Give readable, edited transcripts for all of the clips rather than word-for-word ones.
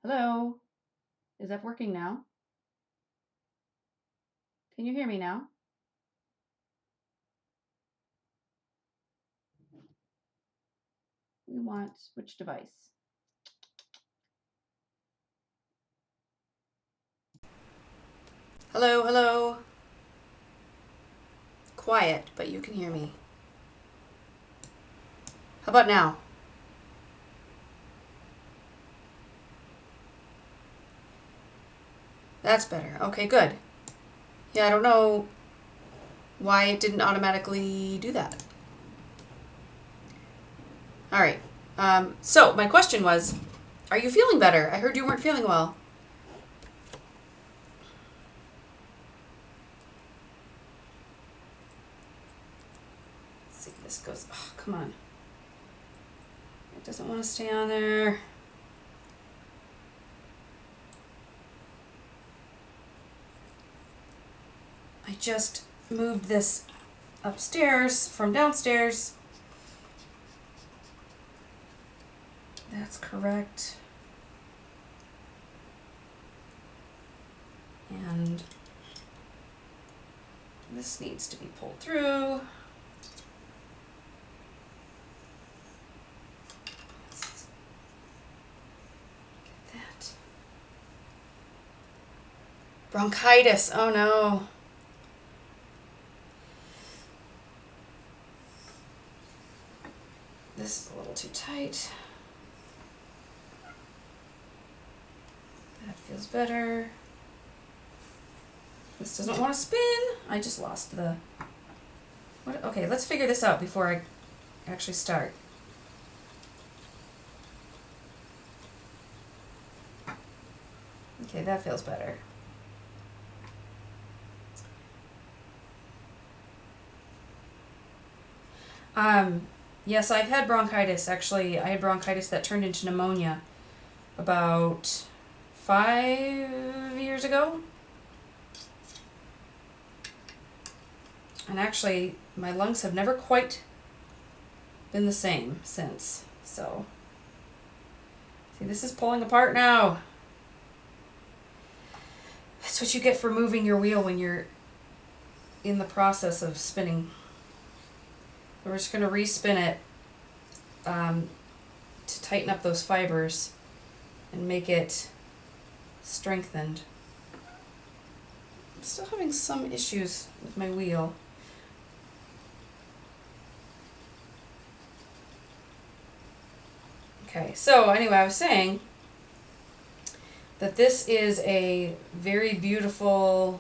Hello? Is that working now? Can you hear me now? We want which device? Hello, hello. Quiet, but you can hear me. How about now? That's better. Okay, good. Yeah, I don't know why it didn't automatically do that. All right. So, my question was, are you feeling better? I heard you weren't feeling well. Let's see if this goes. Oh, come on. It doesn't want to stay on there. I just moved this upstairs from downstairs. That's correct. And this needs to be pulled through. Let's get that. Bronchitis. Oh no. This is a little too tight. That feels better. This doesn't want to spin. I just lost the... What? Okay, let's figure this out before I actually start. Okay, that feels better. Yes, I've had bronchitis. Actually, I had bronchitis that turned into pneumonia about 5 years ago. And actually, my lungs have never quite been the same since. So, see, this is pulling apart now. That's what you get for moving your wheel when you're in the process of spinning. We're just going to respin it to tighten up those fibers and make it strengthened. I'm still having some issues with my wheel. Okay, so anyway, I was saying that this is a very beautiful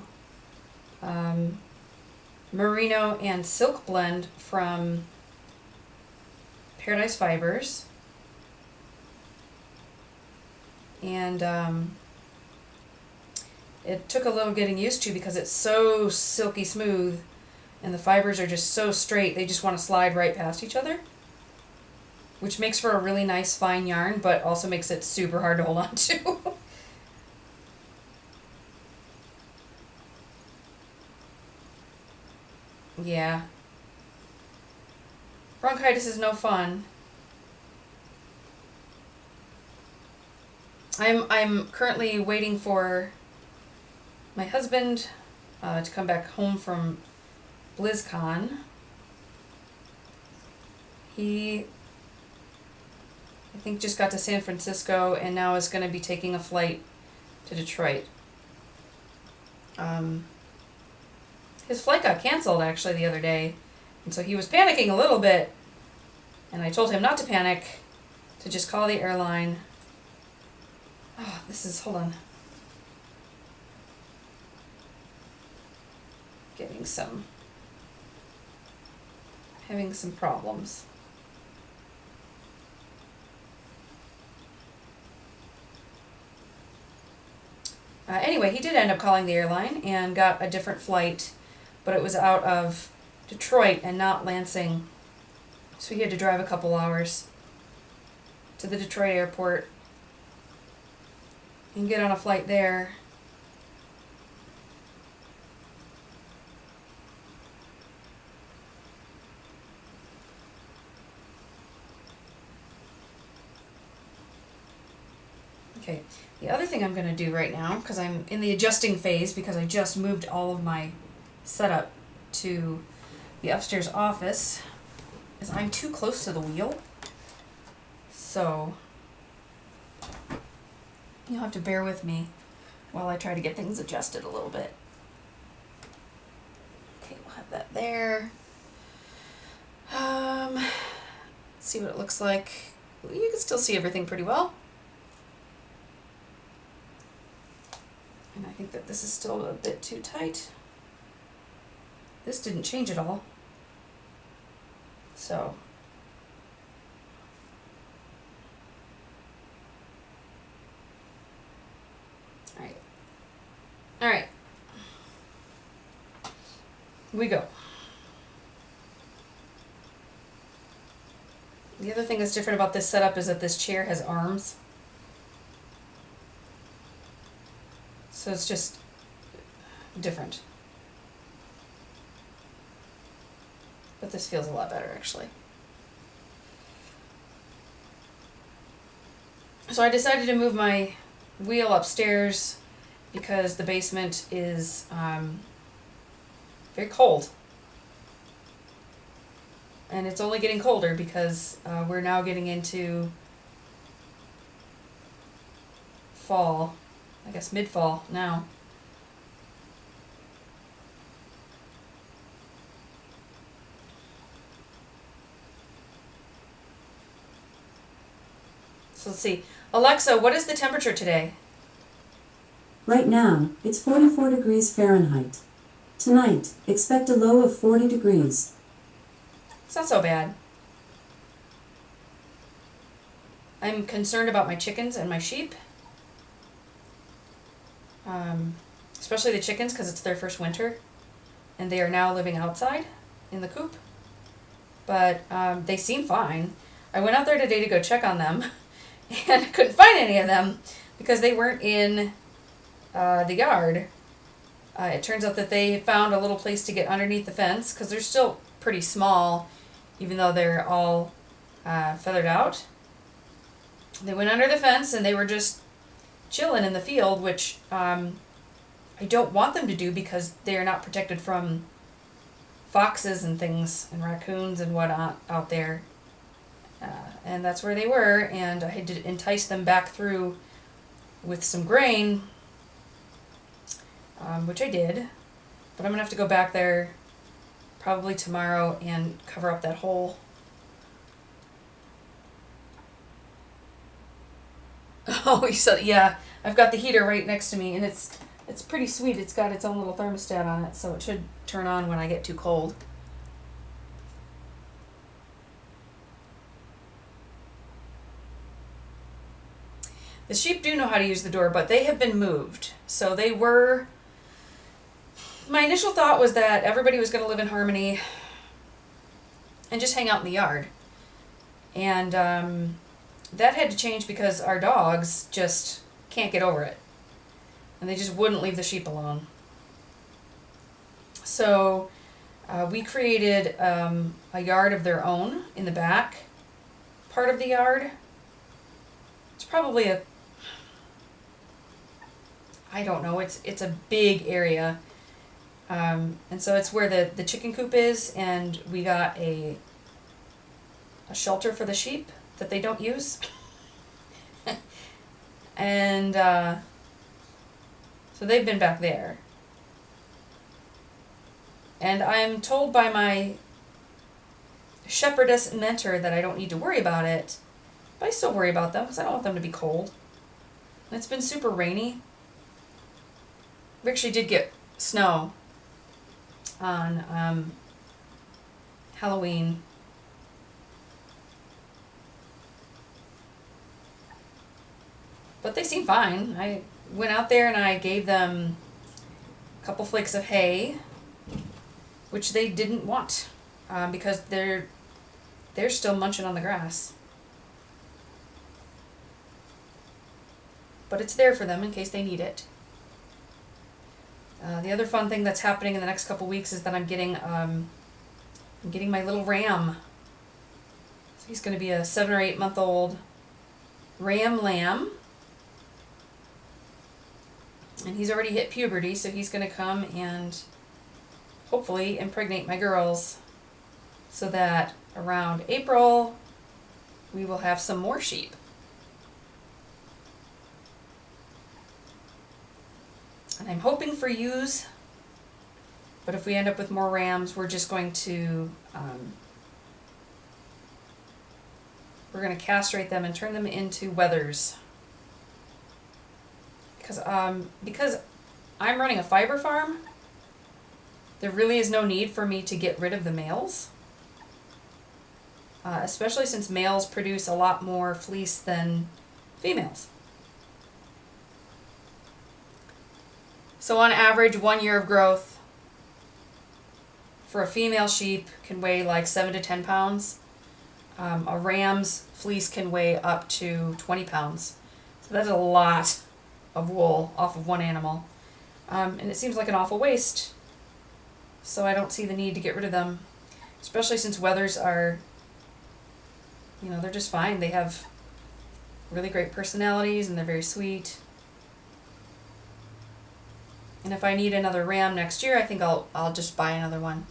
merino and silk blend from Paradise Fibers. And it took a little getting used to because it's so silky smooth and the fibers are just so straight, they just want to slide right past each other, which makes for a really nice fine yarn, but also makes it super hard to hold on to. Yeah. Bronchitis is no fun. I'm currently waiting for my husband to come back home from BlizzCon. He, I think, just got to San Francisco and now is going to be taking a flight to Detroit. His flight got canceled actually the other day, and so he was panicking a little bit, and I told him not to panic, to just call the airline. Oh, this is, hold on. Having some problems. Anyway, he did end up calling the airline and got a different flight, but it was out of Detroit and not Lansing. So he had to drive a couple hours to the Detroit airport and get on a flight there. Okay, the other thing I'm going to do right now, because I'm in the adjusting phase because I just moved all of my setup to the upstairs office, is I'm too close to the wheel. So you'll have to bear with me while I try to get things adjusted a little bit. Okay, we'll have that there. Let's see what it looks like. You can still see everything pretty well. And I think that this is still a bit too tight. This didn't change at all. So, alright. Alright. We go. The other thing that's different about this setup is that this chair has arms. So it's just different. But this feels a lot better, actually. So I decided to move my wheel upstairs because the basement is very cold. And it's only getting colder because we're now getting into fall. I guess mid-fall now. So let's see. Alexa, what is the temperature today? Right now, it's 44 degrees Fahrenheit. Tonight, expect a low of 40 degrees. It's not so bad. I'm concerned about my chickens and my sheep. Especially the chickens because it's their first winter. And they are now living outside in the coop. But they seem fine. I went out there today to go check on them. And I couldn't find any of them because they weren't in the yard. It turns out that they found a little place to get underneath the fence because they're still pretty small, even though they're all feathered out. They went under the fence and they were just chilling in the field, which I don't want them to do because they are not protected from foxes and things and raccoons and whatnot out there. And that's where they were, and I had to entice them back through with some grain, which I did. But I'm going to have to go back there probably tomorrow and cover up that hole. Oh, you said, yeah, I've got the heater right next to me, and it's pretty sweet. It's got its own little thermostat on it, so it should turn on when I get too cold. The sheep do know how to use the door, but they have been moved. So they were... My initial thought was that everybody was going to live in harmony and just hang out in the yard. And that had to change because our dogs just can't get over it. And they just wouldn't leave the sheep alone. So we created a yard of their own in the back part of the yard. It's probably a... I don't know, it's a big area. And so it's where the chicken coop is, and we got a shelter for the sheep that they don't use. And so they've been back there. And I'm told by my shepherdess mentor that I don't need to worry about it, but I still worry about them because I don't want them to be cold. And it's been super rainy. We actually did get snow on Halloween. But they seem fine. I went out there and I gave them a couple flakes of hay, which they didn't want because they're still munching on the grass. But it's there for them in case they need it. The other fun thing that's happening in the next couple weeks is that I'm getting my little ram. So he's going to be a 7 or 8 month old ram lamb. And he's already hit puberty, so he's going to come and hopefully impregnate my girls so that around April we will have some more sheep. And I'm hoping for ewes, but if we end up with more rams, we're just going to castrate them and turn them into wethers. Because I'm running a fiber farm, there really is no need for me to get rid of the males, especially since males produce a lot more fleece than females. So on average, 1 year of growth for a female sheep can weigh like 7 to 10 pounds. A ram's fleece can weigh up to 20 pounds. So that's a lot of wool off of one animal. And it seems like an awful waste. So I don't see the need to get rid of them, especially since wethers are, they're just fine. They have really great personalities and they're very sweet. And if I need another ram next year, I think I'll just buy another one.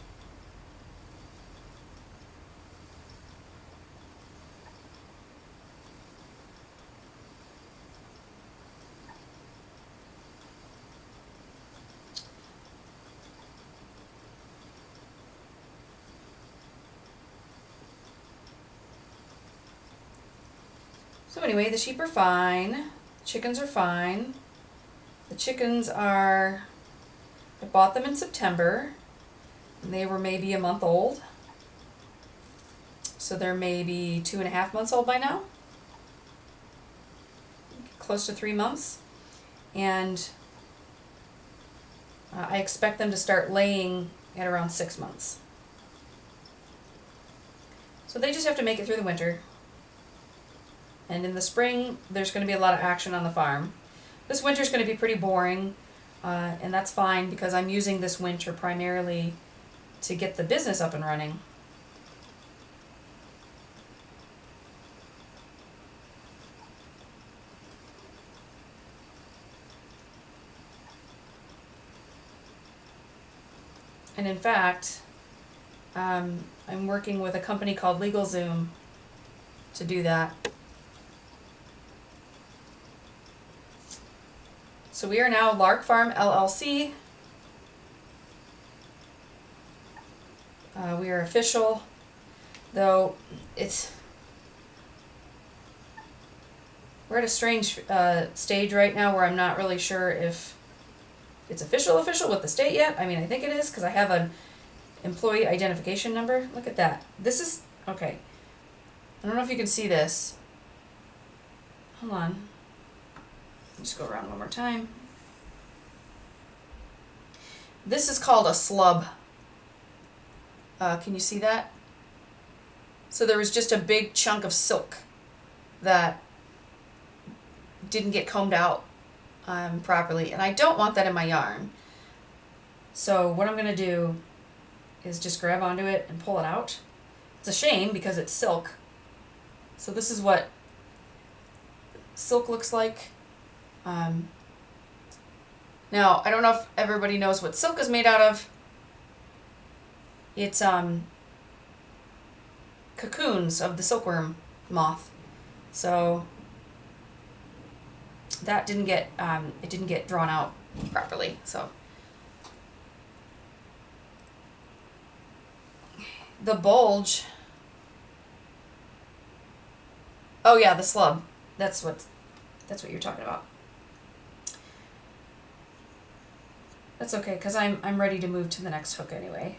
So anyway, the sheep are fine. Chickens are fine. The chickens I bought them in September, and they were maybe a month old. So they're maybe 2.5 months old by now. Close to 3 months. And I expect them to start laying at around 6 months. So they just have to make it through the winter. And in the spring, there's going to be a lot of action on the farm. This winter's going to be pretty boring, and that's fine because I'm using this winter primarily to get the business up and running. And in fact, I'm working with a company called LegalZoom to do that. So we are now Lark Farm LLC. We are official, though we're at a strange stage right now where I'm not really sure if it's official with the state yet. I mean, I think it is because I have an employee identification number. Look at that. This is, okay. I don't know if you can see this. Hold on. Just go around one more time. This is called a slub. Can you see that? So there was just a big chunk of silk that didn't get combed out properly, and I don't want that in my yarn. So what I'm going to do is just grab onto it and pull it out. It's a shame because it's silk. So this is what silk looks like. Now, I don't know if everybody knows what silk is made out of. It's cocoons of the silkworm moth. So that didn't get it didn't get drawn out properly. So the bulge. Oh yeah, the slub. That's what you're talking about. That's okay, because I'm ready to move to the next hook anyway.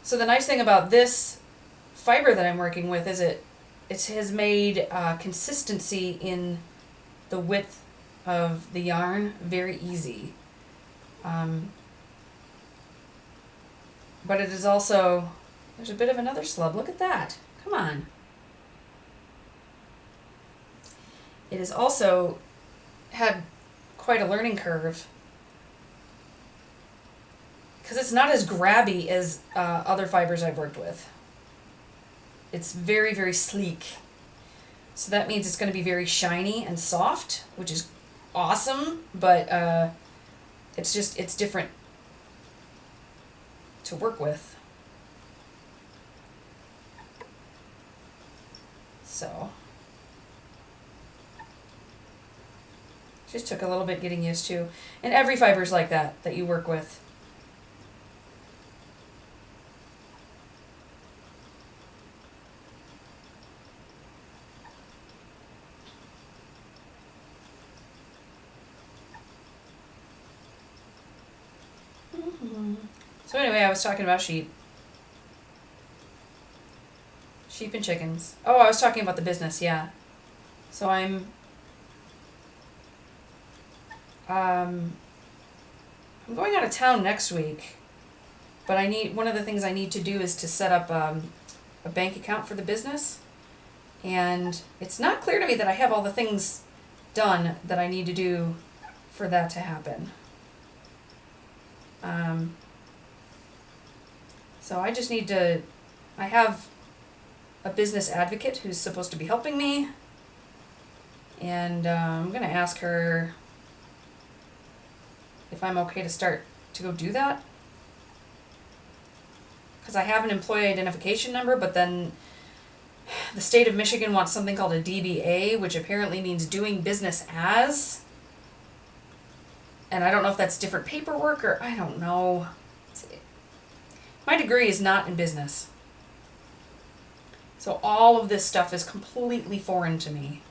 So the nice thing about this fiber that I'm working with is it has made consistency in the width of the yarn very easy. But it is also, there's a bit of another slub. Look at that. Come on. It has also had quite a learning curve because it's not as grabby as other fibers I've worked with. it's very, very sleek. So that means it's going to be very shiny and soft, which is awesome, but it's different to work with. So just took a little bit getting used to. And every fiber's like that you work with. So anyway, I was talking about sheep. Sheep and chickens. Oh, I was talking about the business, yeah. So I'm going out of town next week, but one of the things I need to do is to set up a bank account for the business, and it's not clear to me that I have all the things done that I need to do for that to happen. So I just need to, I have a business advocate who's supposed to be helping me, and I'm going to ask her if I'm okay to start to go do that. Because I have an employee identification number, but then the state of Michigan wants something called a DBA, which apparently means doing business as. And I don't know if that's different paperwork or I don't know. My degree is not in business. So all of this stuff is completely foreign to me.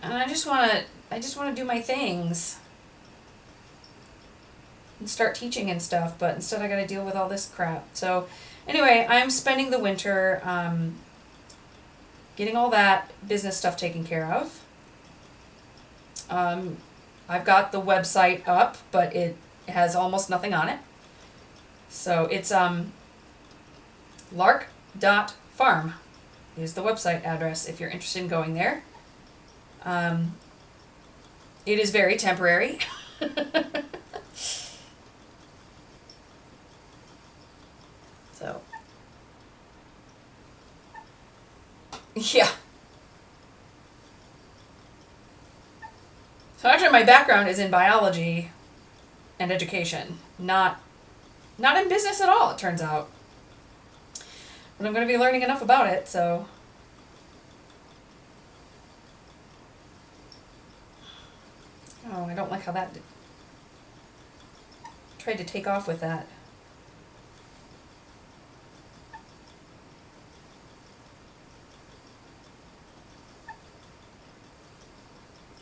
And I just want to do my things and start teaching and stuff, but instead I got to deal with all this crap. So anyway, I'm spending the winter getting all that business stuff taken care of. I've got the website up, but it has almost nothing on it. So it's lark.farm is the website address if you're interested in going there. It is very temporary. So, yeah. So actually my background is in biology and education, not in business at all, it turns out. But I'm going to be learning enough about it, so. Oh, I don't like how that tried to take off with that.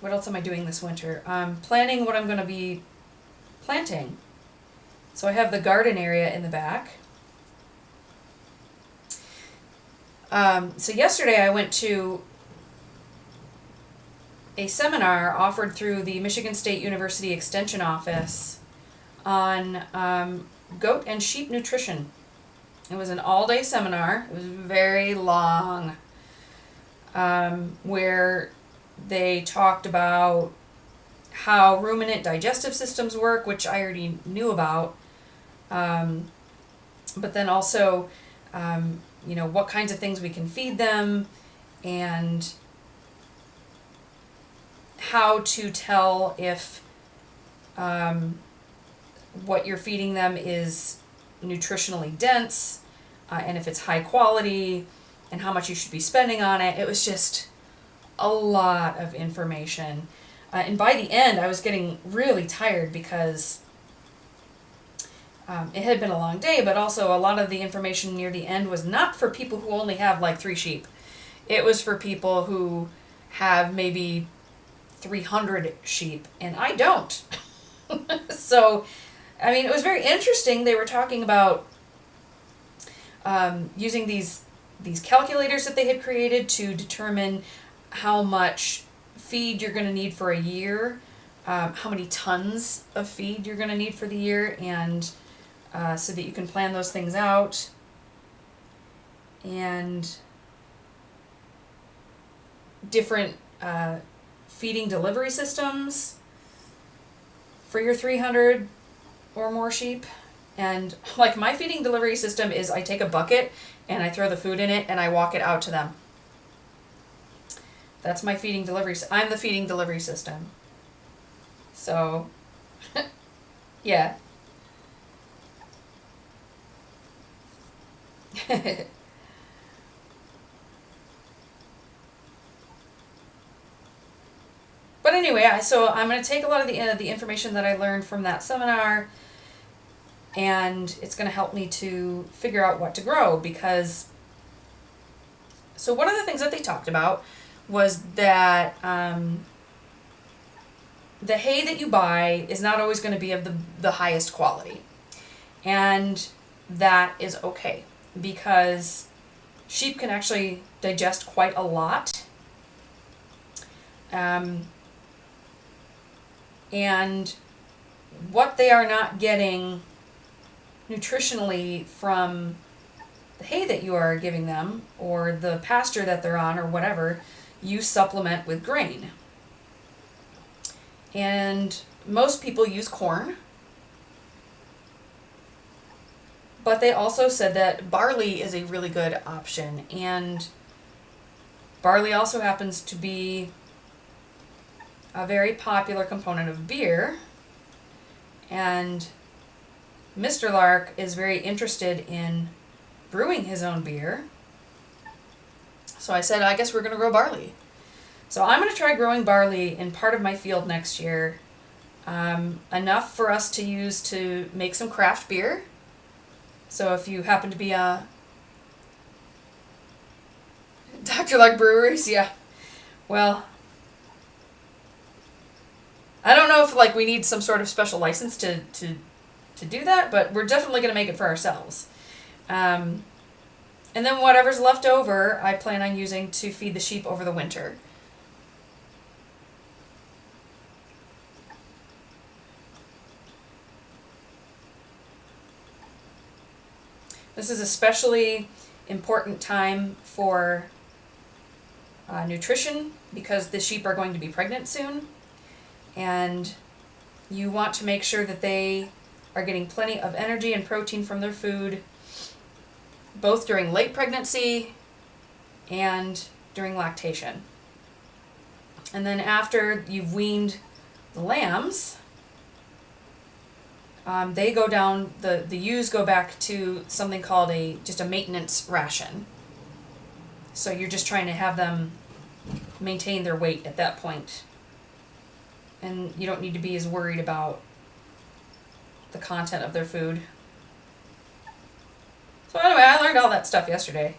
What else am I doing this winter? I'm planning what I'm going to be planting. So I have the garden area in the back. So yesterday I went to a seminar offered through the Michigan State University Extension Office on goat and sheep nutrition. It was an all-day seminar. It was very long, where they talked about how ruminant digestive systems work, which I already knew about, but then also, what kinds of things we can feed them, and how to tell if what you're feeding them is nutritionally dense, and if it's high quality, and how much you should be spending on it. It was just a lot of information. And by the end, I was getting really tired because it had been a long day, but also a lot of the information near the end was not for people who only have like 3 sheep. It was for people who have maybe 300 sheep, and I don't. So, I mean, it was very interesting. They were talking about using these calculators that they had created to determine how much feed you're going to need for a year, how many tons of feed you're going to need for the year, and so that you can plan those things out. And different feeding delivery systems for your 300 or more sheep. And like my feeding delivery system is I take a bucket and I throw the food in it and I walk it out to them. That's my feeding delivery. I'm the feeding delivery system. So, yeah. But anyway, so I'm going to take a lot of the information that I learned from that seminar, and it's going to help me to figure out what to grow, because so one of the things that they talked about was that the hay that you buy is not always going to be of the highest quality. And that is okay, because sheep can actually digest quite a lot. And what they are not getting nutritionally from the hay that you are giving them, or the pasture that they're on, or whatever, you supplement with grain. And most people use corn, but they also said that barley is a really good option. And barley also happens to be a very popular component of beer. And Mr. Lark is very interested in brewing his own beer. So I said, I guess we're going to grow barley. So I'm going to try growing barley in part of my field next year. Enough for us to use to make some craft beer. So if you happen to be a Dr. Lark Breweries, yeah. Well, I don't know if like we need some sort of special license to do that, but we're definitely going to make it for ourselves. And then whatever's left over, I plan on using to feed the sheep over the winter. This is especially important time for nutrition, because the sheep are going to be pregnant soon. And you want to make sure that they are getting plenty of energy and protein from their food, both during late pregnancy and during lactation. And then after you've weaned the lambs, they go down, the ewes go back to something called just a maintenance ration. So you're just trying to have them maintain their weight at that point. And you don't need to be as worried about the content of their food. So anyway, I learned all that stuff yesterday.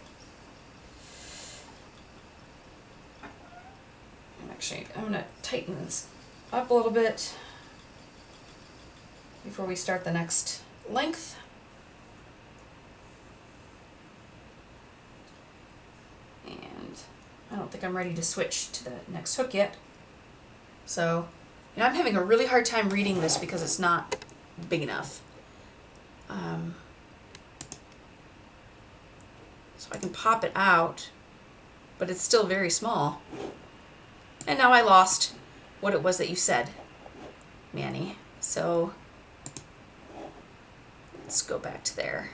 I'm going to tighten this up a little bit before we start the next length. And I don't think I'm ready to switch to the next hook yet. So, I'm having a really hard time reading this because it's not big enough. So I can pop it out, but it's still very small. And now I lost what it was that you said, Manny. So let's go back to there.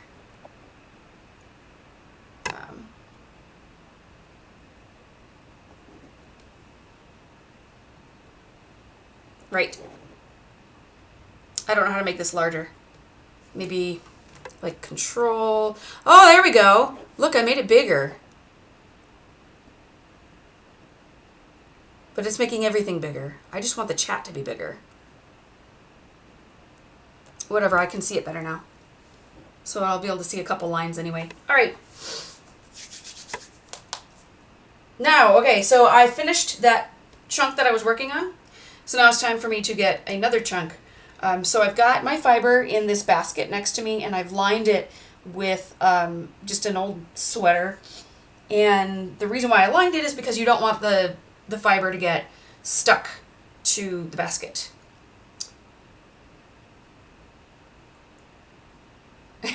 Right. I don't know how to make this larger. Maybe like control. Oh, there we go. Look, I made it bigger. But it's making everything bigger. I just want the chat to be bigger. Whatever, I can see it better now. So I'll be able to see a couple lines anyway. All right. Now, okay, so I finished that chunk that I was working on. So now it's time for me to get another chunk. So I've got my fiber in this basket next to me, and I've lined it with just an old sweater. And the reason why I lined it is because you don't want the fiber to get stuck to the basket.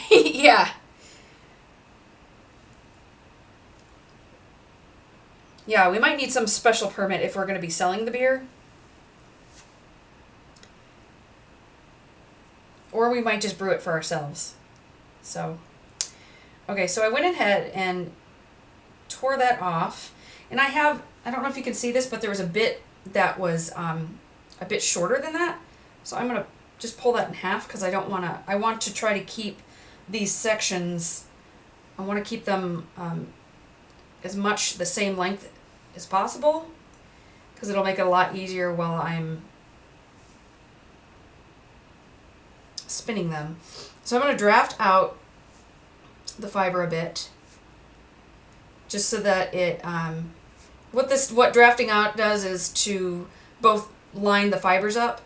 Yeah. Yeah, we might need some special permit if we're going to be selling the beer. or we might just brew it for ourselves. So, okay, so I went ahead and tore that off. And I don't know if you can see this, but there was a bit that was a bit shorter than that. So I'm going to just pull that in half because I want to try to keep these sections, I want to keep them as much the same length as possible because it'll make it a lot easier while I'm spinning them. So I'm going to draft out the fiber a bit just so that it, what drafting out does is to both line the fibers up,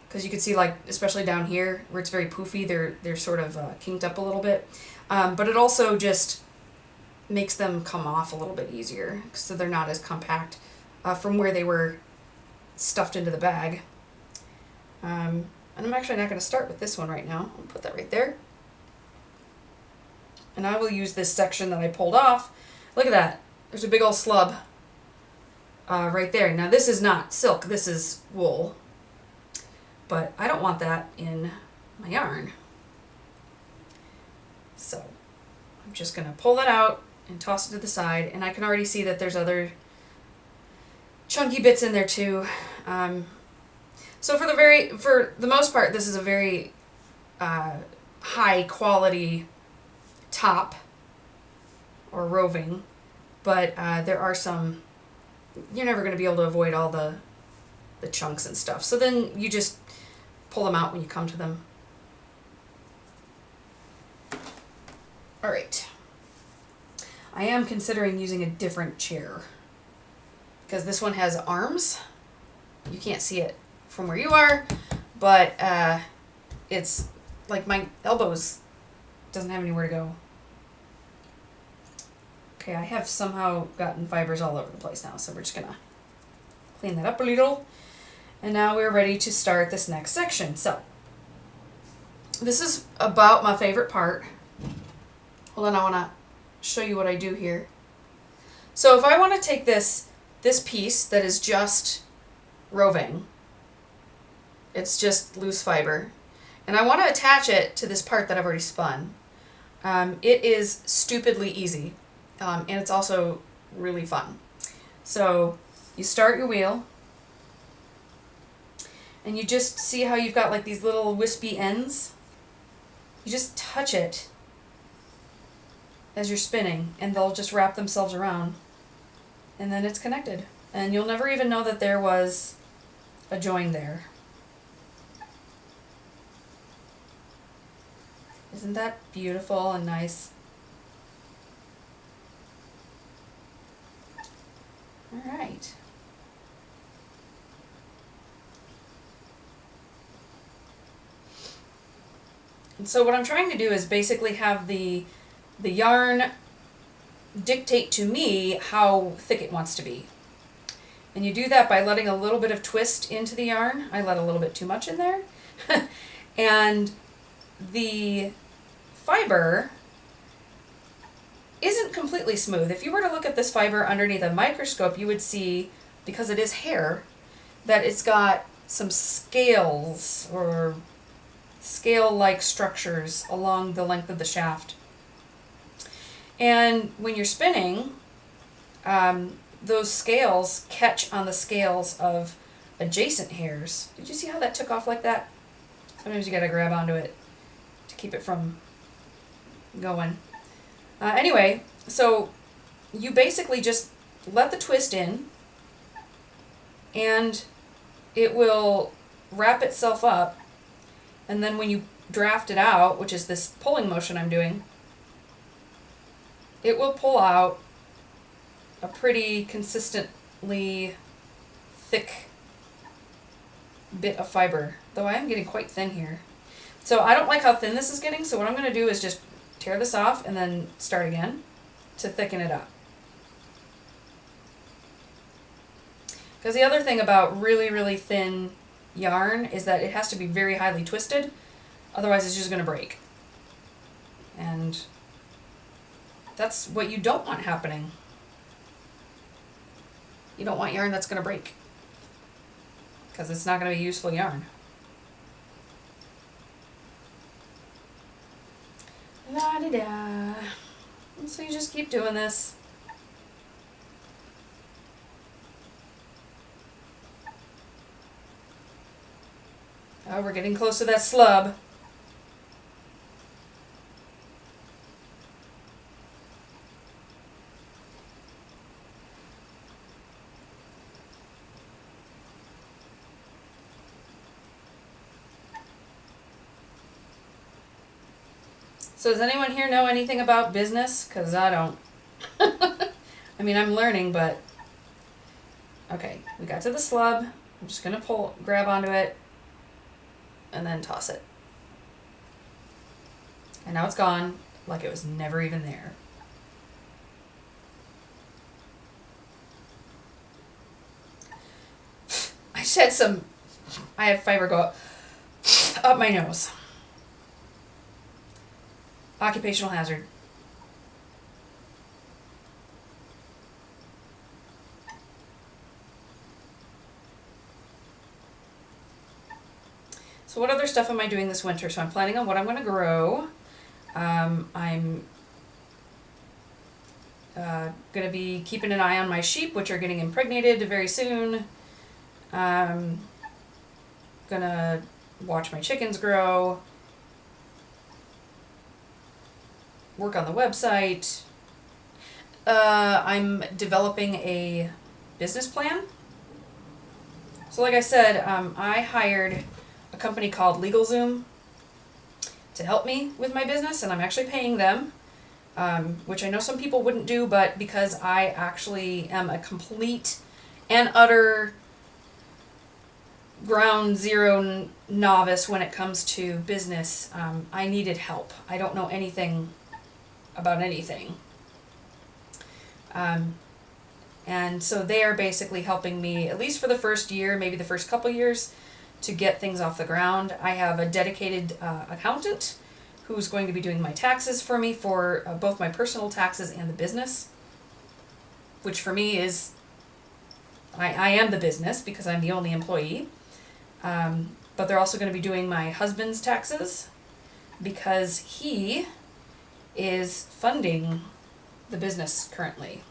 because you can see, like, especially down here where it's very poofy, they're sort of kinked up a little bit, but it also just makes them come off a little bit easier so they're not as compact from where they were stuffed into the bag. And I'm actually not going to start with this one right now. I'll put that right there. And I will use this section that I pulled off. Look at that. There's a big old slub right there. Now this is not silk, this is wool. But I don't want that in my yarn. So I'm just going to pull that out and toss it to the side. And I can already see that there's other chunky bits in there too. So for the most part, this is a very high quality top or roving, but there are some, you're never going to be able to avoid all the chunks and stuff. So then you just pull them out when you come to them. All right. I am considering using a different chair because this one has arms. You can't see it from where you are, but it's like my elbows doesn't have anywhere to go. Okay, I have somehow gotten fibers all over the place now, so we're just gonna clean that up a little. And now we're ready to start this next section. So this is about my favorite part. Hold on, I want to show you what I do here. So if I want to take this piece that is just roving, it's just loose fiber, and I want to attach it to this part that I've already spun. It is stupidly easy, and it's also really fun. So you start your wheel, and you just see how you've got like these little wispy ends. You just touch it as you're spinning, and they'll just wrap themselves around, and then it's connected. And you'll never even know that there was a join there. Isn't that beautiful and nice? All right. And so what I'm trying to do is basically have the yarn dictate to me how thick it wants to be. And you do that by letting a little bit of twist into the yarn. I let a little bit too much in there. And the fiber isn't completely smooth. If you were to look at this fiber underneath a microscope, you would see, because it is hair, that it's got some scales or scale-like structures along the length of the shaft. And when you're spinning, those scales catch on the scales of adjacent hairs. Did you see how that took off like that? Sometimes you gotta grab onto it to keep it from going. Anyway, so you basically just let the twist in, and it will wrap itself up, and then when you draft it out, which is this pulling motion I'm doing, it will pull out a pretty consistently thick bit of fiber, though I am getting quite thin here. So I don't like how thin this is getting, so what I'm going to do is just tear this off and then start again to thicken it up. Because the other thing about really, really thin yarn is that it has to be very highly twisted, otherwise it's just going to break. And that's what you don't want happening. You don't want yarn that's going to break, because it's not going to be useful yarn. So you just keep doing this. Oh, we're getting close to that slub. So does anyone here know anything about business? Because I don't. I mean, I'm learning, but... Okay, we got to the slub. I'm just going to grab onto it, and then toss it. And now it's gone, like it was never even there. I have fiber go up my nose. Occupational hazard. So what other stuff am I doing this winter? So I'm planning on what I'm going to grow. I'm going to be keeping an eye on my sheep, which are getting impregnated very soon. Going to watch my chickens grow. Work on the website. I'm developing a business plan. So like I said, I hired a company called LegalZoom to help me with my business, and I'm actually paying them, which I know some people wouldn't do, but because I actually am a complete and utter ground zero novice when it comes to business, I needed help. I don't know anything about anything. And so they are basically helping me, at least for the first year, maybe the first couple years, to get things off the ground. I have a dedicated accountant who's going to be doing my taxes for me for both my personal taxes and the business, which for me is, I am the business because I'm the only employee. But they're also going to be doing my husband's taxes because he is funding the business currently.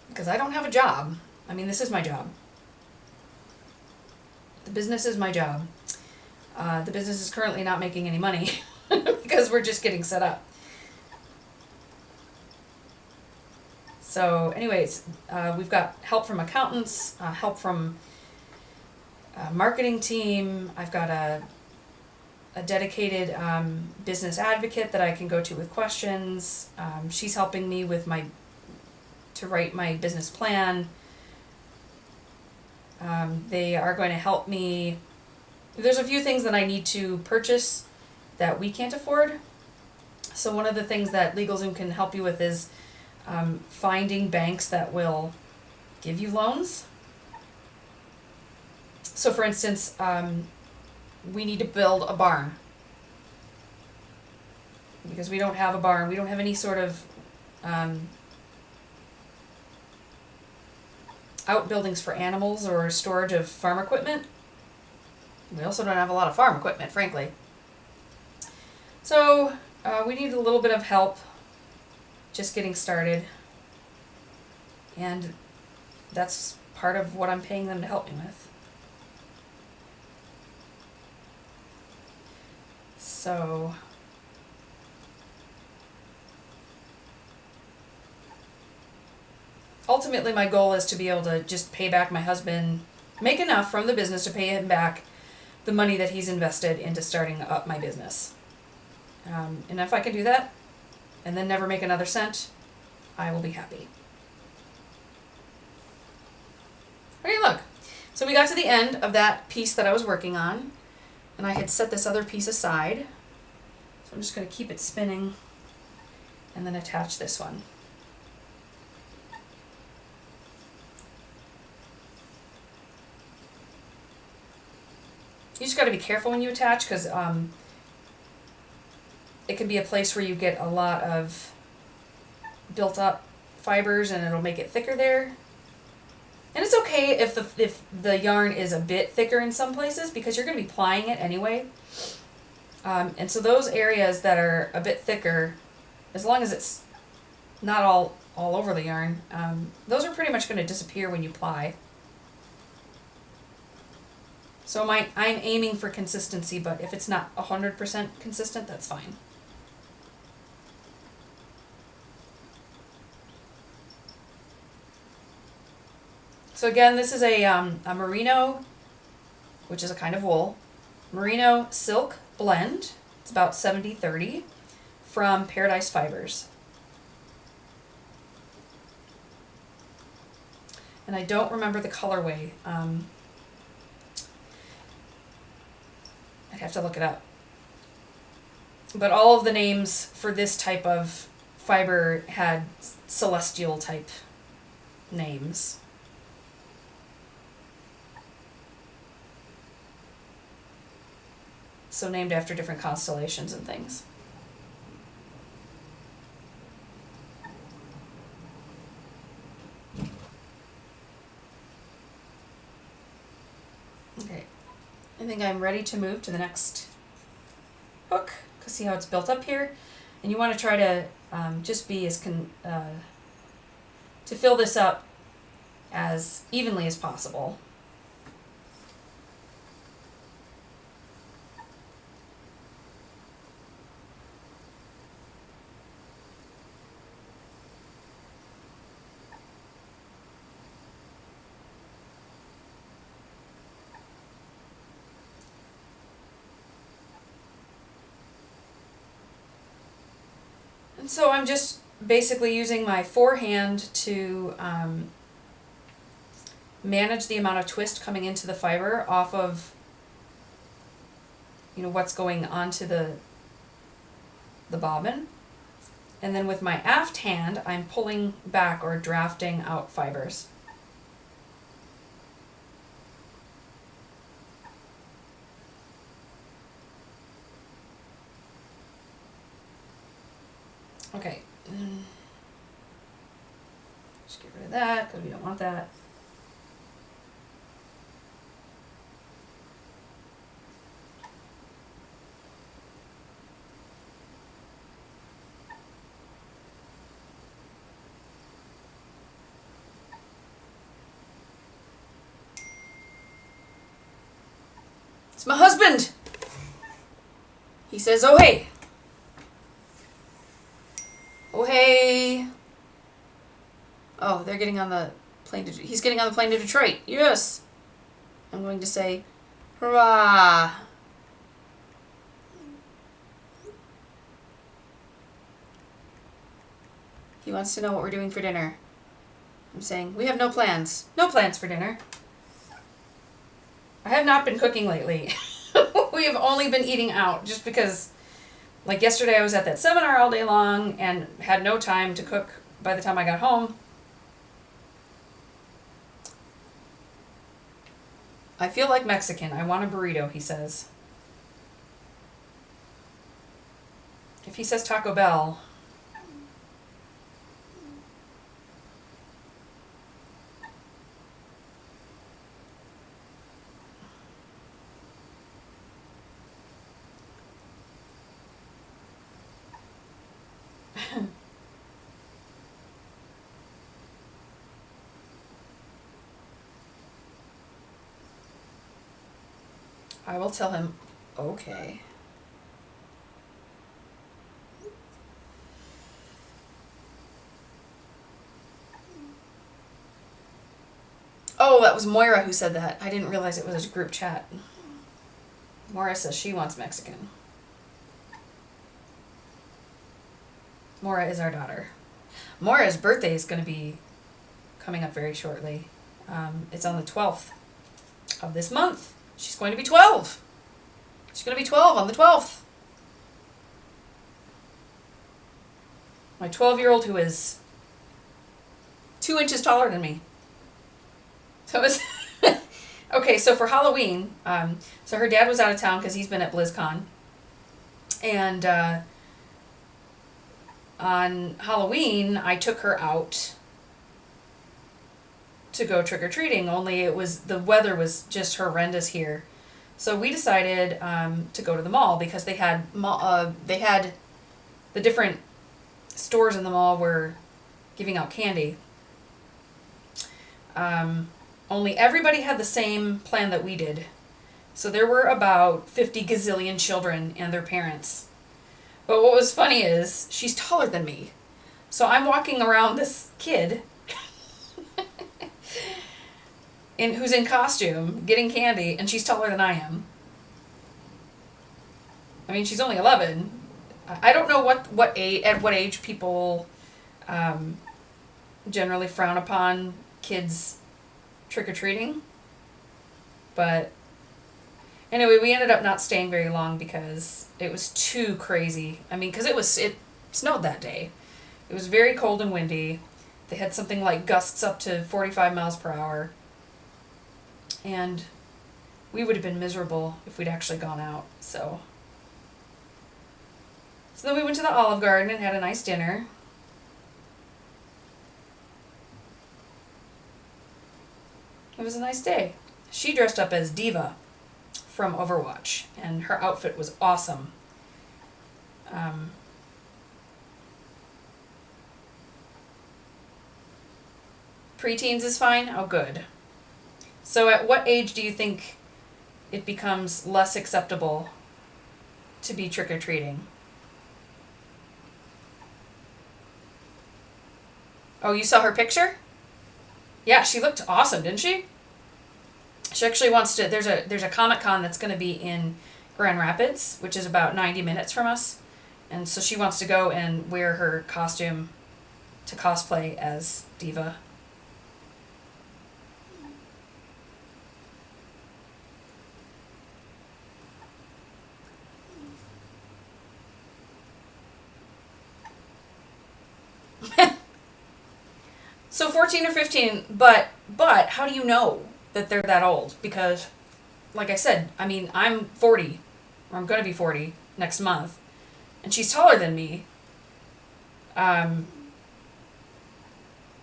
Because I don't have a job. I mean, this is my job. The business is my job. The business is currently not making any money because we're just getting set up. So anyways, we've got help from accountants, help from a marketing team. I've got a dedicated business advocate that I can go to with questions. She's helping me with to write my business plan. They are going to help me. There's a few things that I need to purchase that we can't afford. So one of the things that LegalZoom can help you with is finding banks that will give you loans. So for instance, we need to build a barn. Because we don't have a barn. We don't have any sort of outbuildings for animals or storage of farm equipment. We also don't have a lot of farm equipment, frankly. So we need a little bit of help just getting started. And that's part of what I'm paying them to help me with. So ultimately my goal is to be able to just pay back my husband, make enough from the business to pay him back the money that he's invested into starting up my business. And if I can do that and then never make another cent, I will be happy. Okay, look. So we got to the end of that piece that I was working on, and I had set this other piece aside. So I'm just going to keep it spinning and then attach this one. You just got to be careful when you attach because it can be a place where you get a lot of built up fibers and it'll make it thicker there. And it's okay if the yarn is a bit thicker in some places because you're going to be plying it anyway. And so those areas that are a bit thicker, as long as it's not all over the yarn, those are pretty much going to disappear when you ply. So I'm aiming for consistency, but if it's not 100% consistent, that's fine. So again, this is a merino, which is a kind of wool, merino silk blend. It's about 70-30 from Paradise Fibers. And I don't remember the colorway. I'd have to look it up. But all of the names for this type of fiber had celestial type names. So named after different constellations and things. Okay, I think I'm ready to move to the next hook, because see how it's built up here? And you want to try to just be as to fill this up as evenly as possible. And so I'm just basically using my forehand to manage the amount of twist coming into the fiber off of, what's going onto the bobbin. And then with my aft hand, I'm pulling back or drafting out fibers. Okay, just get rid of that because we don't want that. It's my husband! He says, oh hey! Oh, hey. Oh, they're getting on the plane he's getting on the plane to Detroit. Yes. I'm going to say, hurrah. He wants to know what we're doing for dinner. I'm saying, we have no plans. No plans for dinner. I have not been cooking lately. We have only been eating out just because... Like yesterday I was at that seminar all day long and had no time to cook by the time I got home. I feel like Mexican. I want a burrito, he says. If he says Taco Bell... I will tell him, okay. Oh, that was Moira who said that. I didn't realize it was a group chat. Moira says she wants Mexican. Moira is our daughter. Moira's birthday is going to be coming up very shortly. It's on the 12th of this month. She's going to be 12. She's going to be 12 on the 12th. My 12-year-old who is 2 inches taller than me. So it's... Okay, so for Halloween, so her dad was out of town because he's been at BlizzCon. And on Halloween, I took her out to go trick-or-treating, only the weather was just horrendous here. So we decided to go to the mall because they had the different stores in the mall were giving out candy. Only everybody had the same plan that we did. So there were about 50 gazillion children and their parents. But what was funny is she's taller than me. So I'm walking around this kid who's in costume getting candy, and she's taller than I am. I mean, she's only 11. I don't know at what age people generally frown upon kids trick-or-treating. But anyway, we ended up not staying very long because it was too crazy. I mean, because it snowed that day. It was very cold and windy. They had something like gusts up to 45 miles per hour. And we would have been miserable if we'd actually gone out. So then we went to the Olive Garden and had a nice dinner. It was a nice day. She dressed up as Diva from Overwatch, and her outfit was awesome. Preteens is fine? Oh, good. So at what age do you think it becomes less acceptable to be trick-or-treating? Oh, you saw her picture? Yeah, she looked awesome, didn't she? She actually wants to, there's a Comic-Con that's going to be in Grand Rapids, which is about 90 minutes from us. And so she wants to go and wear her costume to cosplay as Diva. So 14 or 15, but how do you know that they're that old? Because, like I said, I mean, I'm 40, or I'm going to be 40 next month, and she's taller than me.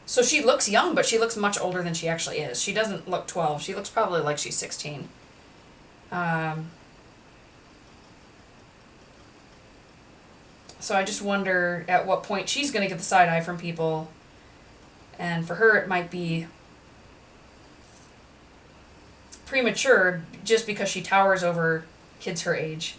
So she looks young, but she looks much older than she actually is. She doesn't look 12. She looks probably like she's 16. So I just wonder at what point she's going to get the side eye from people. And for her, it might be premature just because she towers over kids her age.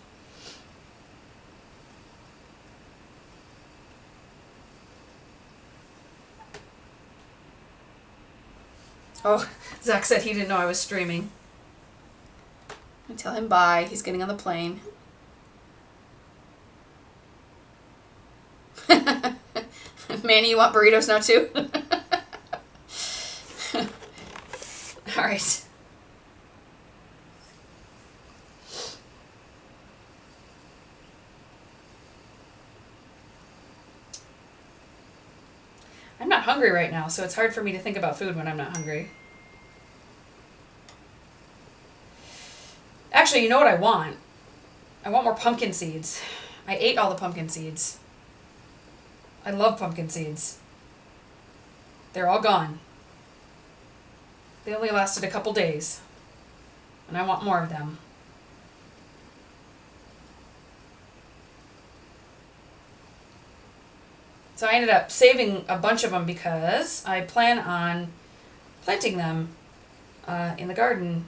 Oh, Zach said he didn't know I was streaming. I tell him bye. He's getting on the plane. Manny, you want burritos now too? All right. I'm not hungry right now, so it's hard for me to think about food when I'm not hungry. Actually, you know what I want? I want more pumpkin seeds. I ate all the pumpkin seeds. I love pumpkin seeds. They're all gone. They only lasted a couple days. And I want more of them. So I ended up saving a bunch of them because I plan on planting them in the garden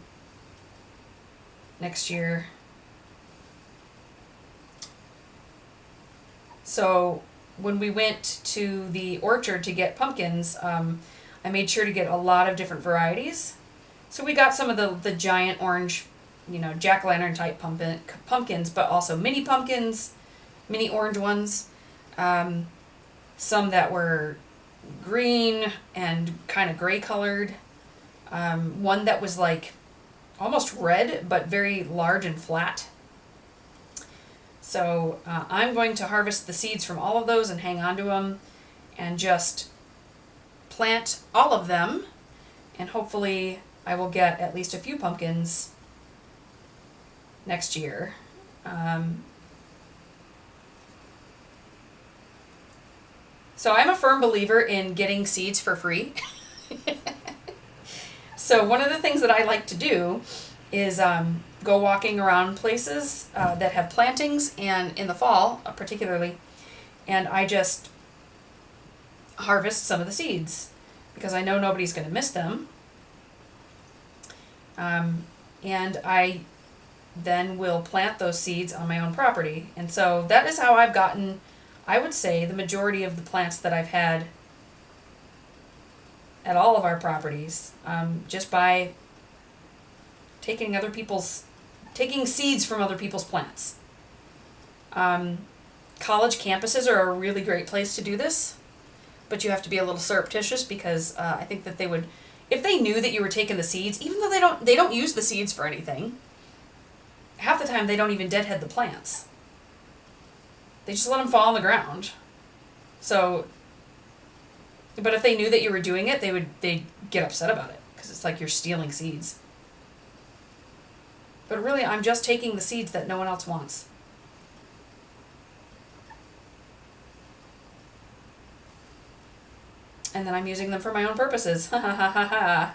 next year. So when we went to the orchard to get pumpkins, I made sure to get a lot of different varieties. So we got some of the giant orange, jack-o'-lantern type pumpkins, but also mini pumpkins, mini orange ones. Some that were green and kind of gray colored. One that was like almost red, but very large and flat. So I'm going to harvest the seeds from all of those and hang on to them and just plant all of them, and hopefully I will get at least a few pumpkins next year. So I'm a firm believer in getting seeds for free. So one of the things that I like to do is go walking around places that have plantings, and in the fall particularly, and I just harvest some of the seeds because I know nobody's going to miss them. And I then will plant those seeds on my own property. And so that is how I've gotten, I would say, the majority of the plants that I've had at all of our properties, just by taking seeds from other people's plants. College campuses are a really great place to do this, but you have to be a little surreptitious because I think that they would, if they knew that you were taking the seeds, even though they don't use the seeds for anything, half the time they don't even deadhead the plants. They just let them fall on the ground. So, but if they knew that you were doing it, they'd get upset about it because it's like you're stealing seeds. But really, I'm just taking the seeds that no one else wants. And then I'm using them for my own purposes. Ha ha ha ha ha.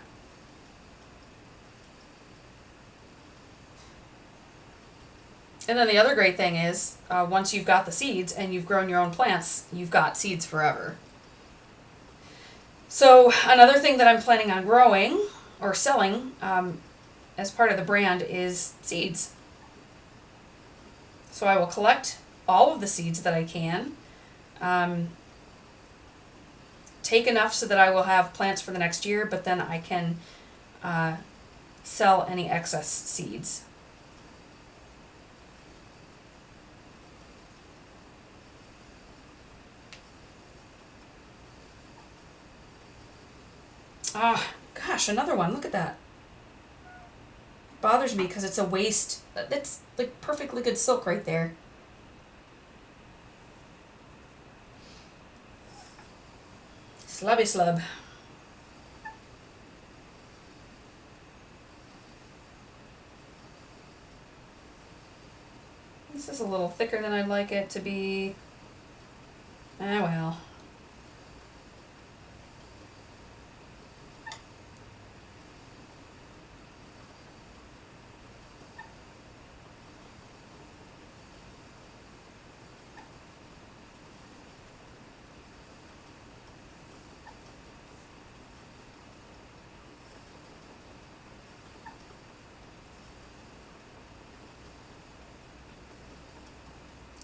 And then the other great thing is, once you've got the seeds and you've grown your own plants, you've got seeds forever. So another thing that I'm planning on growing or selling as part of the brand is seeds. So I will collect all of the seeds that I can, take enough so that I will have plants for the next year, but then I can sell any excess seeds. Ah, gosh, another one. Look at that. Bothers me because it's a waste. That's like perfectly good silk right there. Slubby slub. This is a little thicker than I'd like it to be. Ah, well.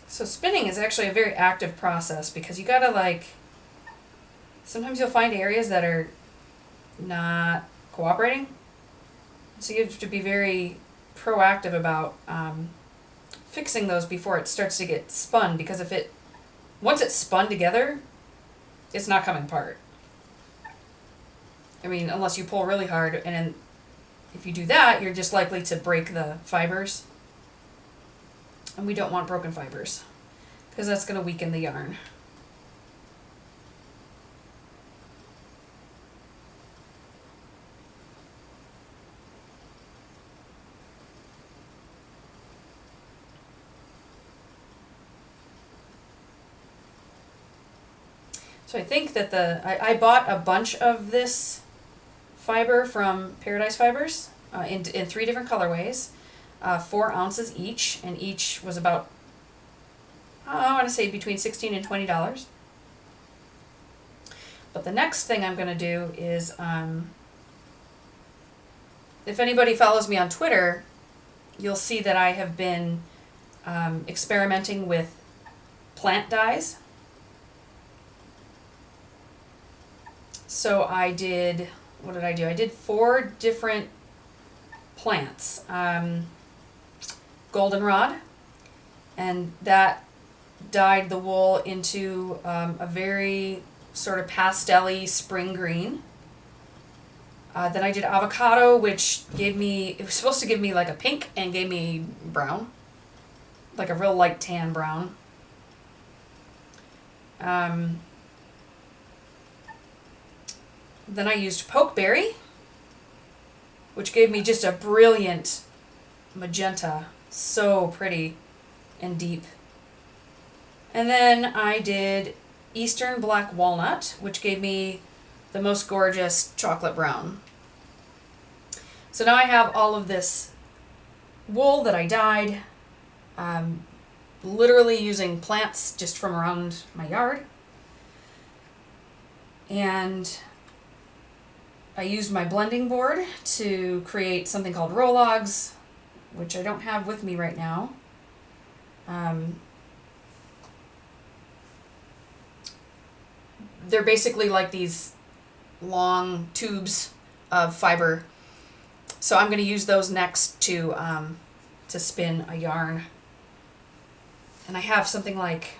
So spinning is actually a very active process because you gotta sometimes you'll find areas that are not cooperating. So you have to be very proactive about fixing those before it starts to get spun, because once it's spun together, it's not coming apart. I mean, unless you pull really hard, and then if you do that, you're just likely to break the fibers. And we don't want broken fibers because that's going to weaken the yarn. So I think that I bought a bunch of this fiber from Paradise Fibers in 3 different colorways. 4 ounces each, and each was about, I want to say between $16 and $20. But the next thing I'm going to do is, if anybody follows me on Twitter, you'll see that I have been experimenting with plant dyes. So what did I do? I did 4 different plants. Goldenrod, and that dyed the wool into a very sort of pastel-y spring green. Then I did avocado, which it was supposed to give me like a pink and gave me brown, like a real light tan brown. Then I used pokeberry, which gave me just a brilliant magenta. So pretty and deep. And then I did Eastern Black Walnut, which gave me the most gorgeous chocolate brown. So now I have all of this wool that I dyed, literally using plants just from around my yard. And I used my blending board to create something called rologs, which I don't have with me right now. They're basically like these long tubes of fiber. So I'm going to use those next to spin a yarn. And I have something like,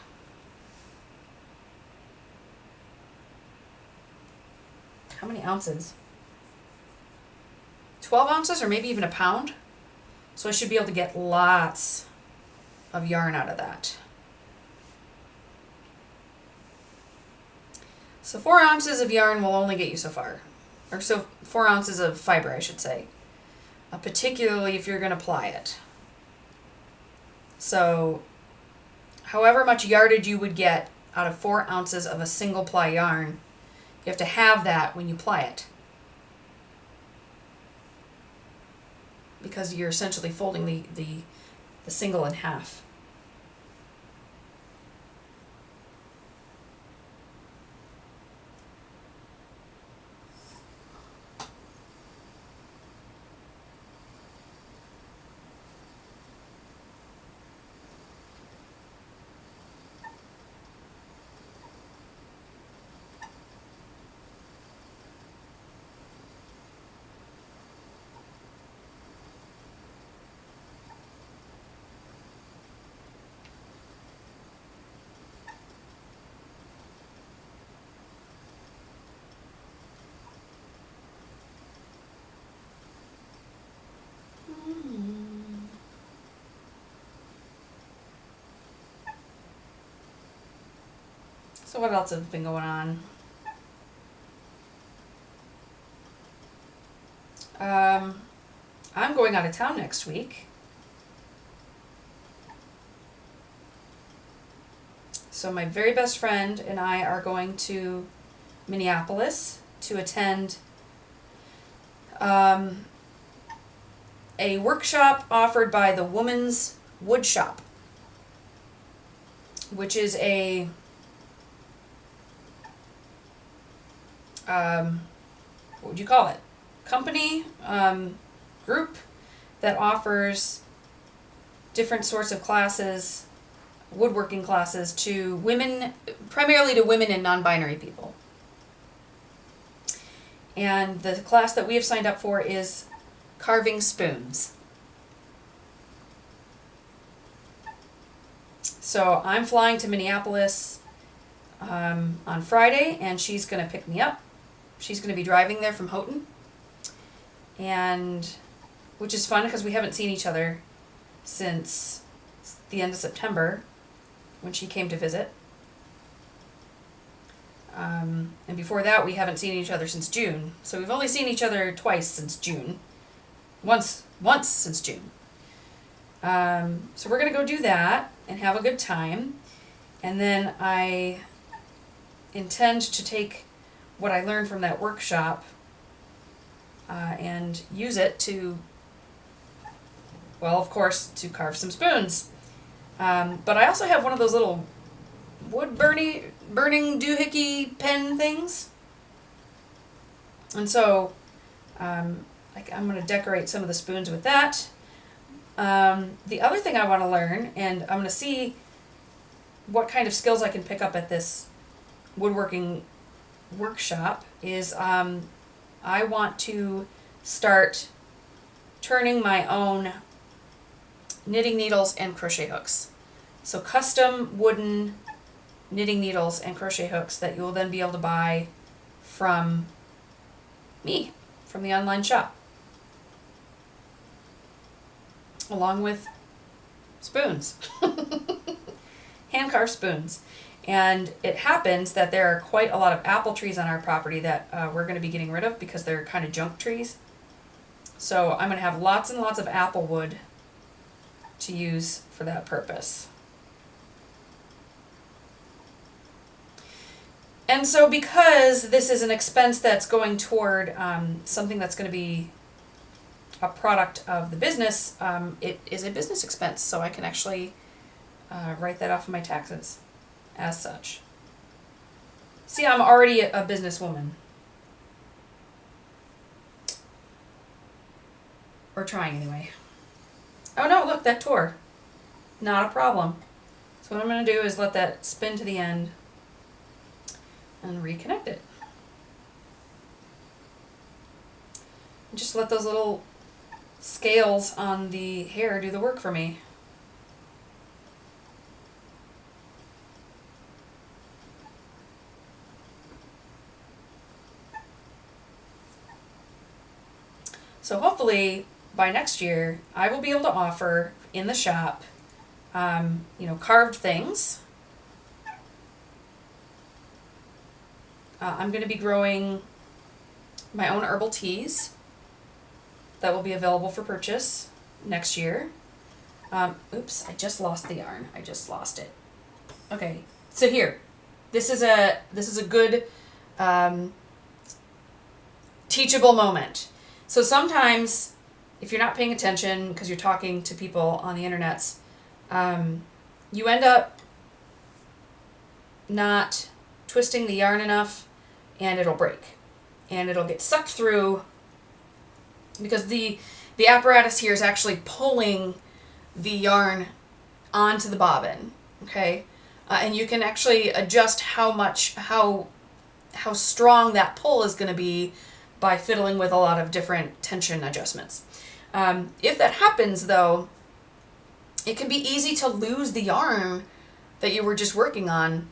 how many ounces? 12 ounces or maybe even a pound. So I should be able to get lots of yarn out of that. So 4 ounces of yarn will only get you so far. Or so 4 ounces of fiber, I should say. Particularly if you're going to ply it. So however much yardage you would get out of 4 ounces of a single ply yarn, you have to have that when you ply it. Because you're essentially folding the single in half. So what else has been going on? I'm going out of town next week. So my very best friend and I are going to Minneapolis to attend a workshop offered by the Woman's Wood Shop, which is a what would you call it? Company, group that offers different sorts of classes, woodworking classes to women, primarily to women and non-binary people. And the class that we have signed up for is carving spoons. So I'm flying to Minneapolis on Friday, and she's going to pick me up. She's going to be driving there from Houghton, and which is fun because we haven't seen each other since the end of September when she came to visit. And before that, we haven't seen each other since June. So we've only seen each other twice since June. Once since June. So we're going to go do that and have a good time. And then I intend to take what I learned from that workshop and use it to, well, of course, to carve some spoons. But I also have one of those little wood burning doohickey pen things. And so I'm going to decorate some of the spoons with that. The other thing I want to learn, and I'm going to see what kind of skills I can pick up at this woodworking workshop, is I want to start turning my own knitting needles and crochet hooks. So custom wooden knitting needles and crochet hooks that you will then be able to buy from me, from the online shop, along with spoons, hand-carved spoons. And it happens that there are quite a lot of apple trees on our property that we're going to be getting rid of because they're kind of junk trees. So I'm going to have lots and lots of apple wood to use for that purpose. And so because this is an expense that's going toward something that's going to be a product of the business, it is a business expense, so I can actually write that off of my taxes as such. See, I'm already a businesswoman. Or trying anyway. Oh no, look, that tore. Not a problem. So what I'm going to do is let that spin to the end and reconnect it. And just let those little scales on the hair do the work for me. So hopefully by next year, I will be able to offer in the shop, carved things. I'm going to be growing my own herbal teas that will be available for purchase next year. Oops, I just lost the yarn. I just lost it. Okay, so here, this is a good teachable moment. So sometimes, if you're not paying attention because you're talking to people on the internets, you end up not twisting the yarn enough, and it'll break, and it'll get sucked through because the apparatus here is actually pulling the yarn onto the bobbin. Okay, and you can actually adjust how strong that pull is going to be by fiddling with a lot of different tension adjustments. If that happens, though, it can be easy to lose the yarn that you were just working on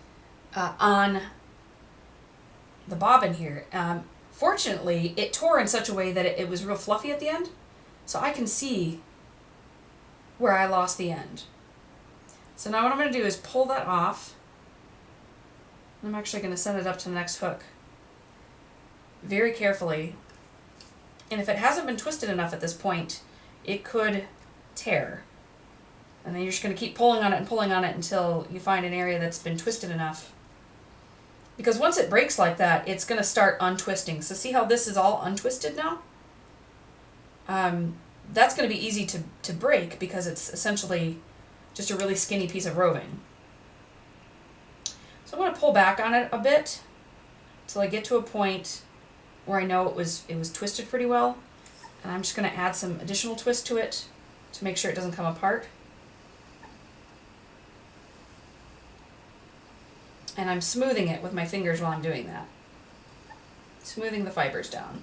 the bobbin here. Fortunately, it tore in such a way that it was real fluffy at the end, so I can see where I lost the end. So now what I'm going to do is pull that off. I'm actually going to send it up to the next hook very carefully. And if it hasn't been twisted enough at this point, it could tear. And then you're just going to keep pulling on it until you find an area that's been twisted enough. Because once it breaks like that, it's going to start untwisting. So see how this is all untwisted now? That's going to be easy to break because it's essentially just a really skinny piece of roving. So I'm going to pull back on it a bit until I get to a point where I know it was twisted pretty well. And I'm just going to add some additional twist to it to make sure it doesn't come apart. And I'm smoothing it with my fingers while I'm doing that. Smoothing the fibers down.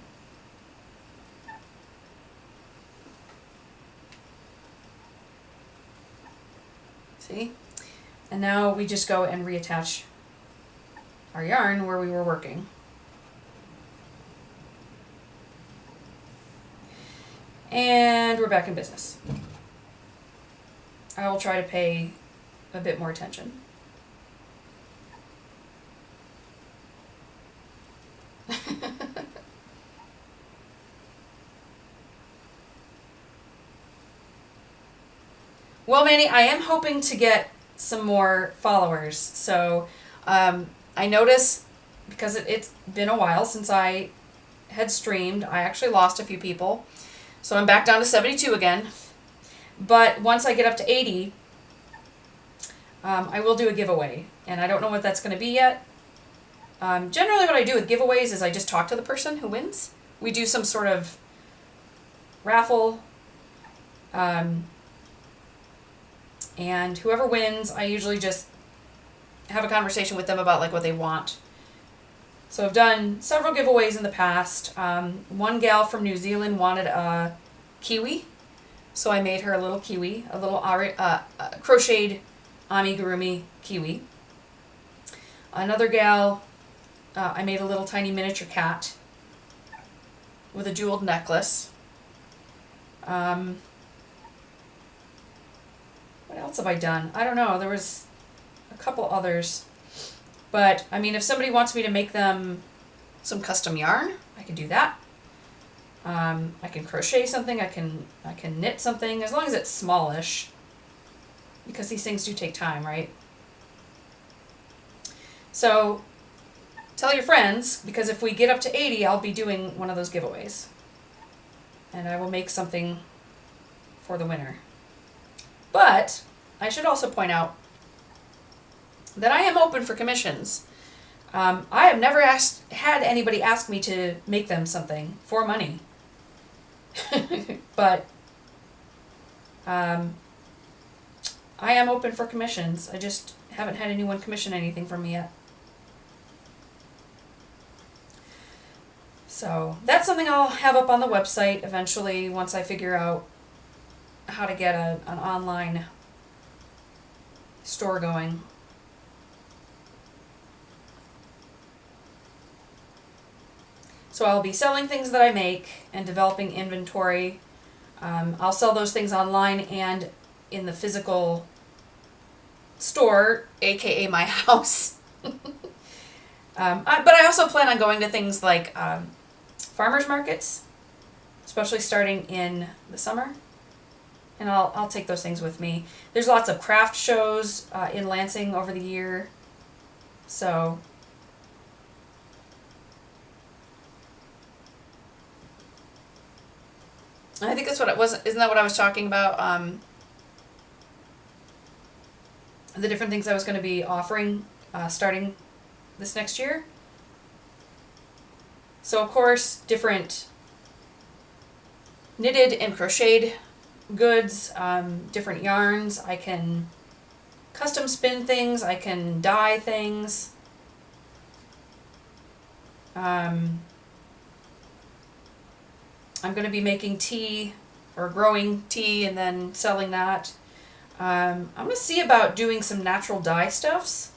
See? And now we just go and reattach our yarn where we were working. And we're back in business. I will try to pay a bit more attention. Well, Manny, I am hoping to get some more followers. So I noticed, because it's been a while since I had streamed, I actually lost a few people. So I'm back down to 72 again. But once I get up to 80, I will do a giveaway. And I don't know what that's going to be yet. Generally what I do with giveaways is I just talk to the person who wins. We do some sort of raffle. And whoever wins, I usually just have a conversation with them about like what they want. So I've done several giveaways in the past. One gal from New Zealand wanted a kiwi. So I made her a little kiwi, a little crocheted amigurumi kiwi. Another gal, I made a little tiny miniature cat with a jeweled necklace. What else have I done? I don't know. There was a couple others. But, I mean, if somebody wants me to make them some custom yarn, I can do that. I can crochet something. I can knit something, as long as it's smallish. Because these things do take time, right? So, tell your friends, because if we get up to 80, I'll be doing one of those giveaways. And I will make something for the winner. But I should also point out that I am open for commissions. I have never had anybody ask me to make them something for money. But I am open for commissions. I just haven't had anyone commission anything from me yet. So that's something I'll have up on the website eventually once I figure out how to get an online store going. So I'll be selling things that I make and developing inventory. I'll sell those things online and in the physical store, aka my house. But I also plan on going to things like farmers markets, especially starting in the summer. And I'll take those things with me. There's lots of craft shows in Lansing over the year. So I think that's what it was. Isn't that what I was talking about? The different things I was going to be offering starting this next year. So, of course, different knitted and crocheted goods, different yarns. I can custom spin things. I can dye things. I'm going to be making tea or growing tea and then selling that. I'm going to see about doing some natural dye stuffs.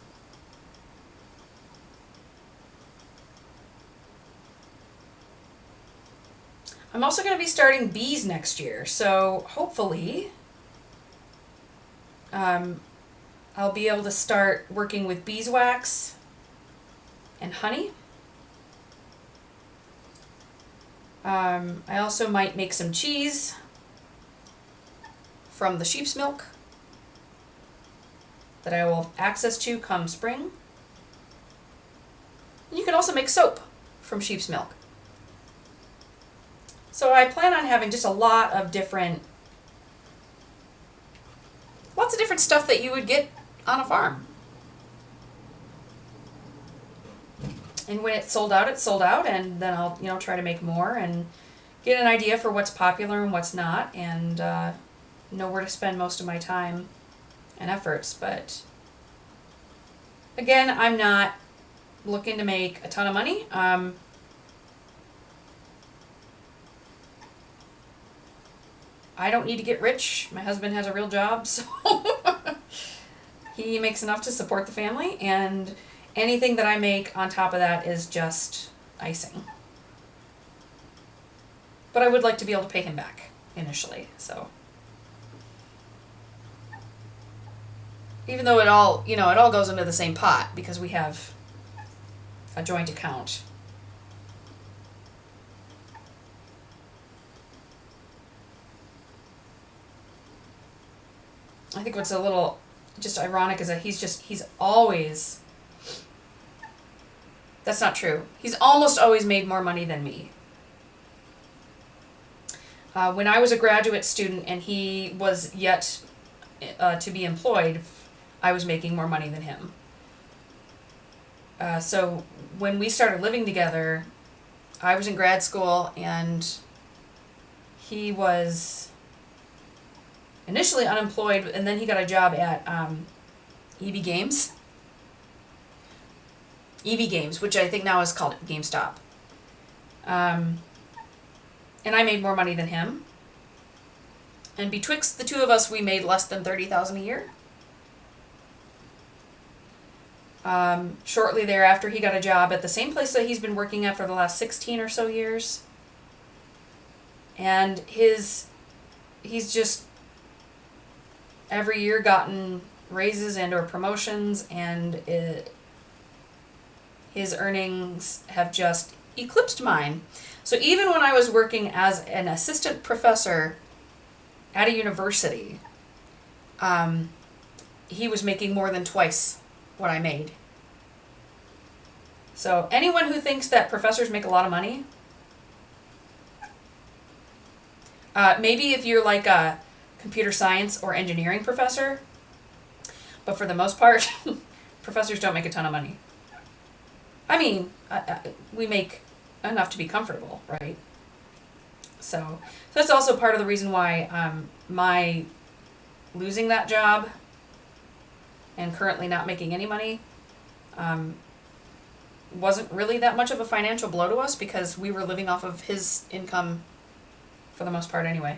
I'm also going to be starting bees next year, so hopefully I'll be able to start working with beeswax and honey. I also might make some cheese from the sheep's milk that I will have access to come spring. And you can also make soap from sheep's milk. So I plan on having just lots of different stuff that you would get on a farm. And when it's sold out, and then I'll, try to make more and get an idea for what's popular and what's not, and know where to spend most of my time and efforts. But again, I'm not looking to make a ton of money. I don't need to get rich. My husband has a real job, so he makes enough to support the family, and anything that I make on top of that is just icing. But I would like to be able to pay him back initially, so. Even though it all goes into the same pot because we have a joint account. I think what's a little just ironic is that he's always, that's not true. He's almost always made more money than me. When I was a graduate student and he was yet to be employed, I was making more money than him. So when we started living together, I was in grad school and he was initially unemployed, and then he got a job at EB Games. EB Games, which I think now is called GameStop. And I made more money than him. And betwixt the two of us, we made less than $30,000 a year. Shortly thereafter, he got a job at the same place that he's been working at for the last 16 or so years. And he's just every year gotten raises and or promotions, and his earnings have just eclipsed mine. So even when I was working as an assistant professor at a university, he was making more than twice what I made. So anyone who thinks that professors make a lot of money, maybe if you're like a computer science or engineering professor, but for the most part, professors don't make a ton of money. I mean, we make enough to be comfortable, right? So that's also part of the reason why my losing that job and currently not making any money wasn't really that much of a financial blow to us, because we were living off of his income for the most part anyway.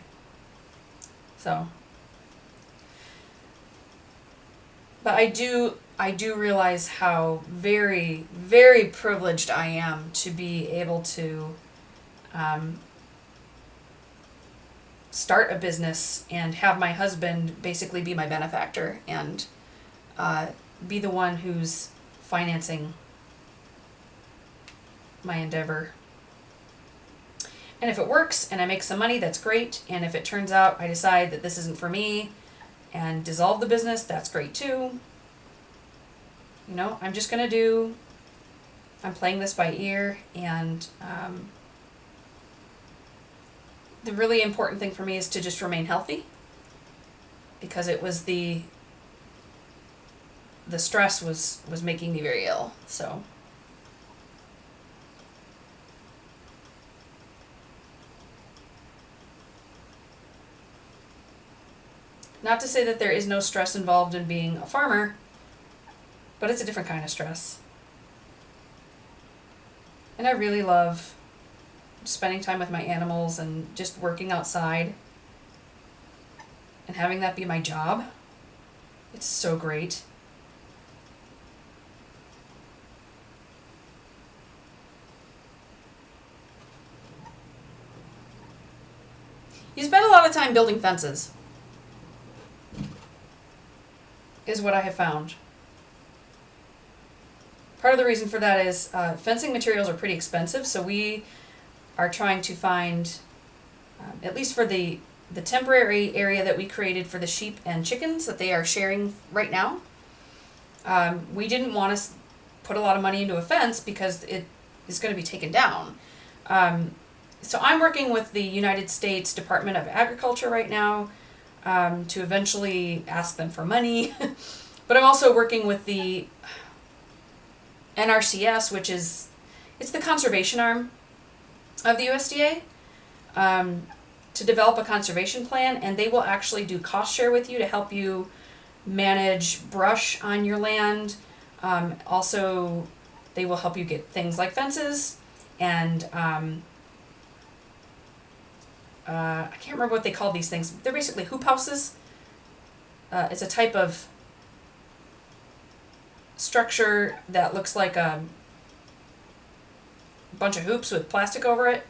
So, but I do realize how very, very privileged I am to be able to start a business and have my husband basically be my benefactor and be the one who's financing my endeavor. And if it works and I make some money, that's great. And if it turns out I decide that this isn't for me and dissolve the business, that's great too. You know, I'm playing this by ear, and the really important thing for me is to just remain healthy, because it was the stress was making me very ill. So not to say that there is no stress involved in being a farmer, but it's a different kind of stress. And I really love spending time with my animals and just working outside and having that be my job. It's so great. You spend a lot of time building fences, is what I have found. Part of the reason for that is fencing materials are pretty expensive, so we are trying to find, at least for the temporary area that we created for the sheep and chickens that they are sharing right now, we didn't want to put a lot of money into a fence because it is going to be taken down. So I'm working with the United States Department of Agriculture right now to eventually ask them for money. But I'm also working with the NRCS, which is, it's the conservation arm of the USDA, to develop a conservation plan, and they will actually do cost share with you to help you manage brush on your land. Also, they will help you get things like fences and I can't remember what they call these things. They're basically hoop houses. It's a type of structure that looks like a bunch of hoops with plastic over it,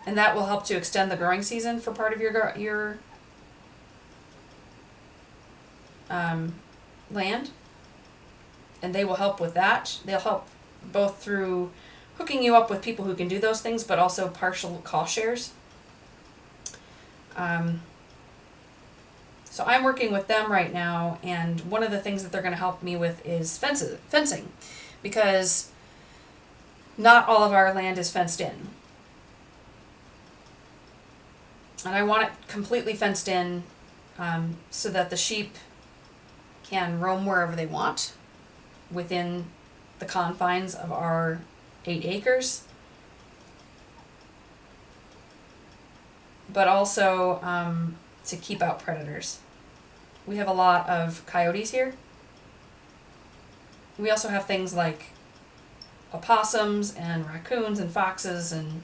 and that will help to extend the growing season for part of your land. And they will help with that. They'll help both through hooking you up with people who can do those things, but also partial cost shares. So I'm working with them right now, and one of the things that they're going to help me with is fencing, because not all of our land is fenced in. And I want it completely fenced in so that the sheep can roam wherever they want within the confines of our 8 acres. But also to keep out predators. We have a lot of coyotes here. We also have things like opossums and raccoons and foxes and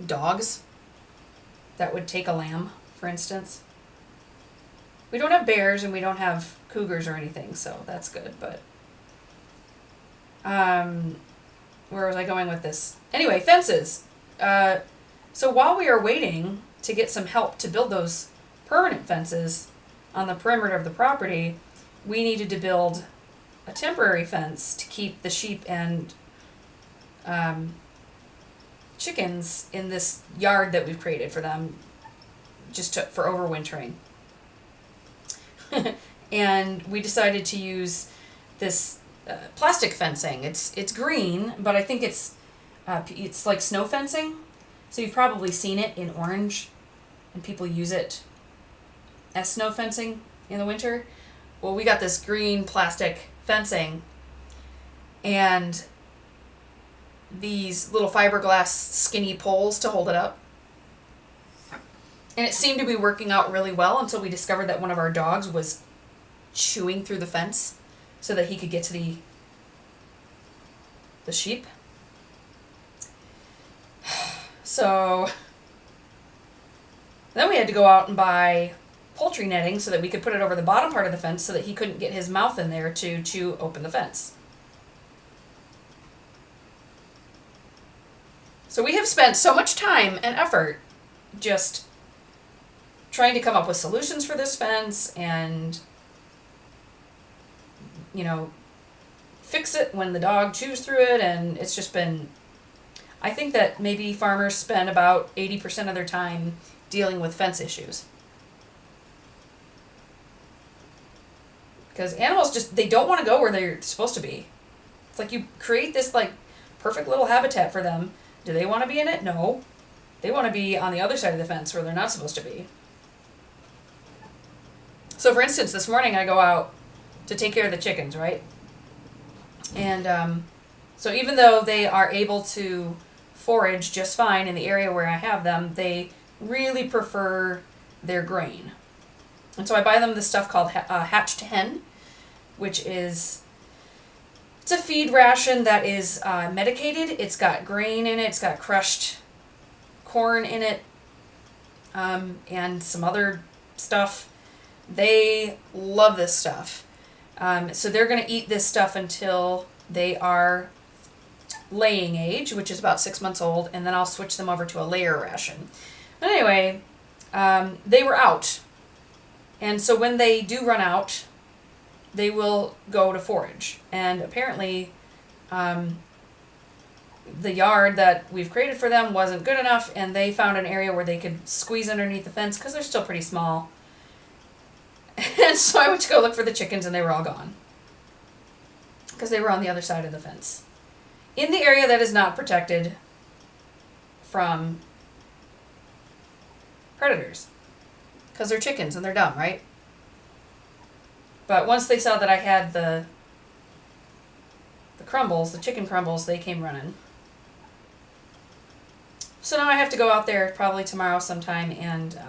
dogs that would take a lamb, for instance. We don't have bears and we don't have cougars or anything, so that's good. But where was I going with this? Anyway, fences. So while we are waiting to get some help to build those permanent fences on the perimeter of the property, we needed to build a temporary fence to keep the sheep and chickens in this yard that we've created for them, for overwintering. And we decided to use this plastic fencing. It's green, but I think it's like snow fencing. So you've probably seen it in orange, and people use it as snow fencing in the winter. Well, we got this green plastic fencing and these little fiberglass skinny poles to hold it up. And it seemed to be working out really well until we discovered that one of our dogs was chewing through the fence so that he could get to the sheep. So then we had to go out and buy poultry netting so that we could put it over the bottom part of the fence so that he couldn't get his mouth in there to chew open the fence. So we have spent so much time and effort just trying to come up with solutions for this fence and, fix it when the dog chews through it. And it's just been, I think that maybe farmers spend about 80% of their time dealing with fence issues. Because animals they don't want to go where they're supposed to be. It's like you create this perfect little habitat for them. Do they want to be in it? No. They want to be on the other side of the fence where they're not supposed to be. So for instance, this morning I go out to take care of the chickens, right? And so even though they are able to forage just fine in the area where I have them, they really prefer their grain. And so I buy them this stuff called Hatched Hen, which is, it's a feed ration that is medicated. It's got grain in it. It's got crushed corn in it, and some other stuff. They love this stuff. So they're going to eat this stuff until they are laying age, which is about 6 months old, and then I'll switch them over to a layer ration. But anyway, they were out. And so when they do run out, they will go to forage. And apparently, the yard that we've created for them wasn't good enough, and they found an area where they could squeeze underneath the fence because they're still pretty small. And so I went to go look for the chickens, and they were all gone because they were on the other side of the fence in the area that is not protected from predators because they're chickens and they're dumb, right? But once they saw that I had the crumbles, the chicken crumbles, they came running. So now I have to go out there probably tomorrow sometime and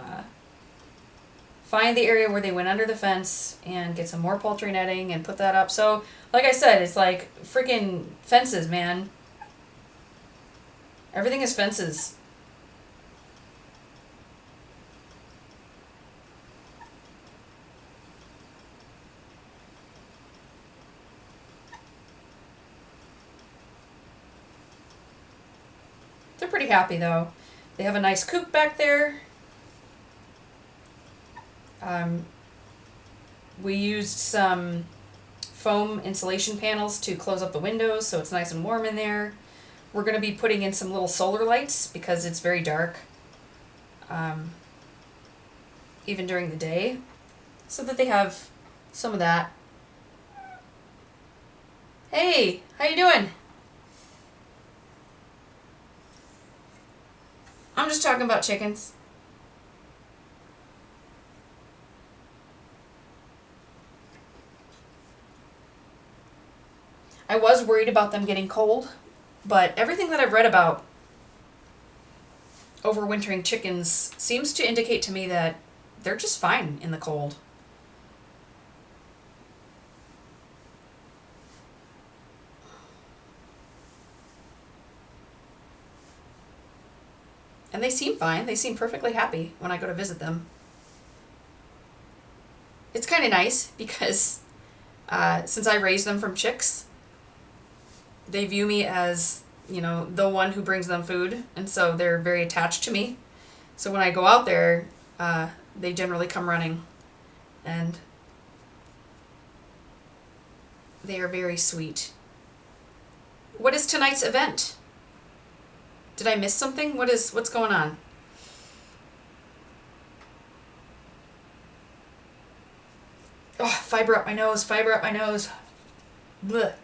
find the area where they went under the fence and get some more poultry netting and put that up. So, like I said, it's like freaking fences, man. Everything is fences. They're pretty happy though. They have a nice coop back there. We used some foam insulation panels to close up the windows so it's nice and warm in there. We're going to be putting in some little solar lights because it's very dark, even during the day, so that they have some of that. Hey, how you doing? I'm just talking about chickens. I was worried about them getting cold, but everything that I've read about overwintering chickens seems to indicate to me that they're just fine in the cold. And they seem fine. They seem perfectly happy when I go to visit them. It's kind of nice because since I raised them from chicks, they view me as, the one who brings them food, and so they're very attached to me. So when I go out there, they generally come running, and they are very sweet. What is tonight's event? Did I miss something? What's going on? Oh, fiber up my nose, fiber up my nose. Blech.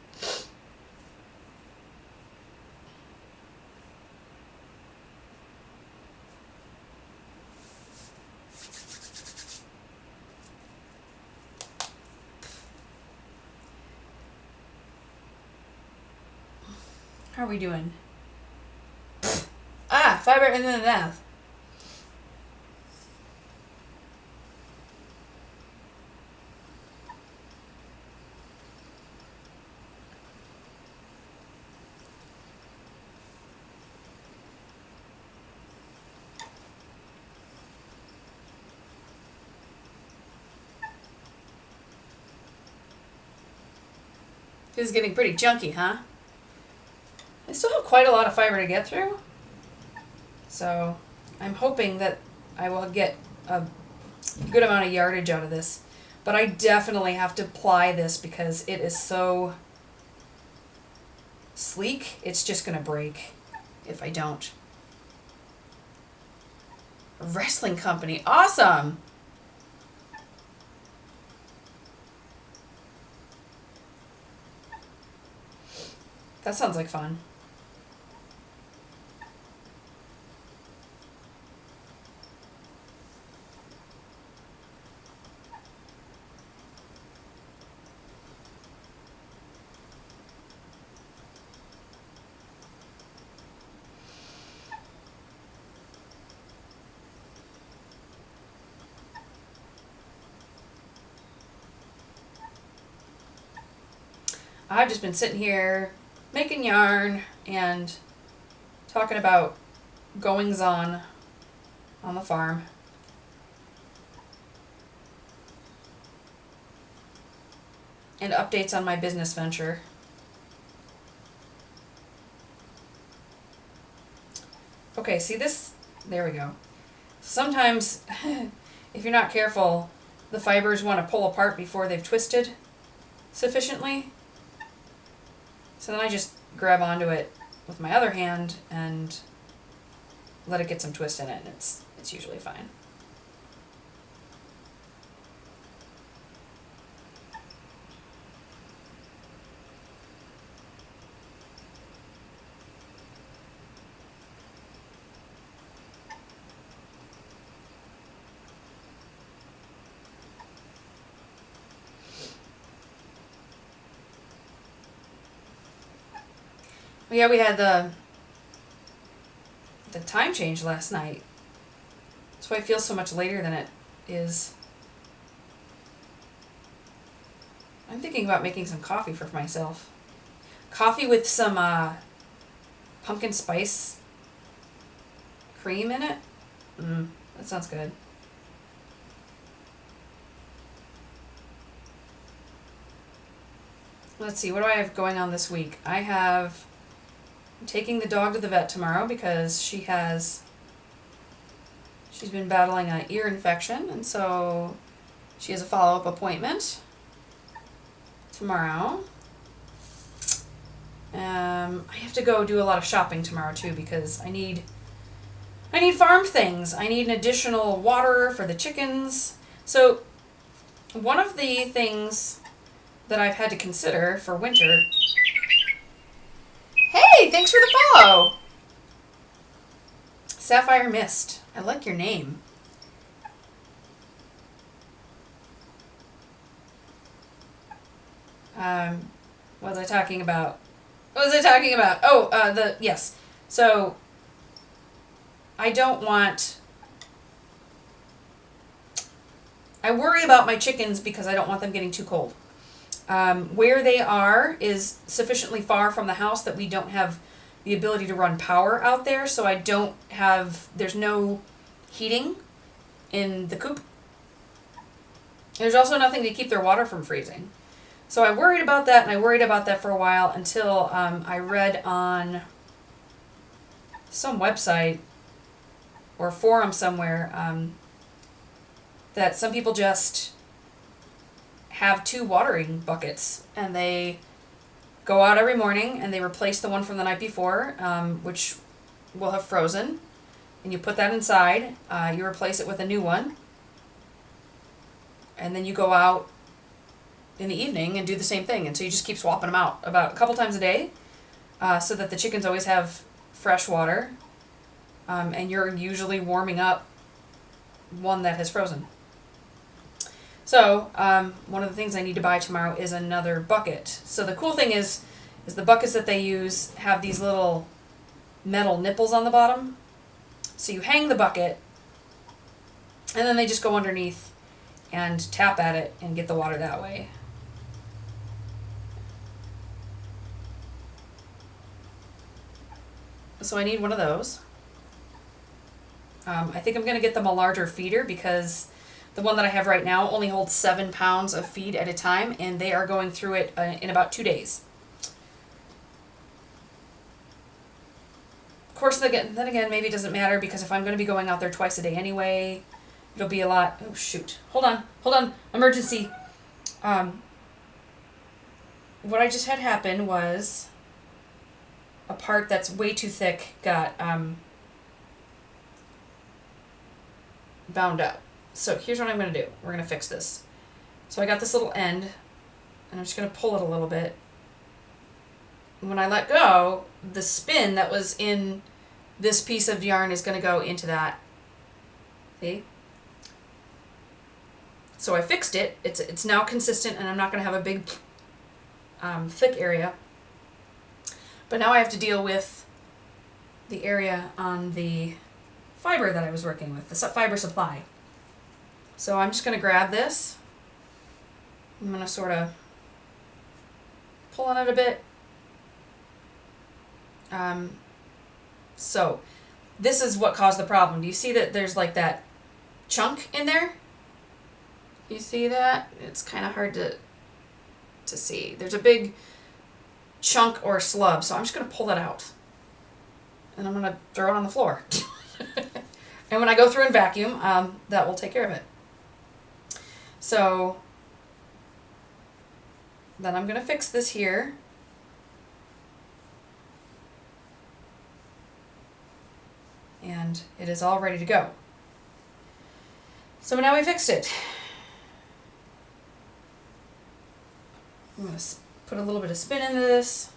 we doing? Fiber and then math. This is getting pretty chunky, huh? I still have quite a lot of fiber to get through. So I'm hoping that I will get a good amount of yardage out of this. But I definitely have to ply this because it is so sleek. It's just going to break if I don't. A wrestling company. Awesome! That sounds like fun. I've just been sitting here making yarn and talking about goings on the farm. And updates on my business venture. Okay, see this? There we go. Sometimes, if you're not careful, the fibers want to pull apart before they've twisted sufficiently. So then I just grab onto it with my other hand and let it get some twist in it, and it's usually fine. Yeah, we had the time change last night. That's why it feels so much later than it is. I'm thinking about making some coffee for myself. Coffee with some pumpkin spice cream in it. That sounds good. Let's see, what do I have going on this week? I'm taking the dog to the vet tomorrow because she's been battling an ear infection, and so she has a follow-up appointment tomorrow. I have to go do a lot of shopping tomorrow too because I need farm things. I need an additional water for the chickens. So one of the things that I've had to consider for winter. Hey, thanks for the follow. Sapphire Mist. I like your name. What was I talking about? Oh, yes. So I worry about my chickens because I don't want them getting too cold. Where they are is sufficiently far from the house that we don't have the ability to run power out there, so there's no heating in the coop. There's also nothing to keep their water from freezing. So I worried about that, and I worried about that for a while until I read on some website or forum somewhere that some people just have 2 watering buckets, and they go out every morning and they replace the one from the night before, which will have frozen, and you put that inside. You replace it with a new one, and then you go out in the evening and do the same thing, and so you just keep swapping them out about a couple times a day, so that the chickens always have fresh water, and you're usually warming up one that has frozen. So, one of the things I need to buy tomorrow is another bucket. So the cool thing is is the buckets that they use have these little metal nipples on the bottom. So you hang the bucket, and then they just go underneath and tap at it and get the water that way. So I need one of those. I think I'm going to get them a larger feeder because the one that I have right now only holds 7 pounds of feed at a time, and they are going through it in about 2 days. Of course, then again, maybe it doesn't matter because if I'm going to be going out there twice a day anyway, it'll be a lot. Oh, shoot. Hold on. Emergency. What I just had happen was a part that's way too thick got bound up. So here's what I'm going to do. We're going to fix this. So I got this little end, and I'm just going to pull it a little bit. And when I let go, the spin that was in this piece of yarn is going to go into that. See? So I fixed it. It's now consistent, and I'm not going to have a big thick area. But now I have to deal with the area on the fiber that I was working with, the fiber supply. So I'm just going to grab this. I'm going to sort of pull on it a bit. So this is what caused the problem. Do you see that there's like that chunk in there? You see that? It's kind of hard to see. There's a big chunk or slub, so I'm just going to pull that out. And I'm going to throw it on the floor. And when I go through and vacuum, that will take care of it. So then I'm going to fix this here. And it is all ready to go. So now we fixed it. I'm going to put a little bit of spin into this.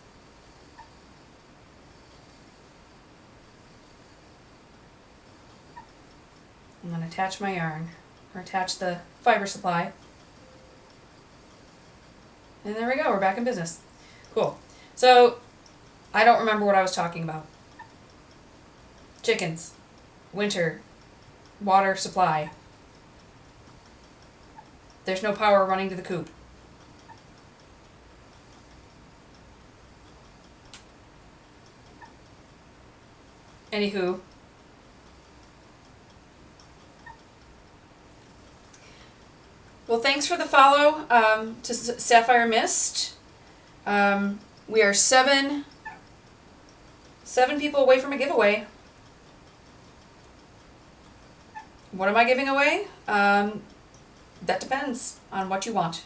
I'm going to attach my yarn, or attach the fiber supply. And there we go, we're back in business. Cool. So, I don't remember what I was talking about. Chickens, winter, water supply. There's no power running to the coop. Anywho. Well, thanks for the follow to Sapphire Mist. We are seven people away from a giveaway. What am I giving away? That depends on what you want.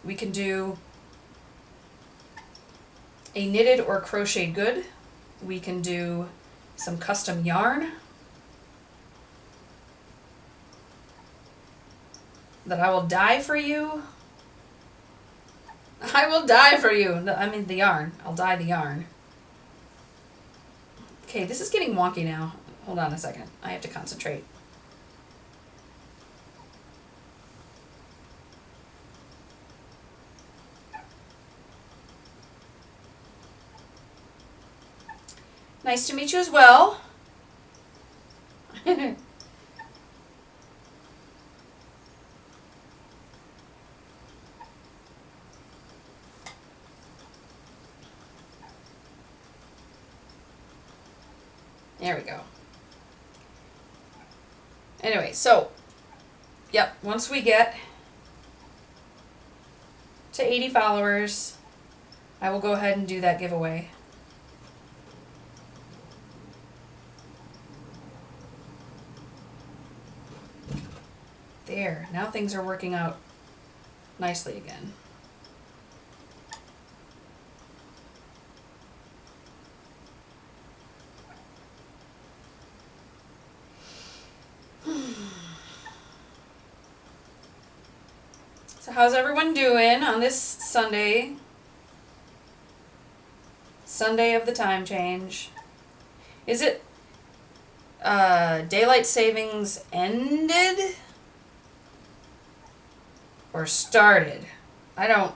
We can do a knitted or crocheted good. We can do some custom yarn that I will dye for you. I will dye for you. I mean the yarn. I'll dye the yarn. Okay, this is getting wonky now. Hold on a second. I have to concentrate. Nice to meet you as well. There we go. Anyway, so, yep, once we get to 80 followers, I will go ahead and do that giveaway. There, now things are working out nicely again. So how's everyone doing on this Sunday? Sunday of the time change. Is it daylight savings ended? Or started? I don't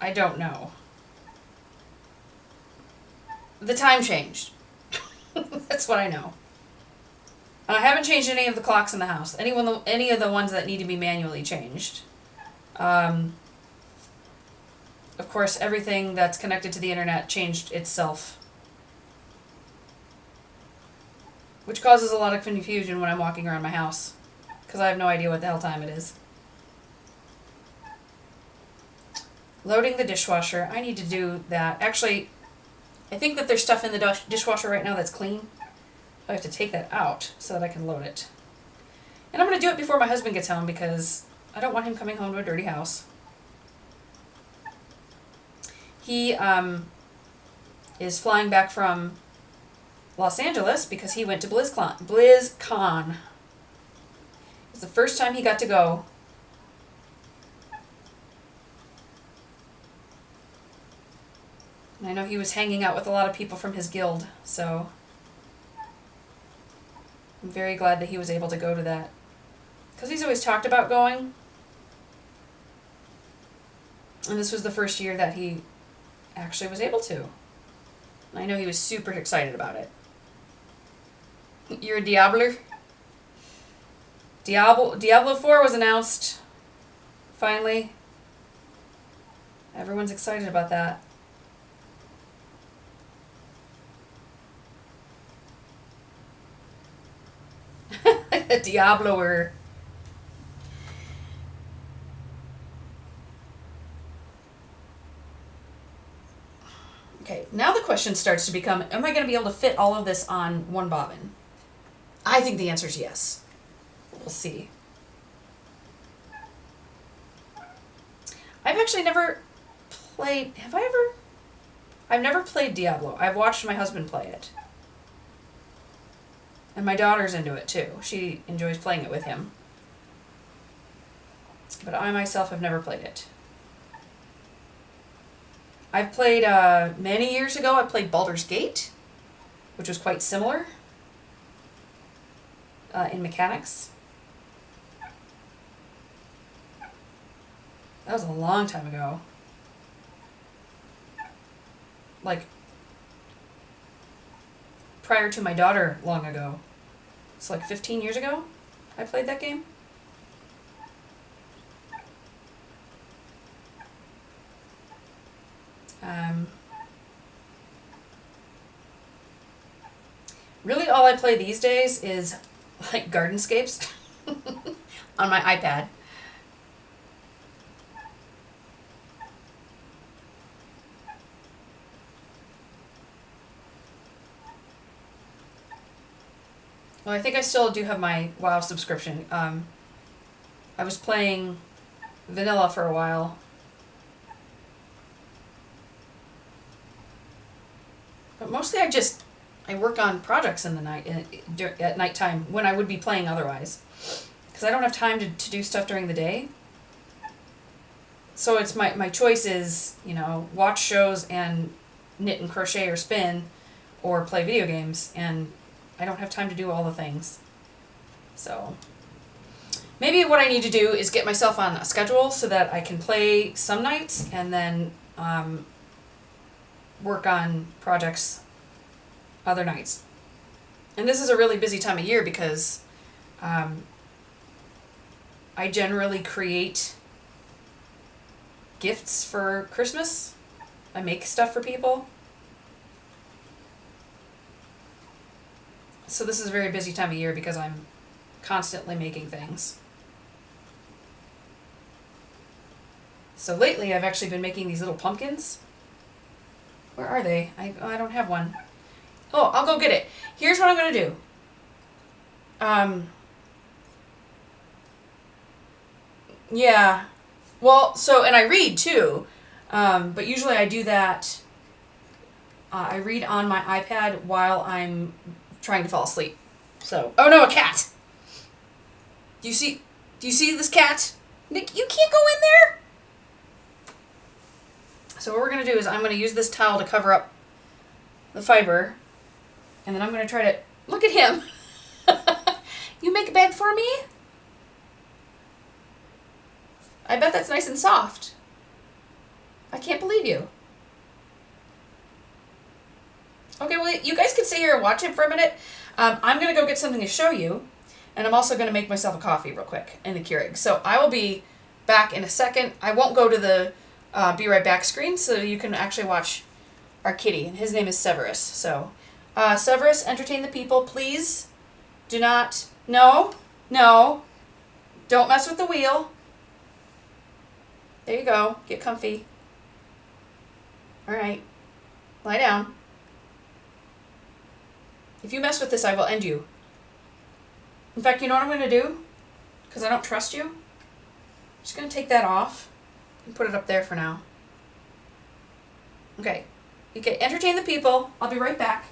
I don't know. The time changed. That's what I know. I haven't changed any of the clocks in the house. Any of the ones that need to be manually changed. Of course, everything that's connected to the internet changed itself. Which causes a lot of confusion when I'm walking around my house. Because I have no idea what the hell time it is. Loading the dishwasher. I need to do that. Actually, I think that there's stuff in the dishwasher right now that's clean. I have to take that out so that I can load it. And I'm going to do it before my husband gets home because I don't want him coming home to a dirty house. He is flying back from Los Angeles because he went to BlizzCon. It's the first time he got to go. And I know he was hanging out with a lot of people from his guild, so I'm very glad that he was able to go to that. Because he's always talked about going. And this was the first year that he actually was able to. And I know he was super excited about it. You're a Diabler? Diablo 4 was announced. Finally. Everyone's excited about that. A Diabloer. Okay, now the question starts to become, am I going to be able to fit all of this on one bobbin? I think the answer is yes. We'll see. I've actually never played, have I ever? I've never played Diablo. I've watched my husband play it. And my daughter's into it too. She enjoys playing it with him. But I myself have never played it. I've played, many years ago, I played Baldur's Gate, which was quite similar in mechanics. That was a long time ago. Like, prior to my daughter long ago. It's like 15 years ago I played that game. Really all I play these days is like Gardenscapes on my iPad. Well, I think I still do have my WoW subscription. I was playing vanilla for a while. But mostly I work on projects in the night, at nighttime, when I would be playing otherwise. Because I don't have time to do stuff during the day. So it's my choice is, watch shows and knit and crochet or spin or play video games, and I don't have time to do all the things. So maybe what I need to do is get myself on a schedule so that I can play some nights and then work on projects other nights. And this is a really busy time of year because I generally create gifts for Christmas. I make stuff for people. So this is a very busy time of year because I'm constantly making things. So lately I've actually been making these little pumpkins. Where are they? I don't have one. Oh, I'll go get it. Here's what I'm going to do. Yeah. Well, and I read too. But usually I do that. I read on my iPad while I'm trying to fall asleep. So, oh no, a cat. Do you see this cat? Nick, you can't go in there. So what we're going to do is I'm going to use this towel to cover up the fiber. And then I'm going to try to, look at him. You make a bed for me? I bet that's nice and soft. I can't believe you. Okay, well, you guys can sit here and watch it for a minute. I'm going to go get something to show you, and I'm also going to make myself a coffee real quick in the Keurig. So I will be back in a second. I won't go to the be right back screen, so you can actually watch our kitty, and his name is Severus. So, Severus, entertain the people, please. Do not, no, don't mess with the wheel. There you go, get comfy. All right, lie down. If you mess with this, I will end you. In fact, you know what I'm going to do? Because I don't trust you. I'm just going to take that off and put it up there for now. Okay. You can entertain the people. I'll be right back.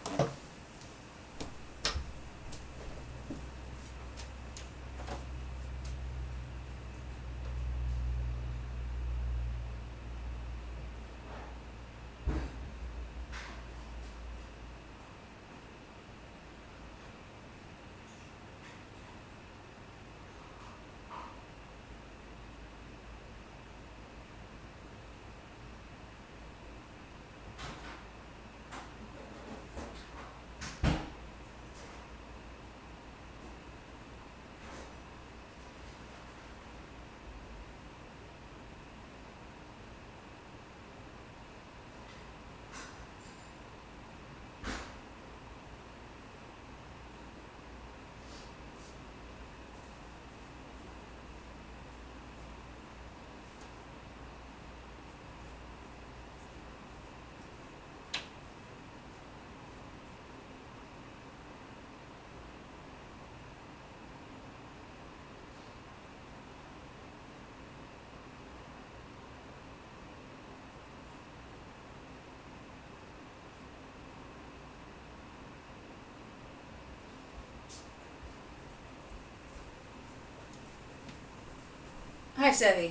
Hi, Sevy.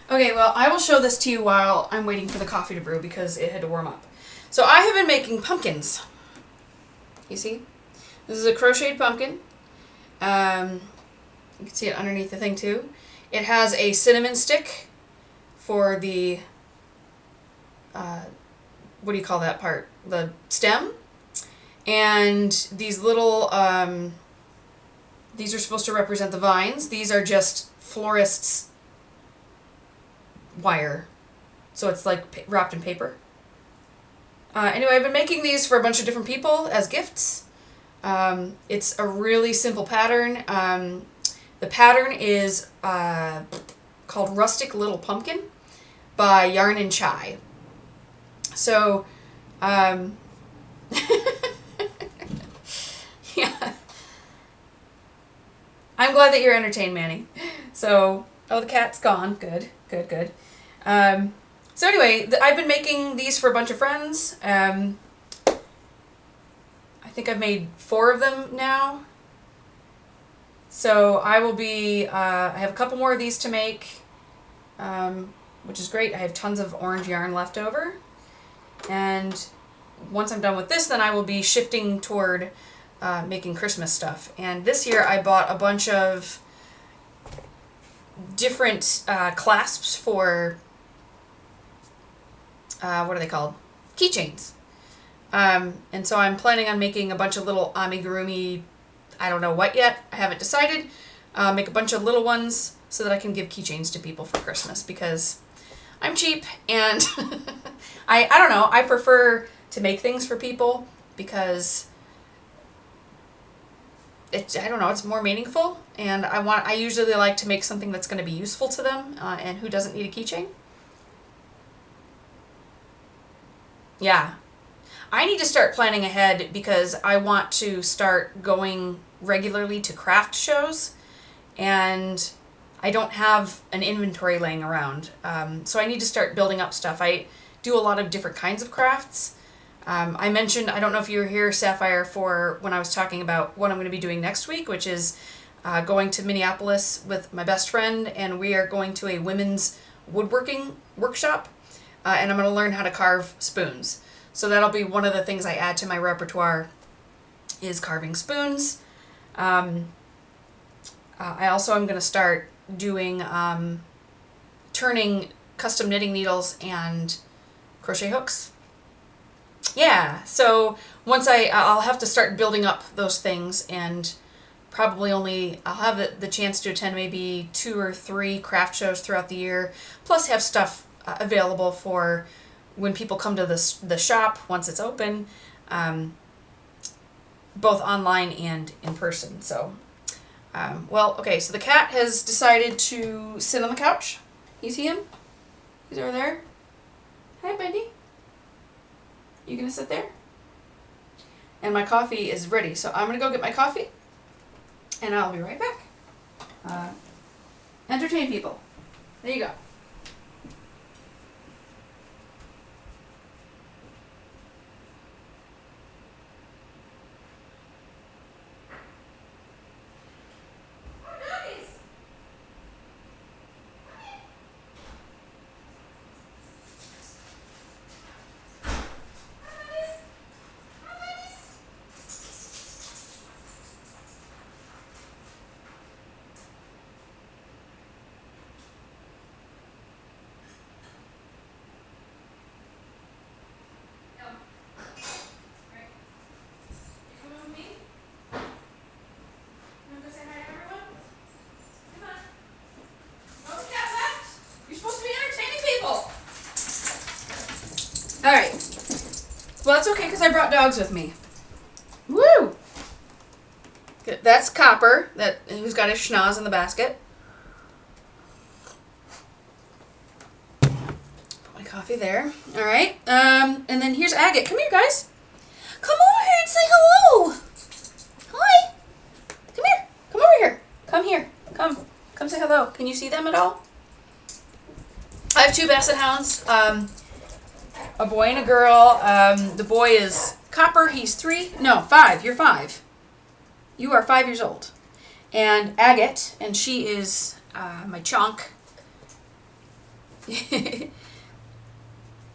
Okay, well, I will show this to you while I'm waiting for the coffee to brew because it had to warm up. So I have been making pumpkins. You see? This is a crocheted pumpkin. You can see it underneath the thing too. It has a cinnamon stick for the, what do you call that part? The stem. And these little, these are supposed to represent the vines. These are just florist's wire. So it's like wrapped in paper. Anyway, I've been making these for a bunch of different people as gifts. It's a really simple pattern. The pattern is called Rustic Little Pumpkin by Yarn and Chai. So, yeah. I'm glad that you're entertained, Manny. So, oh, the cat's gone. Good. So anyway, I've been making these for a bunch of friends. I think I've made 4 of them now. So I will be, I have a couple more of these to make, which is great. I have tons of orange yarn left over. And once I'm done with this, then I will be shifting toward making Christmas stuff. And this year I bought a bunch of different clasps for, what are they called? Keychains. And so I'm planning on making a bunch of little amigurumi, I don't know what yet, I haven't decided. Make a bunch of little ones so that I can give keychains to people for Christmas because I'm cheap and I don't know, I prefer to make things for people because I don't know, it's more meaningful and I usually like to make something that's going to be useful to them and who doesn't need a keychain? Yeah. I need to start planning ahead because I want to start going regularly to craft shows and I don't have an inventory laying around. So I need to start building up stuff. I do a lot of different kinds of crafts. I mentioned, I don't know if you were here, Sapphire, for when I was talking about what I'm going to be doing next week, which is going to Minneapolis with my best friend, and we are going to a women's woodworking workshop, and I'm going to learn how to carve spoons. So that'll be one of the things I add to my repertoire is carving spoons. I also am going to start doing, turning custom knitting needles and crochet hooks. Yeah, so once I'll have to start building up those things, and probably I'll have the chance to attend maybe 2 or 3 craft shows throughout the year, plus have stuff available for when people come to the shop once it's open, both online and in person. So, okay, so the cat has decided to sit on the couch. You see him? He's over there. Hi, buddy. You gonna sit there? And my coffee is ready, so I'm gonna go get my coffee, and I'll be right back. Entertain people. There you go. Alright. Well, that's okay because I brought dogs with me. Woo! That's Copper, who's got his schnoz in the basket. Put my coffee there. Alright. And then here's Agate. Come here, guys. Come over here and say hello. Hi. Come here. Come over here. Come here. Come say hello. Can you see them at all? I have 2 basset hounds. A boy and a girl. The boy is Copper. He's 3. No, 5. You're 5. You are 5 years old. And Agate, and she is my chunk.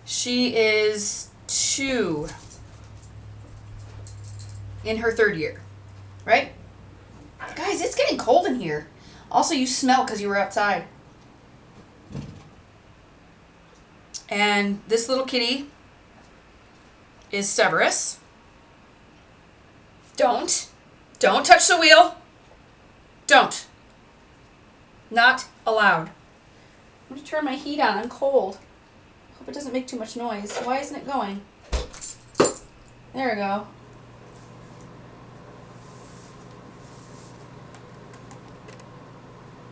She is 2. In her 3rd year. Right? Guys, it's getting cold in here. Also, you smell because you were outside. And this little kitty is Severus. Don't touch the wheel. Don't. Not allowed. I'm going to turn my heat on. I'm cold. Hope it doesn't make too much noise. Why isn't it going? There we go.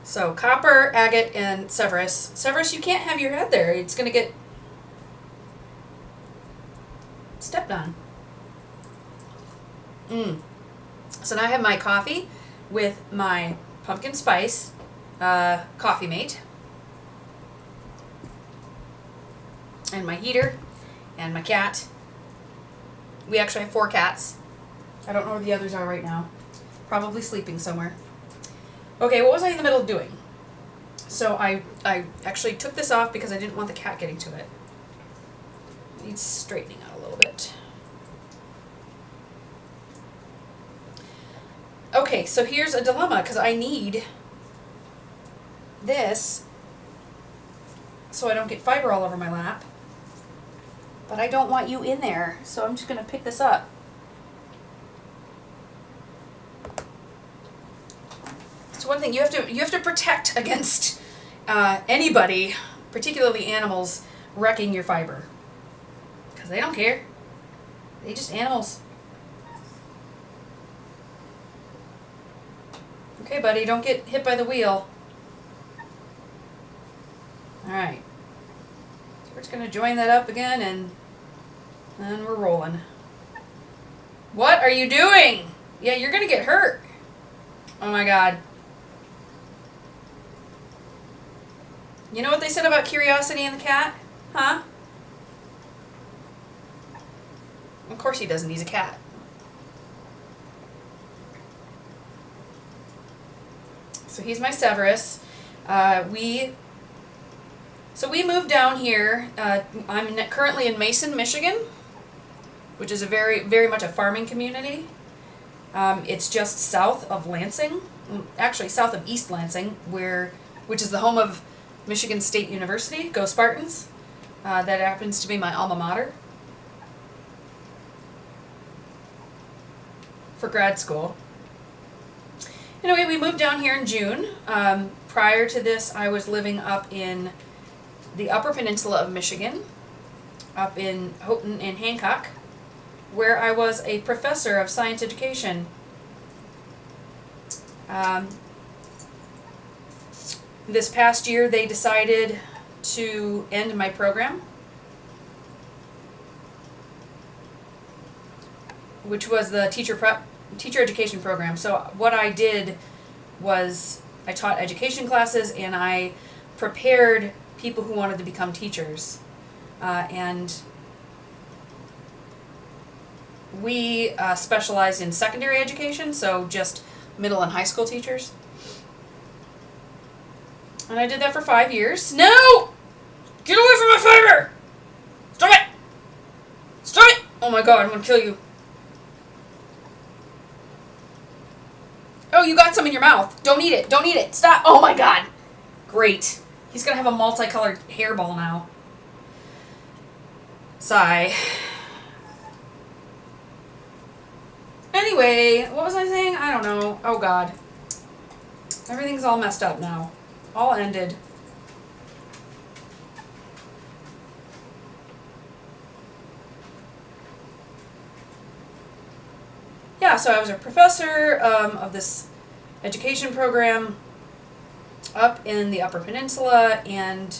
So Copper, Agate, and Severus. Severus, you can't have your head there. It's going to get stepped on. So now I have my coffee with my pumpkin spice coffee mate. And my heater. And my cat. We actually have 4 cats. I don't know where the others are right now. Probably sleeping somewhere. Okay, what was I in the middle of doing? So I actually took this off because I didn't want the cat getting to it. It needs straightening out a little bit. Okay, so here's a dilemma because I need this so I don't get fiber all over my lap. But I don't want you in there, so I'm just going to pick this up. One thing you have to protect against anybody, particularly animals, wrecking your fiber, because they don't care. They just animals. Okay, buddy, don't get hit by the wheel. All right, so we're just gonna join that up again, and then we're rolling. What are you doing? Yeah, you're gonna get hurt. Oh my God. You know what they said about curiosity in the cat? Huh? Of course he doesn't. He's a cat. So he's my Severus. We moved down here. I'm currently in Mason, Michigan, which is a very much a farming community. It's just south of Lansing, actually south of East Lansing, which is the home of Michigan State University. Go Spartans. That happens to be my alma mater for grad school. Anyway, we moved down here in June. Prior to this, I was living up in the Upper Peninsula of Michigan, up in Houghton and Hancock, where I was a professor of science education. This past year, they decided to end my program, which was the teacher education program. So what I did was I taught education classes and I prepared people who wanted to become teachers. And we specialized in secondary education, so just middle and high school teachers. And I did that for 5 years. No! Get away from my fiber! Stop it! Stop it! Oh my god, I'm gonna kill you. Oh, you got some in your mouth. Don't eat it. Don't eat it. Stop. Oh my god. Great. He's gonna have a multicolored hairball now. Sigh. Anyway, what was I saying? I don't know. Oh god. Everything's all messed up now. All ended. Yeah, so I was a professor of this education program up in the Upper Peninsula, and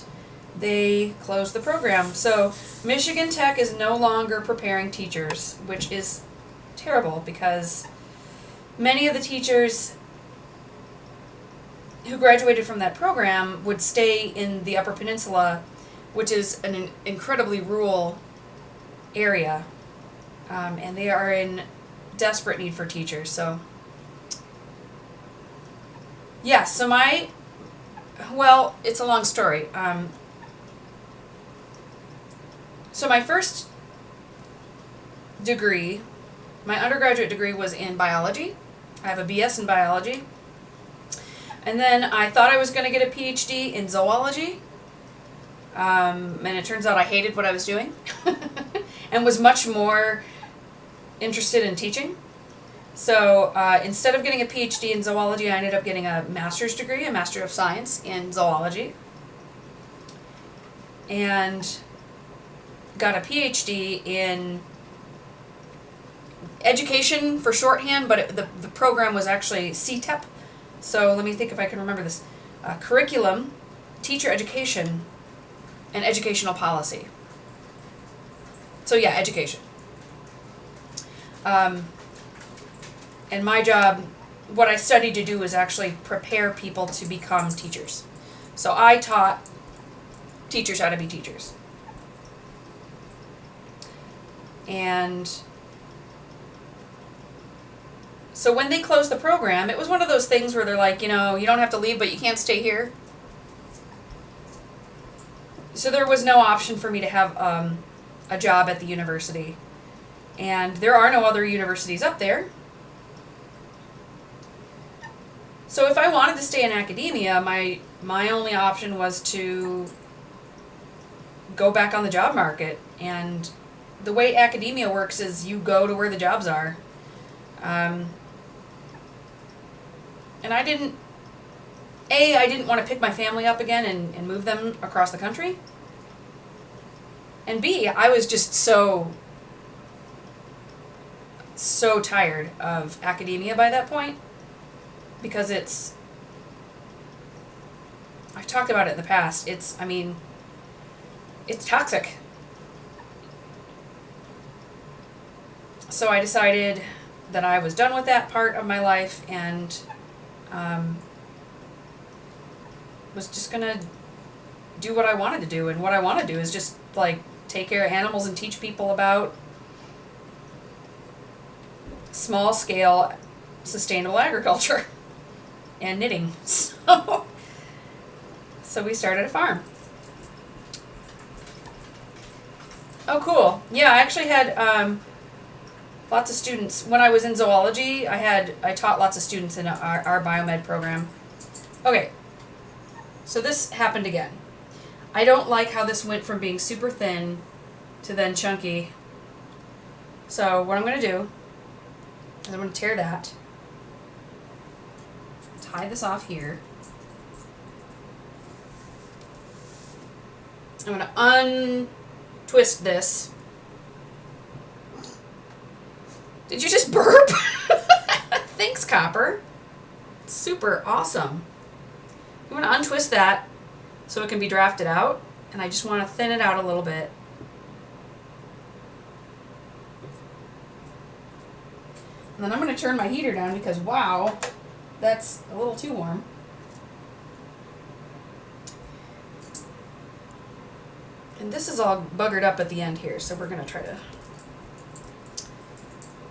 they closed the program. So Michigan Tech is no longer preparing teachers, which is terrible because many of the teachers who graduated from that program would stay in the Upper Peninsula, which is an incredibly rural area, and they are in desperate need for teachers. So yeah, so well, it's a long story. So my first degree, my undergraduate degree, was in biology. I have a BS in biology. And then I thought I was going to get a PhD in zoology. And it turns out I hated what I was doing and was much more interested in teaching. So instead of getting a PhD in zoology, I ended up getting a master's degree, a Master of Science in zoology. And got a PhD in education for shorthand, but the program was actually CTEP. So let me think if I can remember this. Curriculum, teacher education, and educational policy. So yeah, education. And my job, what I studied to do, is actually prepare people to become teachers. So I taught teachers how to be teachers. And so when they closed the program, it was one of those things where they're like, you know, you don't have to leave, but you can't stay here. So there was no option for me to have a job at the university. And there are no other universities up there. So if I wanted to stay in academia, my only option was to go back on the job market. And the way academia works is you go to where the jobs are. And I didn't want to pick my family up again and move them across the country. And B, I was just so tired of academia by that point, because I've talked about it in the past, it's toxic. So I decided that I was done with that part of my life and was just gonna do what I wanted to do. And what I want to do is just like take care of animals and teach people about small scale sustainable agriculture and knitting. So we started a farm. Oh, cool. Yeah, I actually had lots of students. When I was in zoology, I taught lots of students in our biomed program. Okay, So this happened again. I don't like how this went from being super thin to then chunky. So what I'm going to do is I'm going to tear that, tie this off here. I'm going to untwist this. Did you just burp? Thanks, Copper. Super awesome. I'm going to untwist that so it can be drafted out, and I just want to thin it out a little bit. And then I'm going to turn my heater down because, wow, that's a little too warm. And this is all buggered up at the end here, so we're going to try to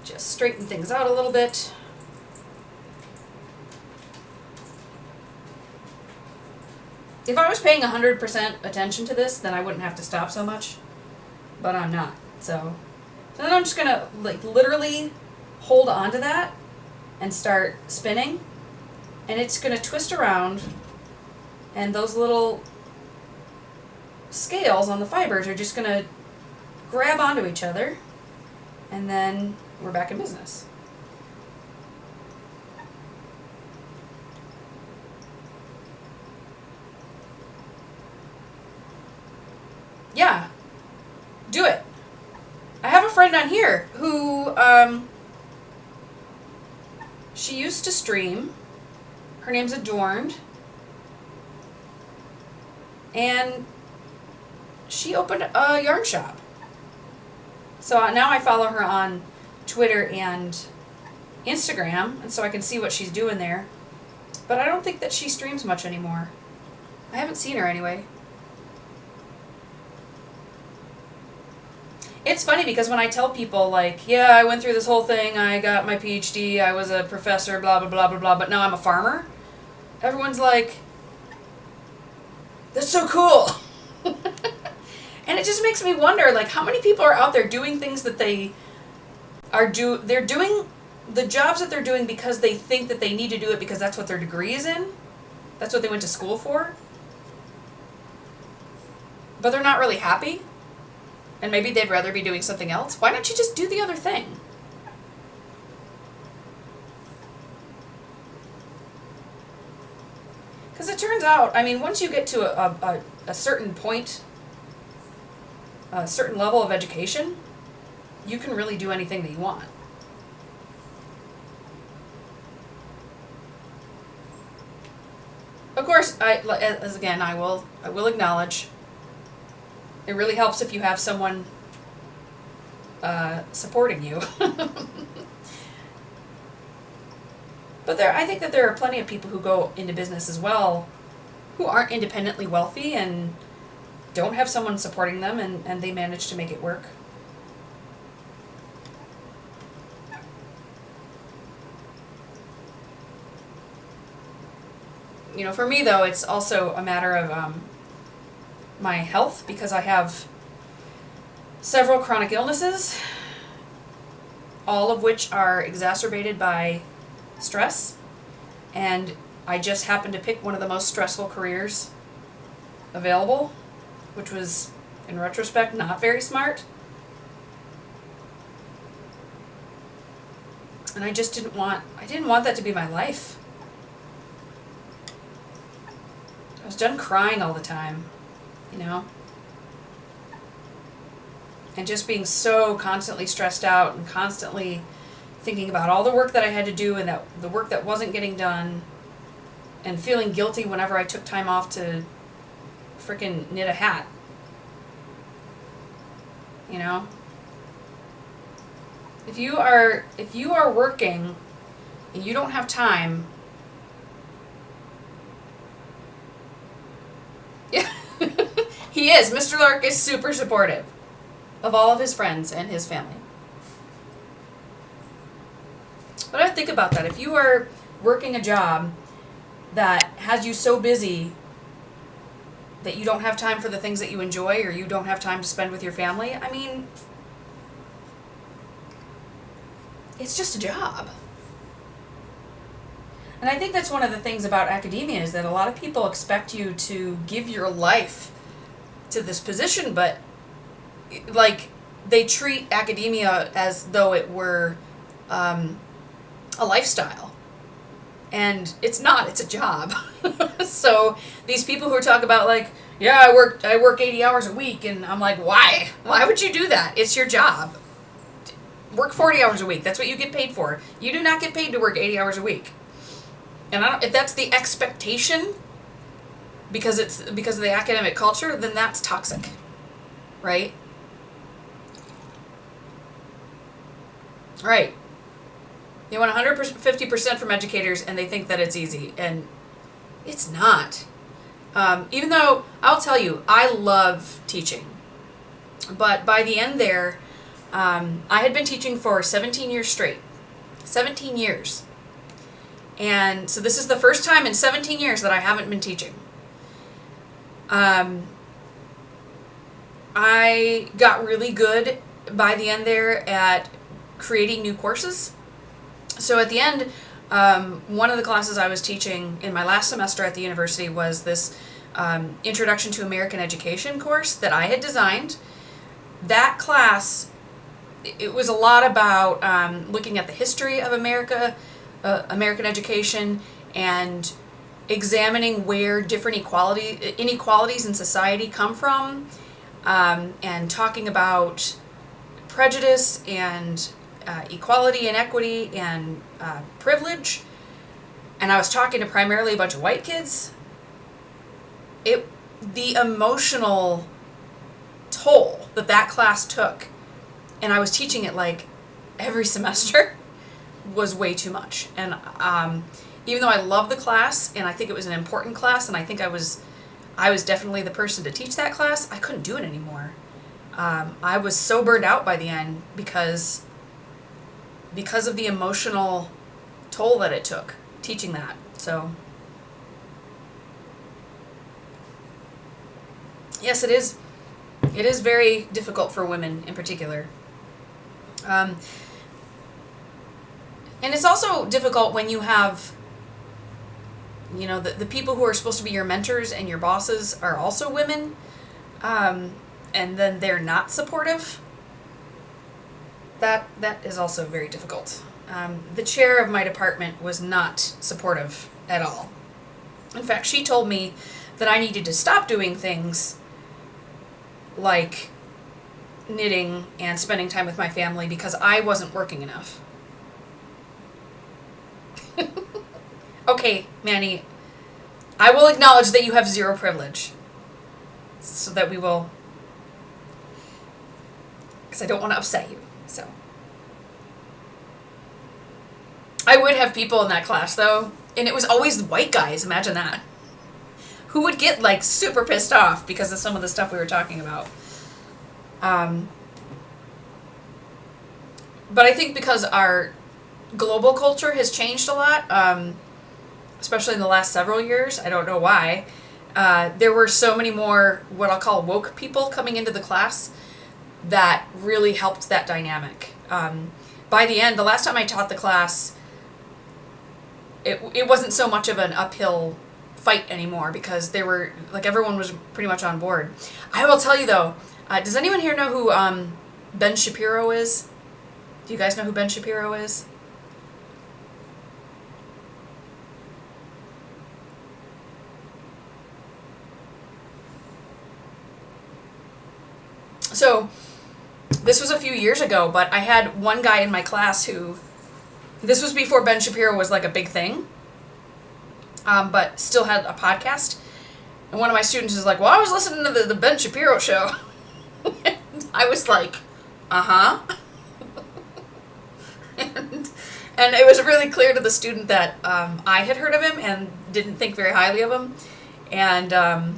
just straighten things out a little bit. If I was paying 100% attention to this, then I wouldn't have to stop so much, but I'm not. So then I'm just going to like literally hold on to that and start spinning, and it's going to twist around, and those little scales on the fibers are just going to grab onto each other, and then we're back in business. Yeah, do it. I have a friend on here who, she used to stream. Her name's Adorned. And she opened a yarn shop. So now I follow her on Twitter and Instagram, and so I can see what she's doing there. But I don't think that she streams much anymore. I haven't seen her anyway. It's funny because when I tell people, like, yeah, I went through this whole thing, I got my PhD, I was a professor, blah, blah, blah, blah, blah, but now I'm a farmer, everyone's like, that's so cool. And it just makes me wonder, like, how many people are out there doing things that they're doing the jobs that they're doing because they think that they need to do it because that's what their degree is in, that's what they went to school for, but they're not really happy. And maybe they'd rather be doing something else. Why don't you just do the other thing? Because it turns out, I mean, once you get to a certain point, a certain level of education, you can really do anything that you want. Of course, I will acknowledge, it really helps if you have someone supporting you. But I think that there are plenty of people who go into business as well who aren't independently wealthy and don't have someone supporting them, and they manage to make it work. You know, for me though, it's also a matter of my health, because I have several chronic illnesses, all of which are exacerbated by stress, and I just happened to pick one of the most stressful careers available, which was, in retrospect, not very smart. And I just didn't want that to be my life. I was done crying all the time, you know? And just being so constantly stressed out and constantly thinking about all the work that I had to do and that the work that wasn't getting done, and feeling guilty whenever I took time off to frickin' knit a hat. You know? If you are working and you don't have time, yeah, he is. Mr. Lark is super supportive of all of his friends and his family. But I think about that. If you are working a job that has you so busy that you don't have time for the things that you enjoy, or you don't have time to spend with your family, I mean, it's just a job. And I think that's one of the things about academia is that a lot of people expect you to give your life to this position, but like they treat academia as though it were a lifestyle. And it's not, it's a job. So these people who talk about like, yeah, I work 80 hours a week, and I'm like, why? Why would you do that? It's your job. Work 40 hours a week. That's what you get paid for. You do not get paid to work 80 hours a week. And if that's the expectation because of the academic culture, then that's toxic. Right? Right. They want 150% from educators, and they think that it's easy, and it's not. Even though, I'll tell you, I love teaching. But by the end there, I had been teaching for 17 years straight. 17 years. And so this is the first time in 17 years that I haven't been teaching. I got really good by the end there at creating new courses. So at the end, one of the classes I was teaching in my last semester at the university was this Introduction to American Education course that I had designed. That class, it was a lot about looking at the history of American education, and examining where different inequalities in society come from, and talking about prejudice and equality and equity and privilege. And I was talking to primarily a bunch of white kids. The emotional toll that class took, and I was teaching it like every semester, was way too much. And even though I love the class and I think it was an important class, and I think I was definitely the person to teach that class, I couldn't do it anymore. I was so burned out by the end because of the emotional toll that it took teaching that. So yes, it is very difficult for women in particular. And it's also difficult when you have, the people who are supposed to be your mentors and your bosses are also women, and then they're not supportive. That is also very difficult. The chair of my department was not supportive at all. In fact, she told me that I needed to stop doing things like knitting and spending time with my family because I wasn't working enough. Okay, Manny, I will acknowledge that you have zero privilege, so that we will, because I don't want to upset you. So I would have people in that class though, and it was always white guys. Imagine that, who would get like super pissed off because of some of the stuff we were talking about. But I think because our global culture has changed a lot, especially in the last several years, I don't know why, there were so many more what I'll call woke people coming into the class that really helped that dynamic. By the end, the last time I taught the class, it wasn't so much of an uphill fight anymore because they were, like, everyone was pretty much on board. I will tell you though, does anyone here know who Ben Shapiro is? Do you guys know who Ben Shapiro is? So, this was a few years ago, but I had one guy in my class who, this was before Ben Shapiro was like a big thing, but still had a podcast. And one of my students is like, well, I was listening to the Ben Shapiro show. And I was like, uh-huh. And it was really clear to the student that I had heard of him and didn't think very highly of him. And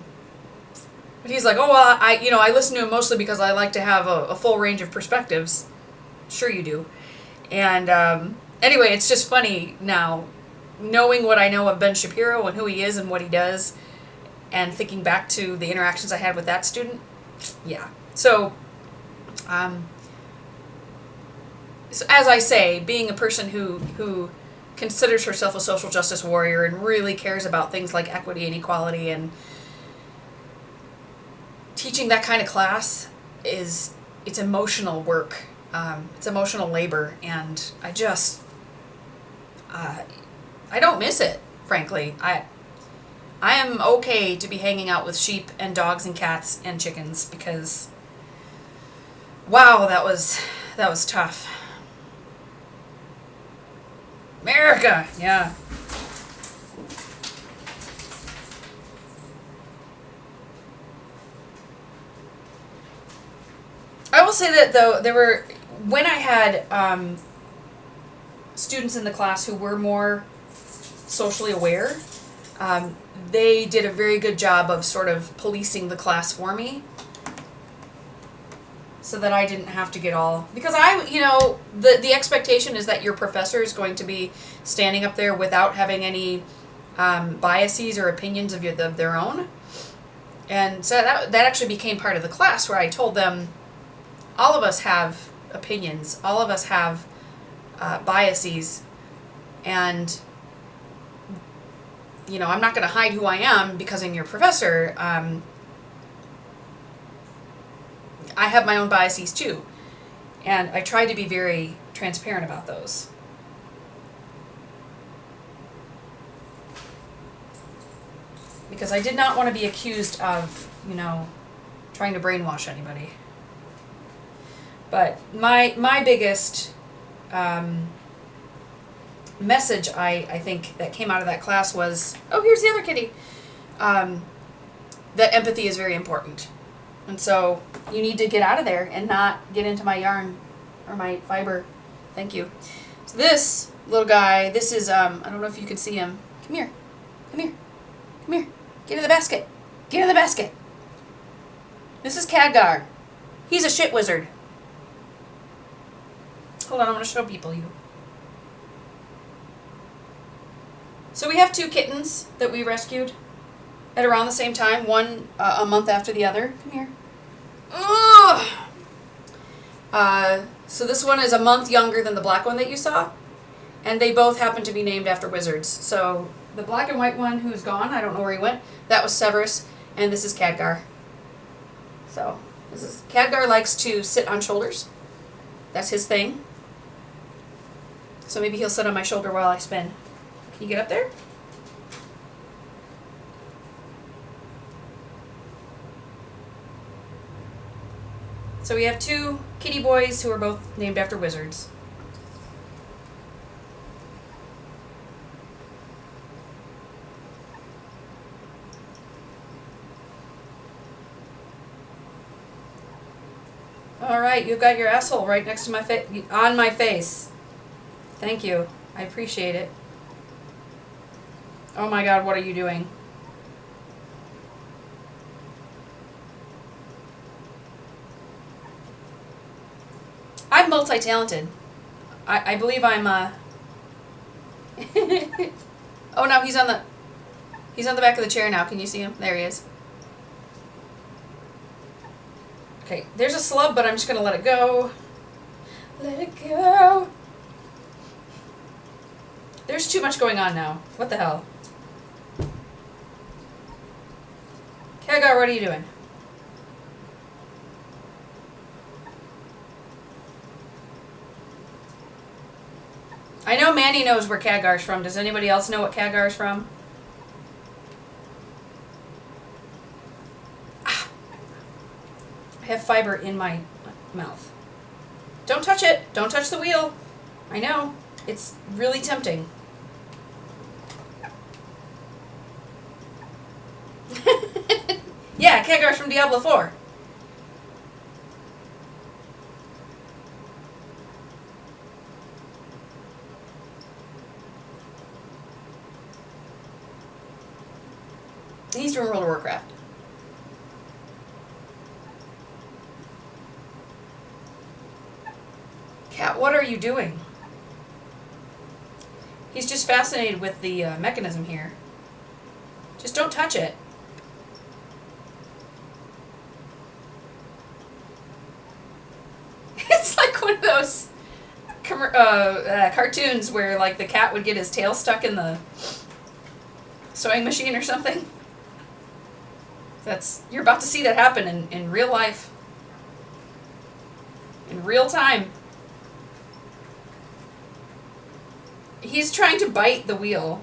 but he's like, oh, well, I listen to him mostly because I like to have a full range of perspectives. Sure you do. And anyway, it's just funny now, knowing what I know of Ben Shapiro and who he is and what he does, and thinking back to the interactions I had with that student. Yeah. So as I say, being a person who considers herself a social justice warrior and really cares about things like equity and equality, and teaching that kind of class it's emotional work. It's emotional labor, and I don't miss it, frankly. I am okay to be hanging out with sheep and dogs and cats and chickens because, wow, that was tough. America, yeah. I will say that though when I had students in the class who were more socially aware, they did a very good job of sort of policing the class for me, so that I didn't have to get all, because the expectation is that your professor is going to be standing up there without having any biases or opinions of their own, and so that actually became part of the class where I told them, all of us have opinions, all of us have biases, and I'm not going to hide who I am because I'm your professor. I have my own biases too, and I try to be very transparent about those. Because I did not want to be accused of, trying to brainwash anybody. But my biggest message, I think, that came out of that class was, oh, here's the other kitty, that empathy is very important. And so you need to get out of there and not get into my yarn or my fiber. Thank you. So this little guy, this is, I don't know if you can see him. Come here. Come here. Come here. Get in the basket. Get in the basket. This is Khadgar. He's a shit wizard. Hold on, I'm going to show people you. So we have 2 kittens that we rescued at around the same time, one a month after the other. Come here. Ugh! So this one is a month younger than the black one that you saw, and they both happen to be named after wizards. So the black and white one, who's gone, I don't know where he went, that was Severus, and this is Khadgar. So Khadgar likes to sit on shoulders. That's his thing. So maybe he'll sit on my shoulder while I spin. Can you get up there? So we have 2 kitty boys who are both named after wizards. All right, you've got your asshole right next to on my face. Thank you. I appreciate it. Oh my God, what are you doing? I'm multi-talented. I believe I'm Oh no, he's on the back of the chair now. Can you see him? There he is. Okay, there's a slub, but I'm just gonna let it go. Let it go. There's too much going on now. What the hell? Khadgar, what are you doing? I know Mandy knows where Khadgar's from. Does anybody else know what Khadgar's from? Ah. I have fiber in my mouth. Don't touch it. Don't touch the wheel. I know. It's really tempting. Yeah, Khadgar's from Diablo 4. He's from World of Warcraft. Cat, what are you doing? He's just fascinated with the mechanism here. Just don't touch it. It's like one of those cartoons where like the cat would get his tail stuck in the sewing machine or something. You're about to see that happen in real life. In real time. He's trying to bite the wheel.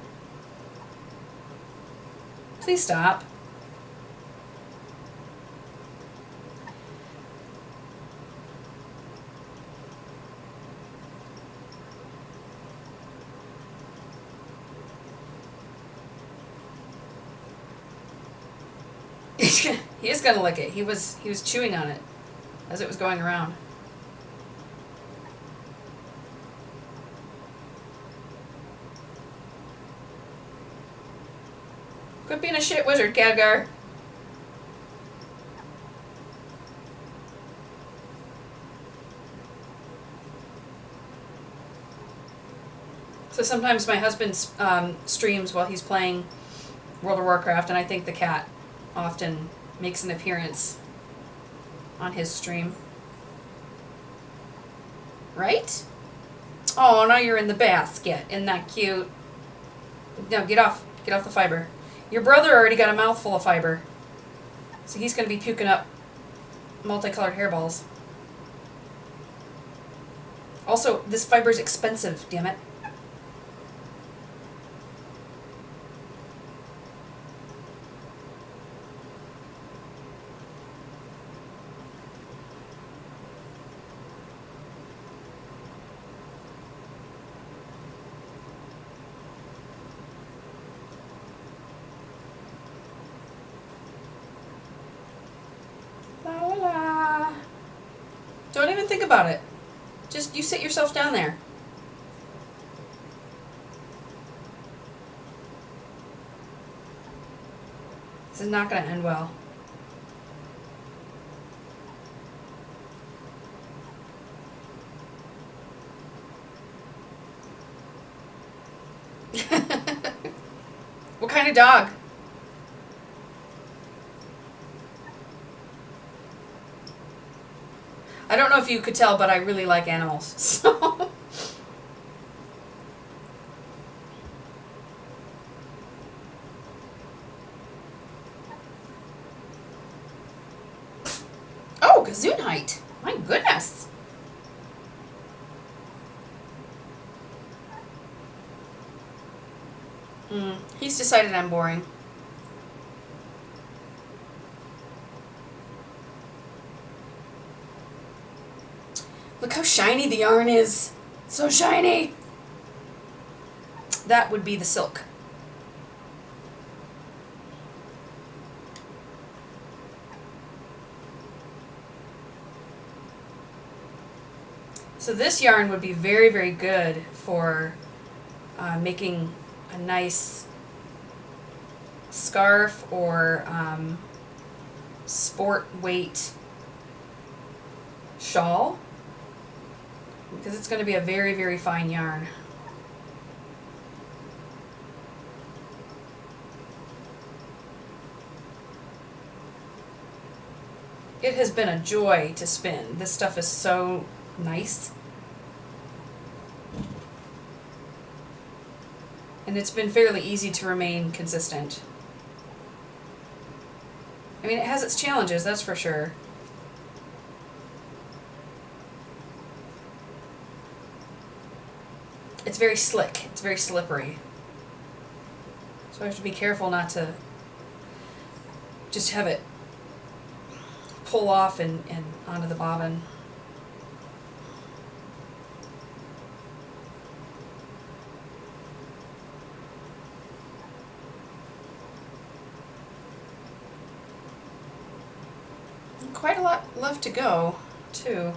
Please stop. He is gonna lick it. He was chewing on it as it was going around. Quit being a shit wizard, Khadgar. So sometimes my husband streams while he's playing World of Warcraft, and I think the cat often makes an appearance on his stream. Right? Oh, now you're in the basket. Isn't that cute? No, get off. Get off the fiber. Your brother already got a mouthful of fiber. So he's going to be puking up multicolored hairballs. Also, this fiber's expensive, damn it. Don't even think about it. Just you sit yourself down there. This is not going to end well. What kind of dog? I don't know if you could tell, but I really like animals. So oh, Gesundheit. My goodness. He's decided I'm boring. Look how shiny the yarn is. So shiny. That would be the silk. So this yarn would be very, very good for making a nice scarf or sport weight shawl, because it's going to be a very, very fine yarn. It has been a joy to spin. This stuff is so nice. And it's been fairly easy to remain consistent. I mean, it has its challenges, that's for sure. It's very slick. It's very slippery. So I have to be careful not to just have it pull off and onto the bobbin. Quite a lot left to go, too.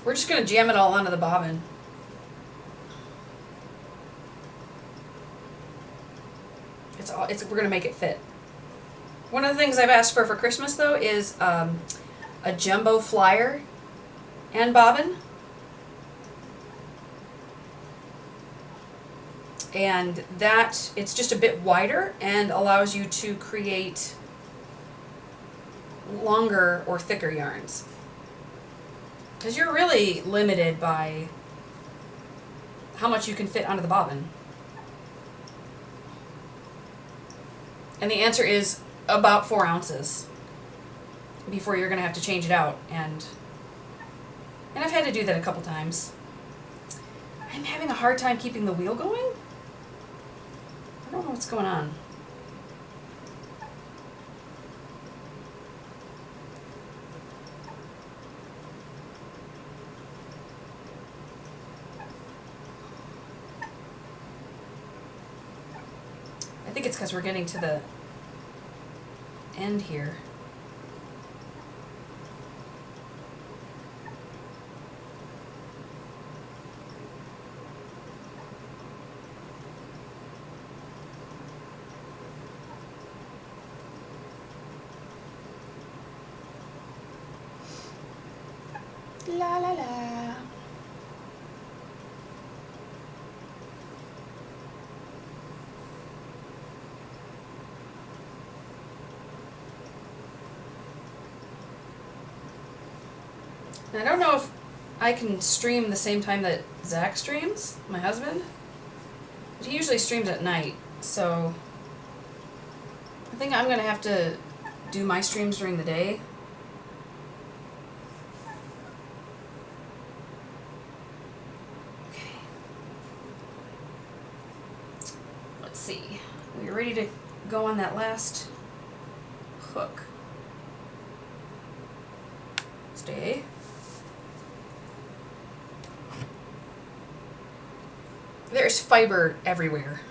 We're just going to jam it all onto the bobbin. We're going to make it fit. One of the things I've asked for Christmas, though, is a jumbo flyer and bobbin. And that, it's just a bit wider and allows you to create longer or thicker yarns. Because you're really limited by how much you can fit onto the bobbin. And the answer is about 4 ounces before you're going to have to change it out. And I've had to do that a couple times. I'm having a hard time keeping the wheel going. I don't know what's going on. I think it's because we're getting to the end here. La la la. And I don't know if I can stream the same time that Zach streams, my husband. But he usually streams at night, so I think I'm gonna have to do my streams during the day. Okay. Let's see. We're ready to go on that last hook. Stay. There's fiber everywhere.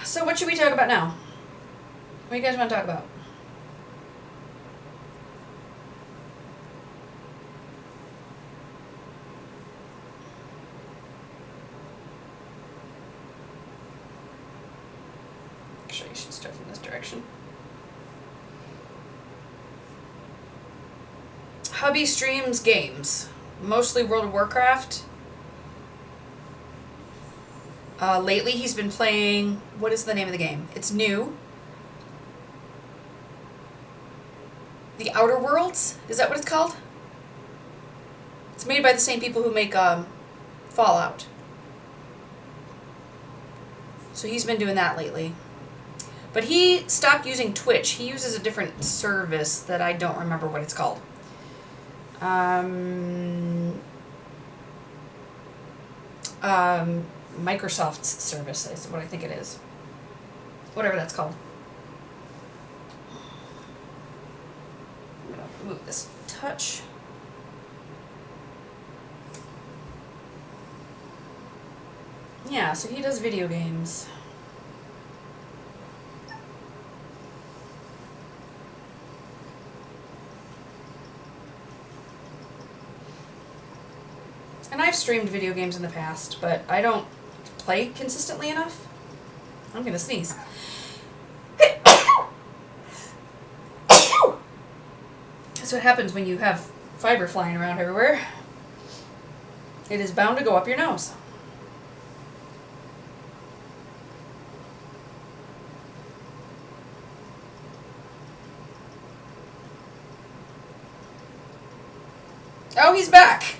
So what should we talk about now? What do you guys want to talk about? Actually, I should start from this direction. Hubby streams games, mostly World of Warcraft. Lately he's been playing, what is the name of the game? It's new. The Outer Worlds? Is that what it's called? It's made by the same people who make Fallout. So he's been doing that lately. But he stopped using Twitch. He uses a different service that I don't remember what it's called. Microsoft's service is what I think it is. Whatever that's called. I'm going to move this touch. Yeah, so he does video games. And I've streamed video games in the past, but I don't play consistently enough. I'm gonna sneeze. That's what happens when you have fiber flying around everywhere. It is bound to go up your nose. Oh, he's back!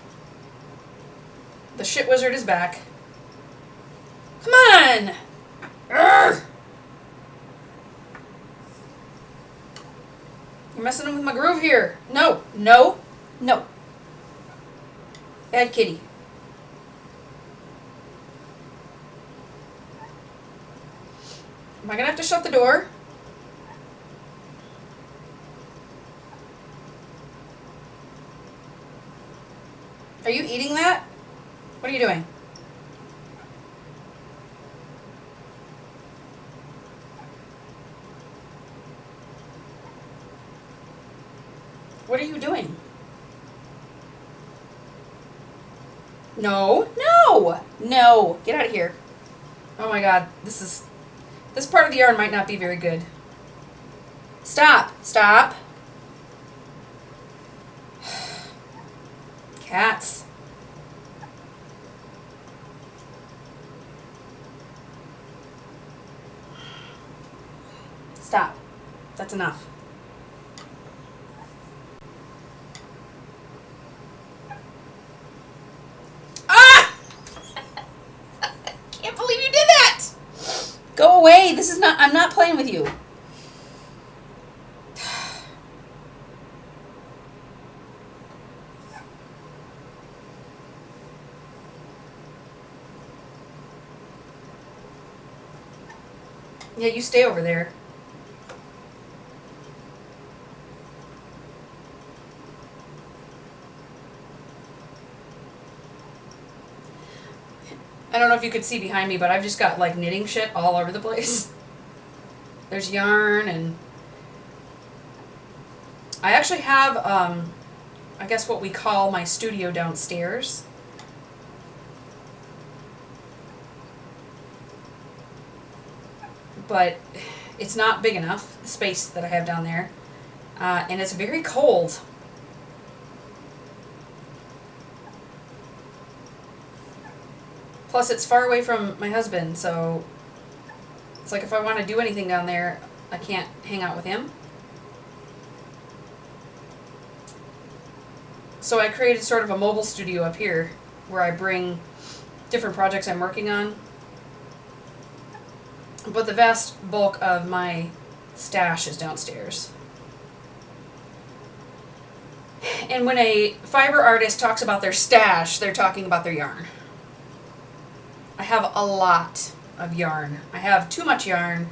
The shit wizard is back. Come on! Urgh! You're messing with my groove here. No, no, no. Bad kitty. Am I gonna have to shut the door? Are you eating that? What are you doing? What are you doing? No, no, no. Get out of here. Oh my god, this part of the yarn might not be very good. Stop! Stop! Cats. Stop. That's enough. Ah! Can't believe you did that! Go away. This is not, I'm not playing with you. Yeah, you stay over there. I don't know if you could see behind me, but I've just got like knitting shit all over the place. There's yarn, and I actually have, I guess what we call my studio downstairs. But it's not big enough, the space that I have down there. And it's very cold. Plus, it's far away from my husband, so it's like if I want to do anything down there, I can't hang out with him. So I created sort of a mobile studio up here where I bring different projects I'm working on. But the vast bulk of my stash is downstairs. And when a fiber artist talks about their stash, they're talking about their yarn. I have a lot of yarn. I have too much yarn.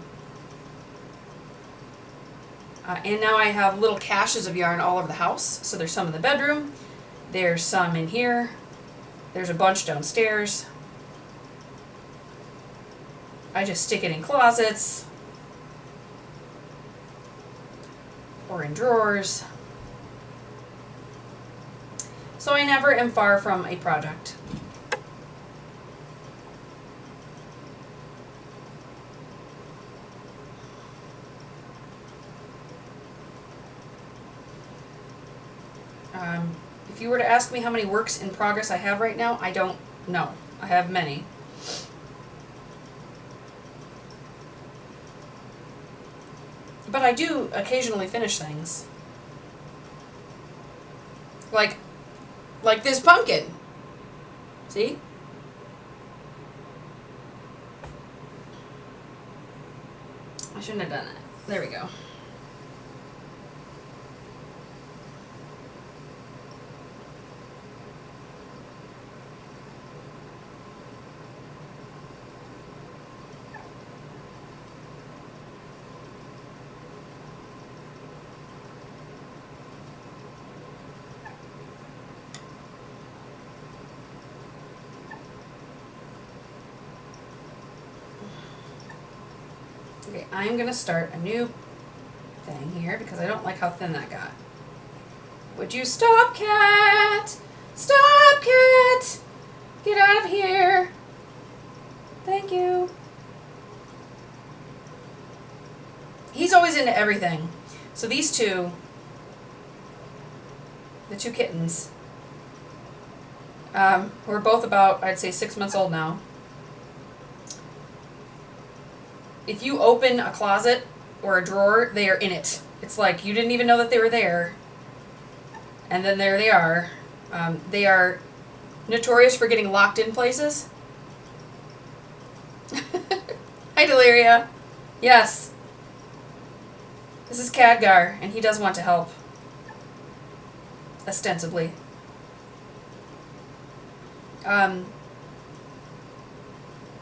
And now I have little caches of yarn all over the house. So there's some in the bedroom. There's some in here. There's a bunch downstairs. I just stick it in closets or in drawers. So I never am far from a project. If you were to ask me how many works in progress I have right now, I don't know. I have many. But I do occasionally finish things. Like this pumpkin. See? I shouldn't have done that. There we go. Okay, I'm going to start a new thing here because I don't like how thin that got. Would you stop, cat? Stop, cat! Get out of here. Thank you. He's always into everything. So these two, the two kittens, who are both about, I'd say, 6 months old now. If you open a closet or a drawer, they are in it. It's like you didn't even know that they were there. And then there they are. They are notorious for getting locked in places. Hi, Deliria. Yes. This is Khadgar, and he does want to help. Ostensibly.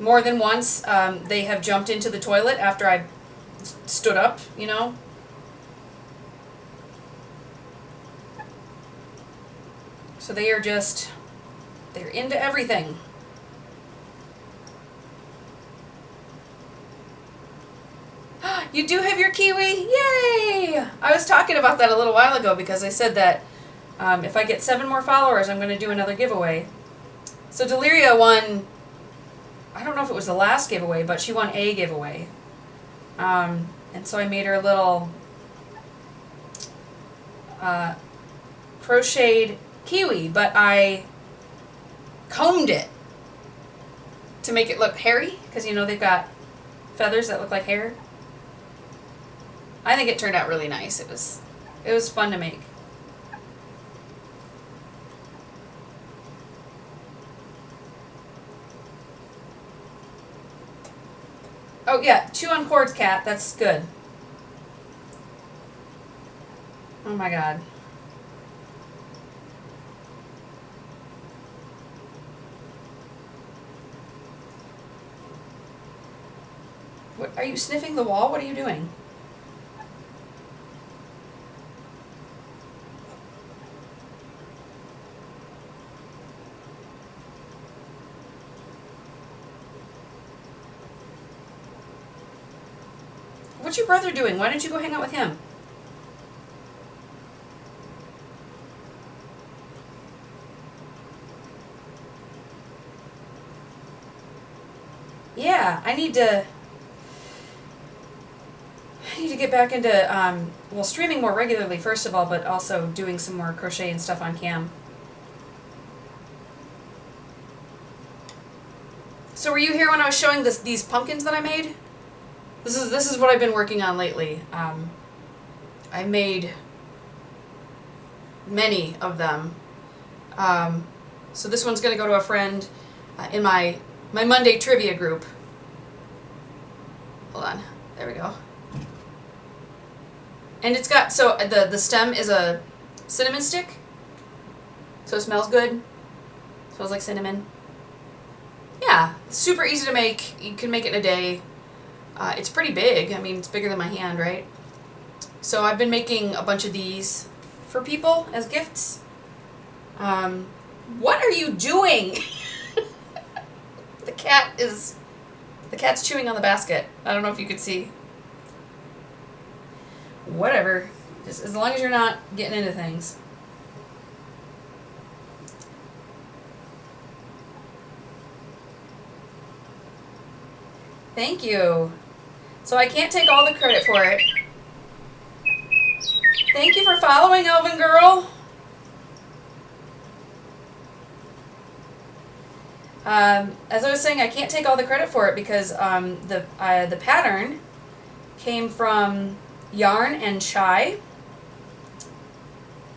More than once, they have jumped into the toilet after I stood up, you know. So they are just, they're into everything. You do have your kiwi? Yay! I was talking about that a little while ago because I said that if I get 7 more followers, I'm going to do another giveaway. So Deliria won I don't know if it was the last giveaway, but she won a giveaway. And so I made her a little crocheted kiwi, but I combed it to make it look hairy, because you know they've got feathers that look like hair. I think it turned out really nice. It was fun to make. Oh yeah, chew on cords, cat. That's good. Oh my god. What, are you sniffing the wall? What are you doing? What's your brother doing? Why don't you go hang out with him? Yeah, I need to get back into well, streaming more regularly first of all, but also doing some more crochet and stuff on cam. So were you here when I was showing these pumpkins that I made? This is what I've been working on lately. I made many of them. So this one's gonna go to a friend in my Monday trivia group. Hold on, there we go. And it's got, so the stem is a cinnamon stick, so it smells good. Smells like cinnamon. Yeah, super easy to make. You can make it in a day. It's pretty big. I mean, it's bigger than my hand, right? So I've been making a bunch of these for people as gifts. What are you doing? The cat's chewing on the basket. I don't know if you could see. Whatever. Just as long as you're not getting into things. Thank you. So I can't take all the credit for it. Thank you for following, Elvin Girl. As I was saying, I can't take all the credit for it because the pattern came from Yarn and Chai.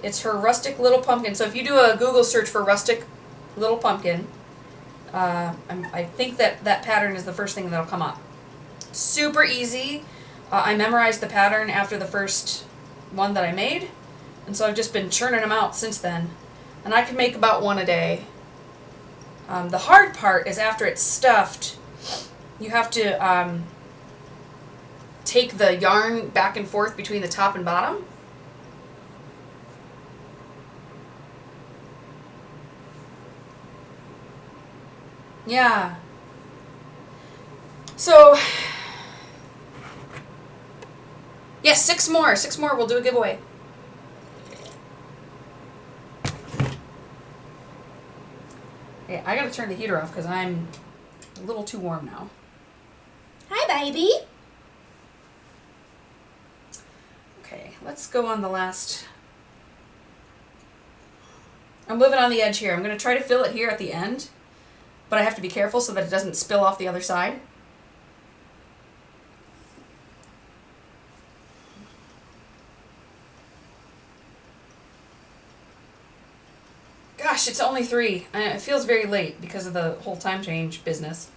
It's her rustic little pumpkin. So if you do a Google search for rustic little pumpkin, I think that pattern is the first thing that'll come up. Super easy. I memorized the pattern after the first one that I made, and so I've just been churning them out since then. And I can make about one a day. The hard part is after it's stuffed, you have to take the yarn back and forth between the top and bottom. Yeah. So, yes, 6 more. 6 more. We'll do a giveaway. Okay, I gotta turn the heater off because I'm a little too warm now. Hi, baby. Okay, let's go on the last. I'm living on the edge here. I'm gonna try to fill it here at the end, but I have to be careful so that it doesn't spill off the other side. Gosh, it's only 3. And it feels very late because of the whole time change business.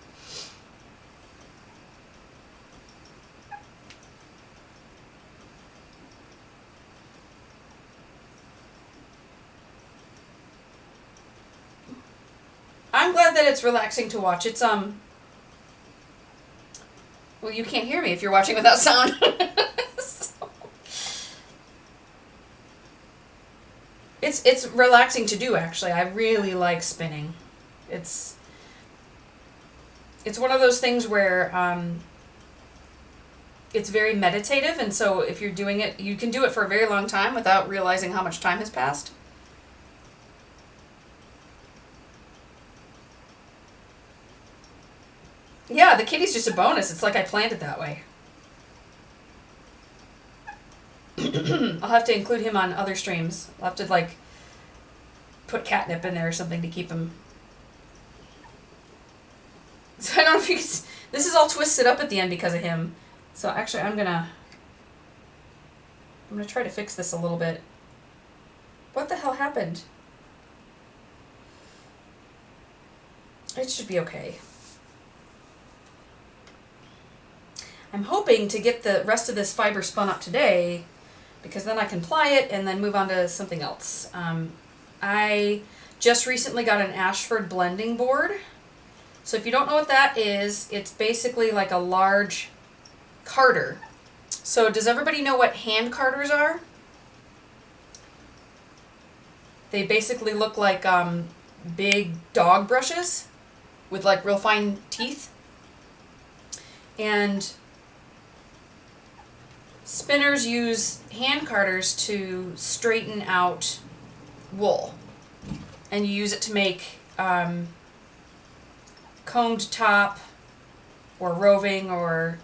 I'm glad that it's relaxing to watch. It's well, you can't hear me if you're watching without sound. It's relaxing to do, actually. I really like spinning. It's one of those things where it's very meditative, and so if you're doing it, you can do it for a very long time without realizing how much time has passed. Yeah, the kitty's just a bonus. It's like I planned it that way. I'll have to include him on other streams. I'll have to like put catnip in there or something to keep him. So I don't know if you can. This is all twisted up at the end because of him. So actually, I'm gonna try to fix this a little bit. What the hell happened? It should be okay. I'm hoping to get the rest of this fiber spun up today, because then I can ply it and then move on to something else. I just recently got an Ashford blending board. So if you don't know what that is, it's basically like a large carder. So does everybody know what hand carders are? They basically look like big dog brushes with like real fine teeth. And spinners use hand carders to straighten out wool. And you use it to make combed top or roving, or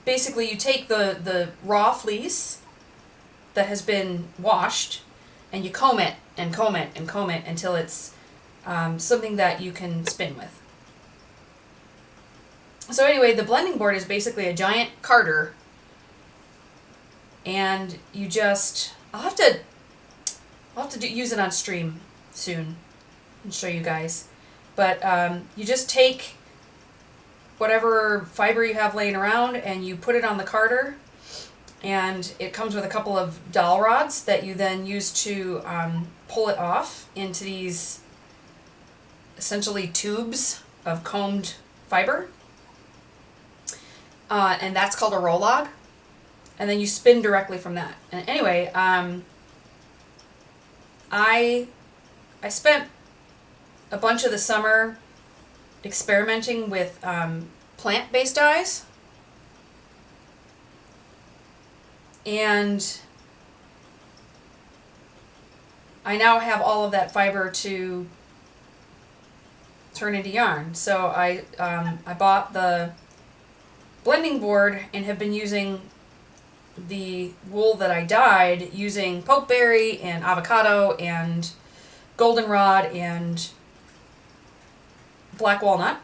basically you take the raw fleece that has been washed and you comb it and comb it and comb it until it's something that you can spin with. So anyway, the blending board is basically a giant carder, and you just I'll have to use it on stream soon and show you guys. But you just take whatever fiber you have laying around and you put it on the carder, and it comes with a couple of dowel rods that you then use to pull it off into these essentially tubes of combed fiber. And that's called a roll log. And then you spin directly from that. And anyway, I spent a bunch of the summer experimenting with plant-based dyes. And I now have all of that fiber to turn into yarn. So I bought the blending board and have been using the wool that I dyed using pokeberry and avocado and goldenrod and black walnut,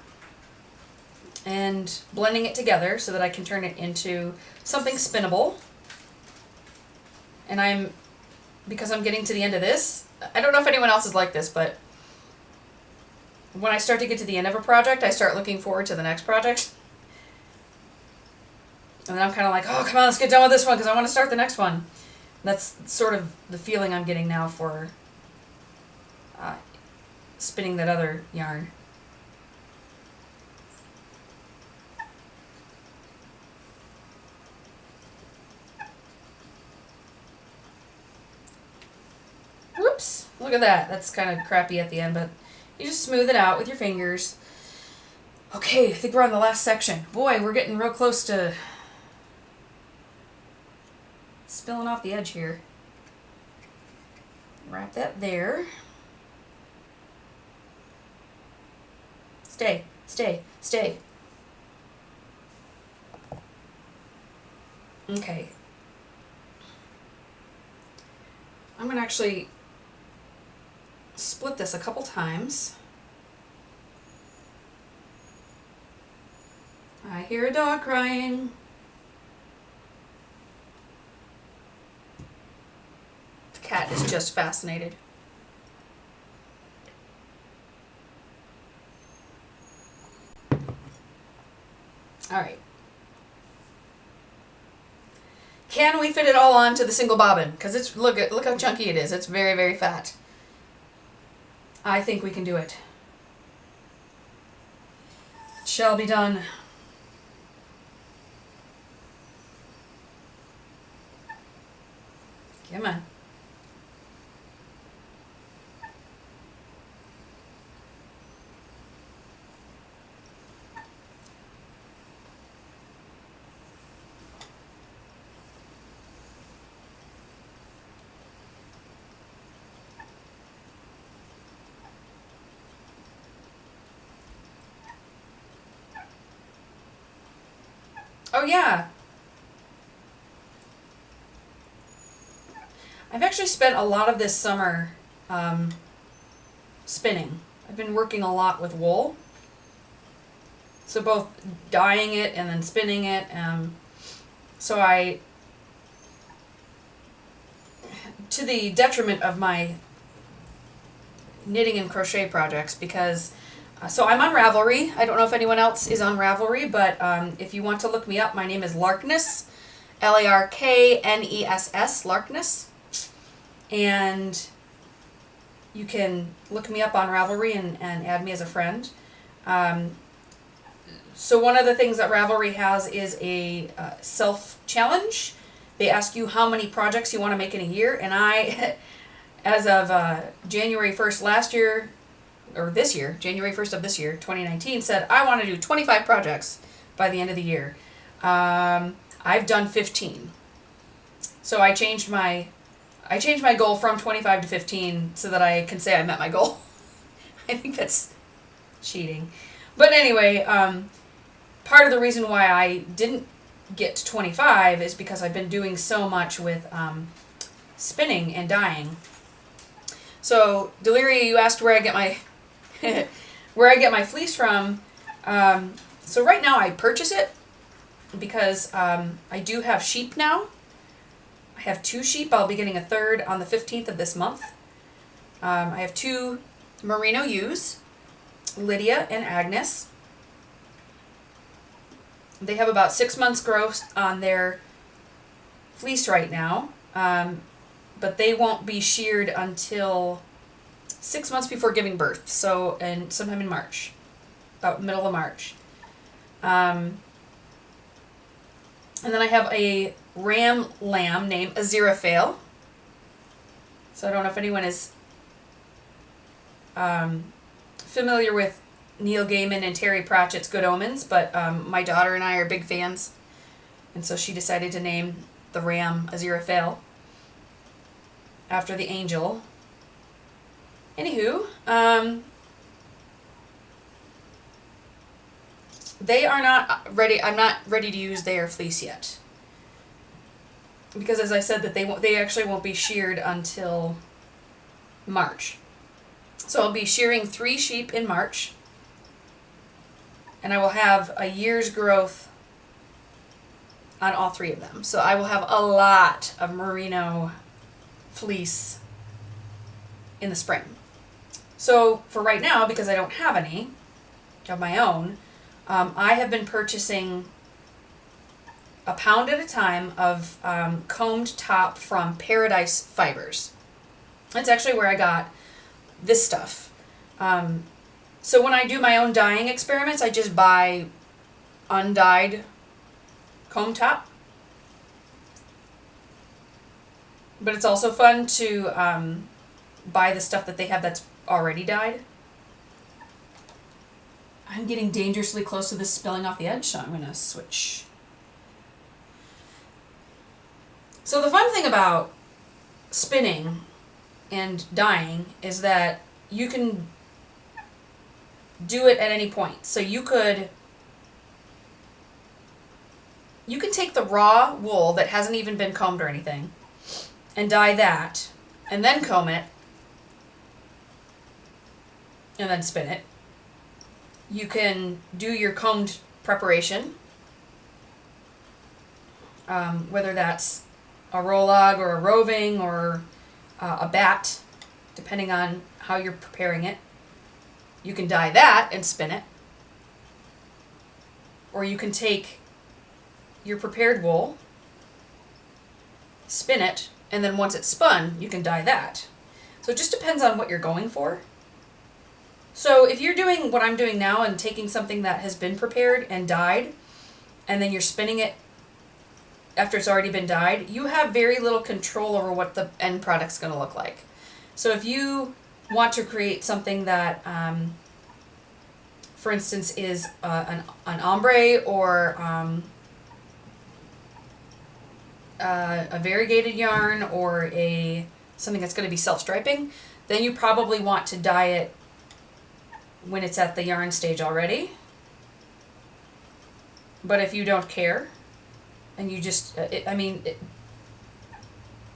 and blending it together so that I can turn it into something spinnable. And because I'm getting to the end of this, I don't know if anyone else is like this, but when I start to get to the end of a project, I start looking forward to the next project. And then I'm kind of like, oh, come on, let's get done with this one because I want to start the next one. That's sort of the feeling I'm getting now for spinning that other yarn. Whoops, look at that. That's kind of crappy at the end, but you just smooth it out with your fingers. Okay, I think we're on the last section. Boy, we're getting real close to spilling off the edge here. Wrap that there. Stay, stay, stay. Okay. I'm going to actually split this a couple times. I hear a dog crying. The cat is just fascinated. All right. Can we fit it all onto the single bobbin? Because it's look how chunky it is. It's very, very fat. I think we can do it. It shall be done. Come on. Oh yeah. I've actually spent a lot of this summer spinning. I've been working a lot with wool. So both dyeing it and then spinning it. So I, to the detriment of my knitting and crochet projects, because so I'm on Ravelry. I don't know if anyone else is on Ravelry, but if you want to look me up, my name is Larkness, Larkness, Larkness, and you can look me up on Ravelry and add me as a friend. So one of the things that Ravelry has is a self-challenge. They ask you how many projects you want to make in a year, and I, as of January 1st last year, or this year, January 1st of this year, 2019, said I want to do 25 projects by the end of the year. I've done 15. So I changed my goal from 25 to 15 so that I can say I met my goal. I think that's cheating. But anyway, part of the reason why I didn't get to 25 is because I've been doing so much with spinning and dyeing. So, Deliria, you asked where I get my fleece from. So right now I purchase it because I do have sheep now. I have 2 sheep. I'll be getting a third on the 15th of this month. I have 2 merino ewes, Lydia and Agnes. They have about 6 months growth on their fleece right now, but they won't be sheared until 6 months before giving birth, so and sometime in March, about middle of March. And then I have a ram lamb named Aziraphale. So I don't know if anyone is familiar with Neil Gaiman and Terry Pratchett's Good Omens, but my daughter and I are big fans, and so she decided to name the ram Aziraphale after the angel. Anywho, they are not ready. I'm not ready to use their fleece yet, because as I said, that they actually won't be sheared until March. So I'll be shearing 3 sheep in March, and I will have a year's growth on all 3 of them. So I will have a lot of merino fleece in the spring. So for right now, because I don't have any of my own, I have been purchasing a pound at a time of combed top from Paradise Fibers. That's actually where I got this stuff. So when I do my own dyeing experiments, I just buy undyed comb top. But it's also fun to buy the stuff that they have that's already dyed. I'm getting dangerously close to this spilling off the edge, so I'm going to switch. So the fun thing about spinning and dyeing is that you can do it at any point. So you can take the raw wool that hasn't even been combed or anything and dye that and then comb it and then spin it. You can do your combed preparation, whether that's a roll-log or a roving or a bat, depending on how you're preparing it. You can dye that and spin it. Or you can take your prepared wool, spin it, and then once it's spun, you can dye that. So it just depends on what you're going for. So if you're doing what I'm doing now and taking something that has been prepared and dyed, and then you're spinning it after it's already been dyed, you have very little control over what the end product's going to look like. So if you want to create something that, for instance, is an ombre or a variegated yarn or something that's going to be self-striping, then you probably want to dye it when it's at the yarn stage already. But if you don't care, and you just,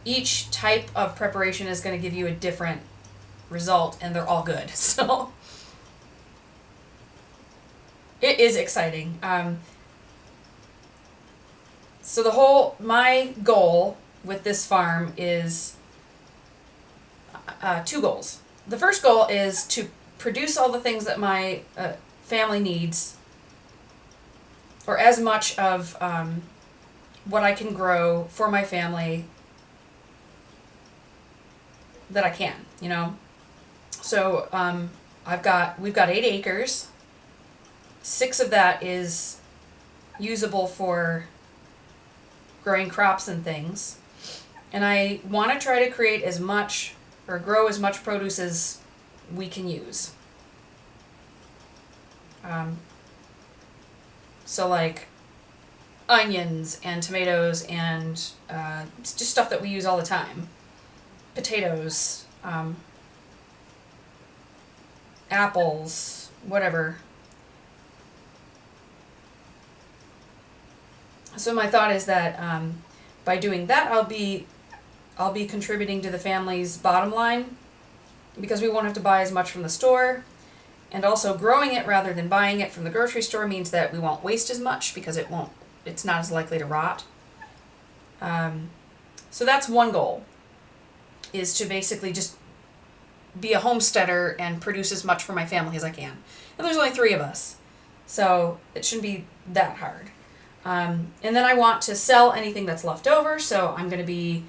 each type of preparation is going to give you a different result, and they're all good. So it is exciting. So my goal with this farm is two goals. The first goal is to produce all the things that my family needs, or as much of what I can grow for my family that I can, you know. So we've got 8 acres. 6 of that is usable for growing crops and things. And I want to try to create as much or grow as much produce as we can use. So like onions and tomatoes and just stuff that we use all the time. Potatoes, apples, whatever. So my thought is that by doing that, I'll be contributing to the family's bottom line, because we won't have to buy as much from the store, and also growing it rather than buying it from the grocery store means that we won't waste as much because it's not as likely to rot. So that's one goal, is to basically just be a homesteader and produce as much for my family as I can. And there's only 3 of us, so it shouldn't be that hard. And then I want to sell anything that's left over, so I'm going to be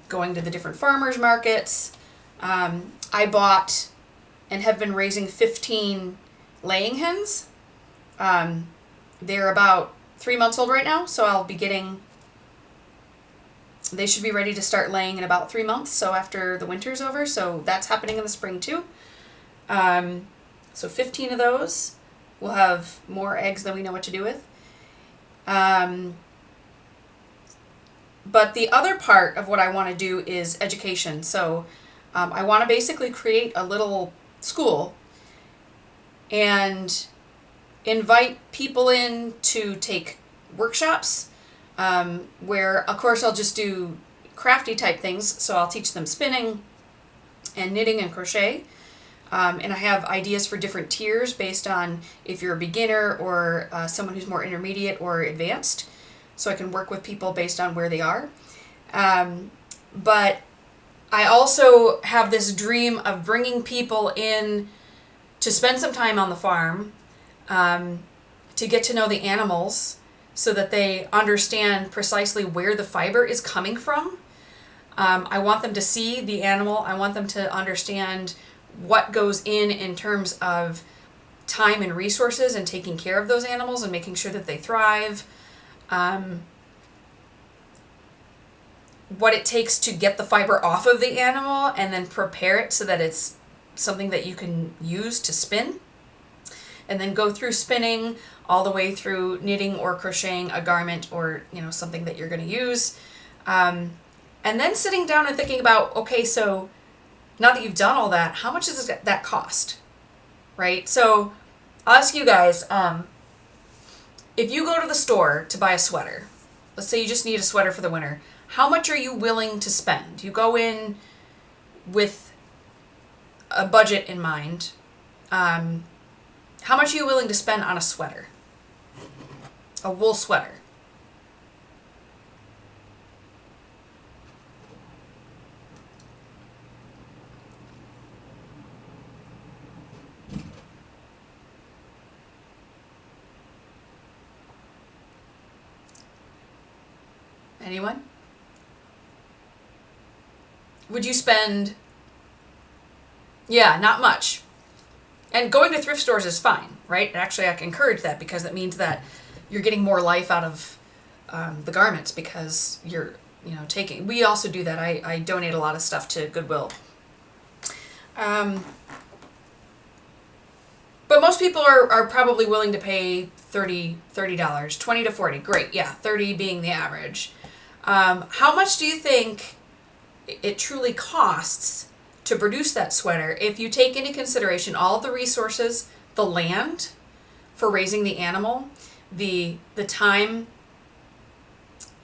going to the different farmers markets. I bought and have been raising 15 laying hens. They're about 3 months old right now, so they should be ready to start laying in about 3 months, so after the winter's over, so that's happening in the spring too. So 15 of those. We'll have more eggs than we know what to do with. But the other part of what I want to do is education. So I want to basically create a little school and invite people in to take workshops, where of course I'll just do crafty type things. So I'll teach them spinning and knitting and crochet. And I have ideas for different tiers based on if you're a beginner or someone who's more intermediate or advanced. So I can work with people based on where they are. But I also have this dream of bringing people in to spend some time on the farm, to get to know the animals so that they understand precisely where the fiber is coming from. I want them to see the animal. I want them to understand what goes in terms of time and resources and taking care of those animals and making sure that they thrive. What it takes to get the fiber off of the animal and then prepare it so that it's something that you can use to spin. And then go through spinning all the way through knitting or crocheting a garment or, something that you're going to use. And then sitting down and thinking about, okay, so now that you've done all that, how much does that cost? Right? So I'll ask you guys, if you go to the store to buy a sweater, let's say you just need a sweater for the winter, how much are you willing to spend? You go in with a budget in mind. How much are you willing to spend on a sweater? A wool sweater. Anyone? Would you spend... Yeah, not much. And going to thrift stores is fine, right? Actually, I encourage that because that means that you're getting more life out of the garments because you're, taking... We also do that. I donate a lot of stuff to Goodwill. But most people are probably willing to pay $30, $20 to $40. Great, yeah, 30 being the average. How much do you think it truly costs to produce that sweater if you take into consideration all the resources, the land for raising the animal, the time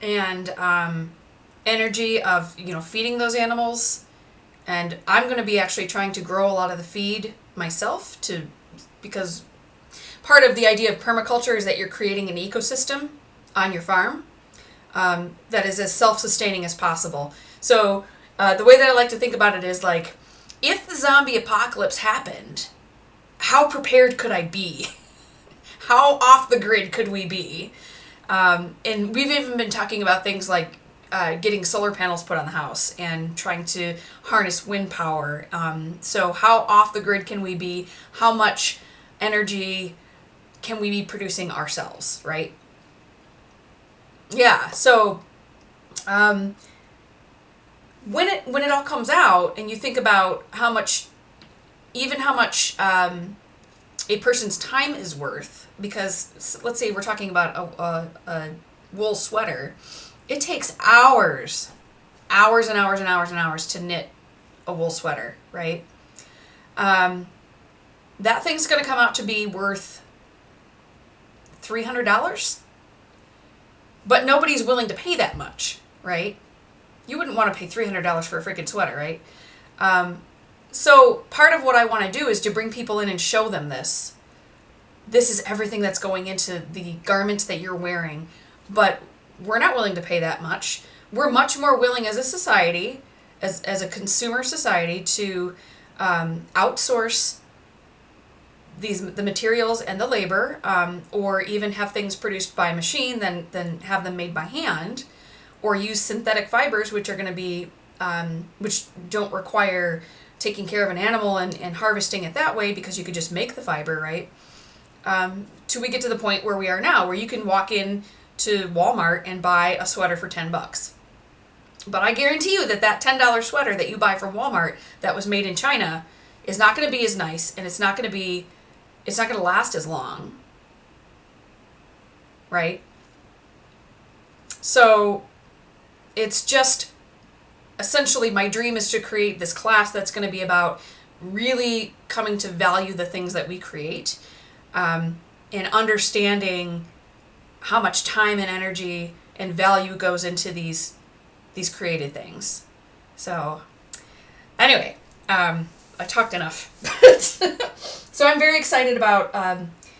and energy of, feeding those animals. And I'm going to be actually trying to grow a lot of the feed myself because part of the idea of permaculture is that you're creating an ecosystem on your farm that is as self-sustaining as possible. So the way that I like to think about it is like, if the zombie apocalypse happened, how prepared could I be? How off the grid could we be? And we've even been talking about things like getting solar panels put on the house and trying to harness wind power. So how off the grid can we be? How much energy can we be producing ourselves, right? Yeah, so when it all comes out and you think about how much a person's time is worth, because let's say we're talking about a wool sweater, it takes hours and hours and hours and hours to knit a wool sweater, right? That thing's going to come out to be worth $300, but nobody's willing to pay that much, right? You wouldn't want to pay $300 for a freaking sweater, right? So part of what I want to do is to bring people in and show them this. This is everything that's going into the garments that you're wearing, but we're not willing to pay that much. We're much more willing as a society, as a consumer society, to outsource the materials and the labor, or even have things produced by machine than have them made by hand, or use synthetic fibers, which are going to be which don't require taking care of an animal and harvesting it that way, because you could just make the fiber, right? Till we get to the point where we are now, where you can walk in to Walmart and buy a sweater for $10. But I guarantee you that $10 sweater that you buy from Walmart that was made in China is not going to be as nice, and it's not going to last as long, right? So it's just essentially my dream is to create this class that's going to be about really coming to value the things that we create, and understanding how much time and energy and value goes into these created things. So anyway, I talked enough. So I'm very excited about,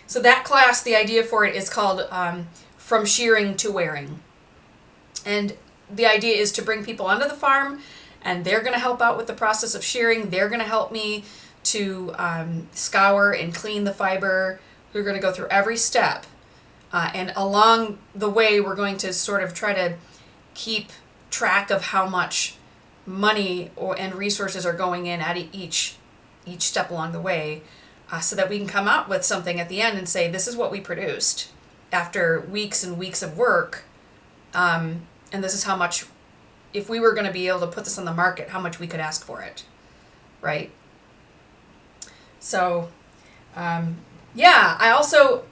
so that class, the idea for it is called From Shearing to Wearing. And the idea is to bring people onto the farm, and they're going to help out with the process of shearing. They're going to help me to scour and clean the fiber. We're going to go through every step. And along the way, we're going to sort of try to keep track of how much money and resources are going in at each step along the way, so that we can come out with something at the end and say, this is what we produced after weeks and weeks of work. And this is how much, if we were going to be able to put this on the market, how much we could ask for it, right? So, yeah, I also,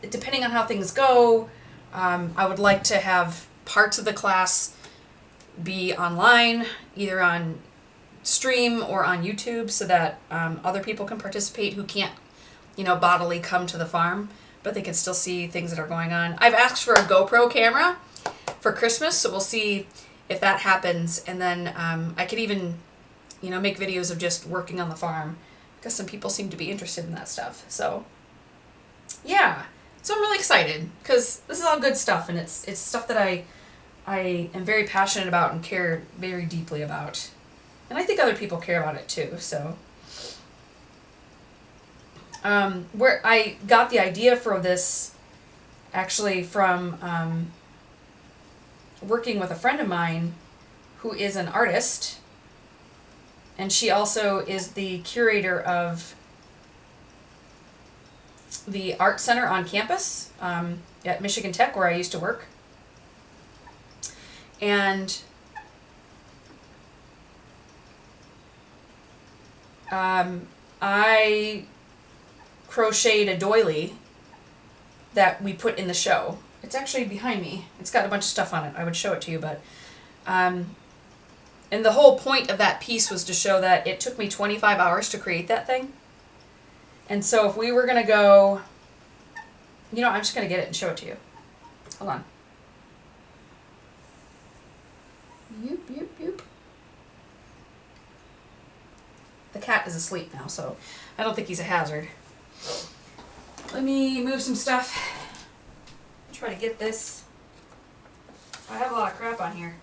depending on how things go, I would like to have parts of the class be online, either on stream or on YouTube, so that other people can participate who can't, bodily come to the farm, but they can still see things that are going on. I've asked for a GoPro camera for Christmas, so we'll see if that happens. And then I could even, make videos of just working on the farm, because some people seem to be interested in that stuff. So, yeah. So I'm really excited, because this is all good stuff, and it's stuff that I am very passionate about and care very deeply about. And I think other people care about it too, so. Where I got the idea for this, actually, from working with a friend of mine who is an artist, and she also is the curator of the art center on campus at Michigan Tech, where I used to work. And I crocheted a doily that we put in the show. It's actually behind me. It's got a bunch of stuff on it. I would show it to you, but and the whole point of that piece was to show that it took me 25 hours to create that thing. And so if we were going to go, I'm just going to get it and show it to you. Hold on. The cat is asleep now, so I don't think he's a hazard. Let me move some stuff. Try to get this. I have a lot of crap on here.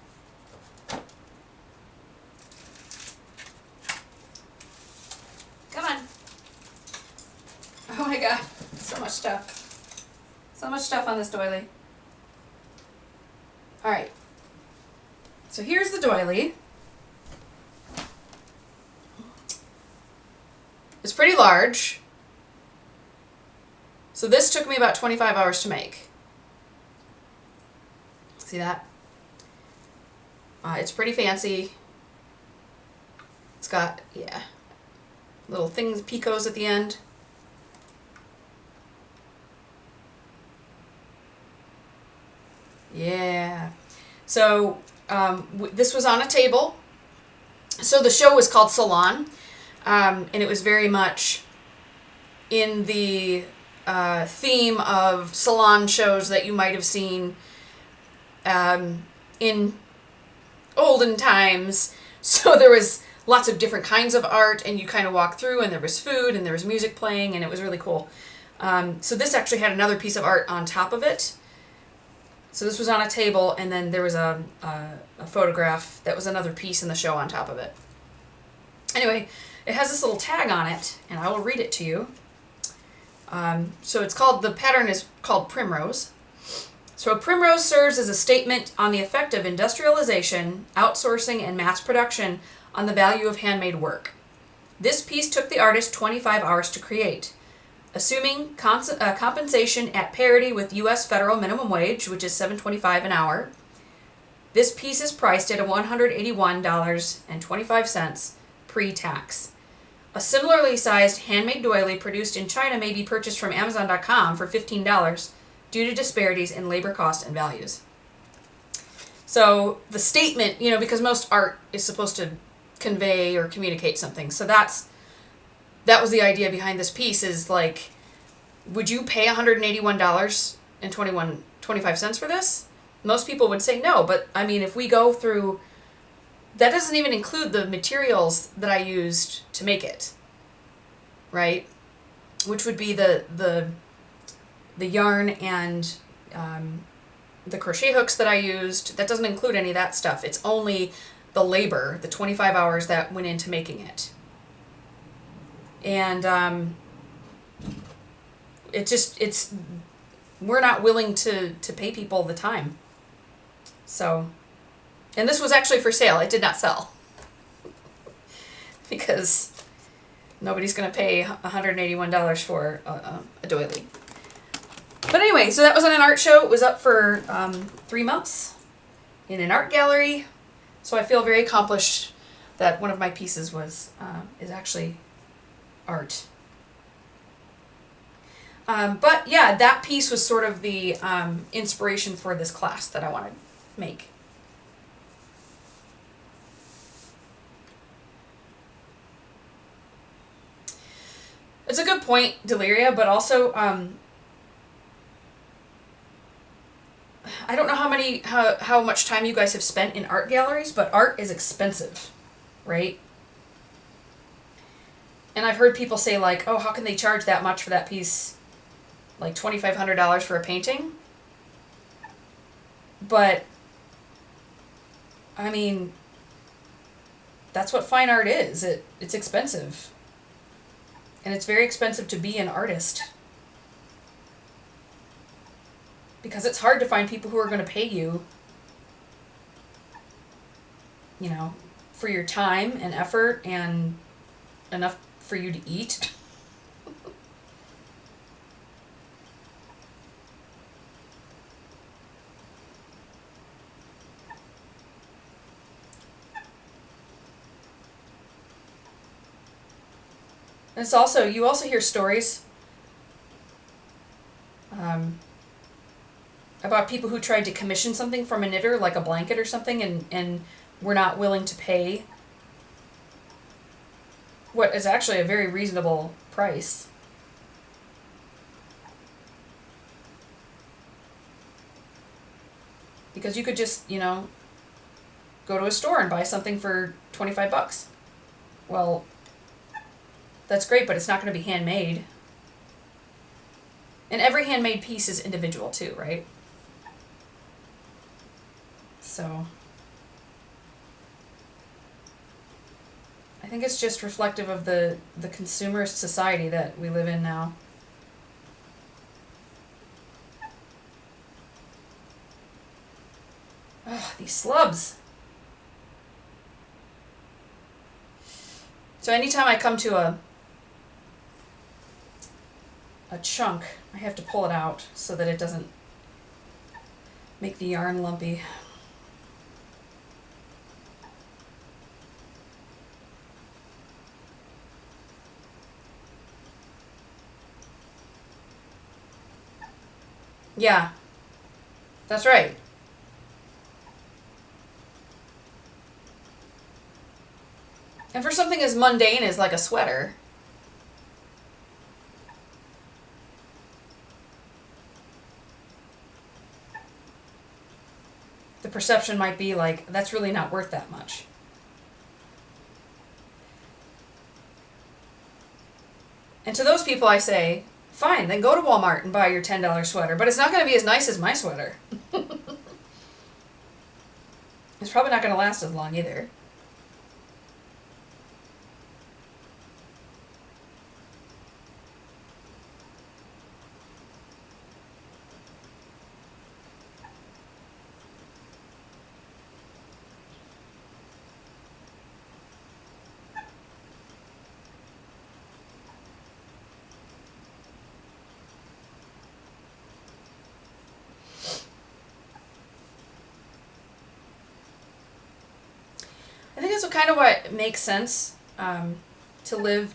Come on. Oh my god, so much stuff. So much stuff on this doily. Alright. So here's the doily. It's pretty large. So this took me about 25 hours to make. See that? It's pretty fancy. It's got, yeah, little things, picots at the end. Yeah. So this was on a table. So the show was called Salon, and it was very much in the theme of salon shows that you might have seen in olden times. So there was lots of different kinds of art, and you kind of walk through, and there was food, and there was music playing, and it was really cool. So this actually had another piece of art on top of it. So this was on a table, and then there was a photograph that was another piece in the show on top of it. Anyway, it has this little tag on it, and I will read it to you. So it's called, the pattern is called Primrose. So a primrose serves as a statement on the effect of industrialization, outsourcing, and mass production on the value of handmade work. This piece took the artist 25 hours to create. Assuming compensation at parity with U.S. federal minimum wage, which is $7.25 an hour, this piece is priced at $181.25 pre-tax. A similarly sized handmade doily produced in China may be purchased from Amazon.com for $15 due to disparities in labor cost and values. So the statement, because most art is supposed to convey or communicate something. So that was the idea behind this piece, is like, would you pay $181.25 for this? Most people would say no, but I mean, if we go through, that doesn't even include the materials that I used to make it, right? Which would be the yarn and the crochet hooks that I used. That doesn't include any of that stuff. It's only the labor, the 25 hours that went into making it. And we're not willing to pay people the time. So, and this was actually for sale. It did not sell. Because nobody's going to pay $181 for a doily. But anyway, so that was on an art show. It was up for 3 months in an art gallery. So I feel very accomplished that one of my pieces is actually art. But yeah, that piece was sort of the inspiration for this class that I want to make. It's a good point, Deliria, but also I don't know how much time you guys have spent in art galleries, but art is expensive, right? And I've heard people say, like, oh, how can they charge that much for that piece? Like $2,500 for a painting? But, I mean, that's what fine art is. It's expensive. And it's very expensive to be an artist. Because it's hard to find people who are going to pay you, for your time and effort and enough for you to eat. And you also hear stories about people who tried to commission something from a knitter, like a blanket or something, and were not willing to pay what is actually a very reasonable price. Because you could just, go to a store and buy something for $25. Well, that's great, but it's not going to be handmade. And every handmade piece is individual too, right? So I think it's just reflective of the consumerist society that we live in now. Ugh, these slubs. So anytime I come to a chunk, I have to pull it out so that it doesn't make the yarn lumpy. Yeah, that's right. And for something as mundane as like a sweater, the perception might be like, that's really not worth that much. And to those people I say, fine, then go to Walmart and buy your $10 sweater, but it's not going to be as nice as my sweater. It's probably not going to last as long either. I think that's kind of what makes sense to live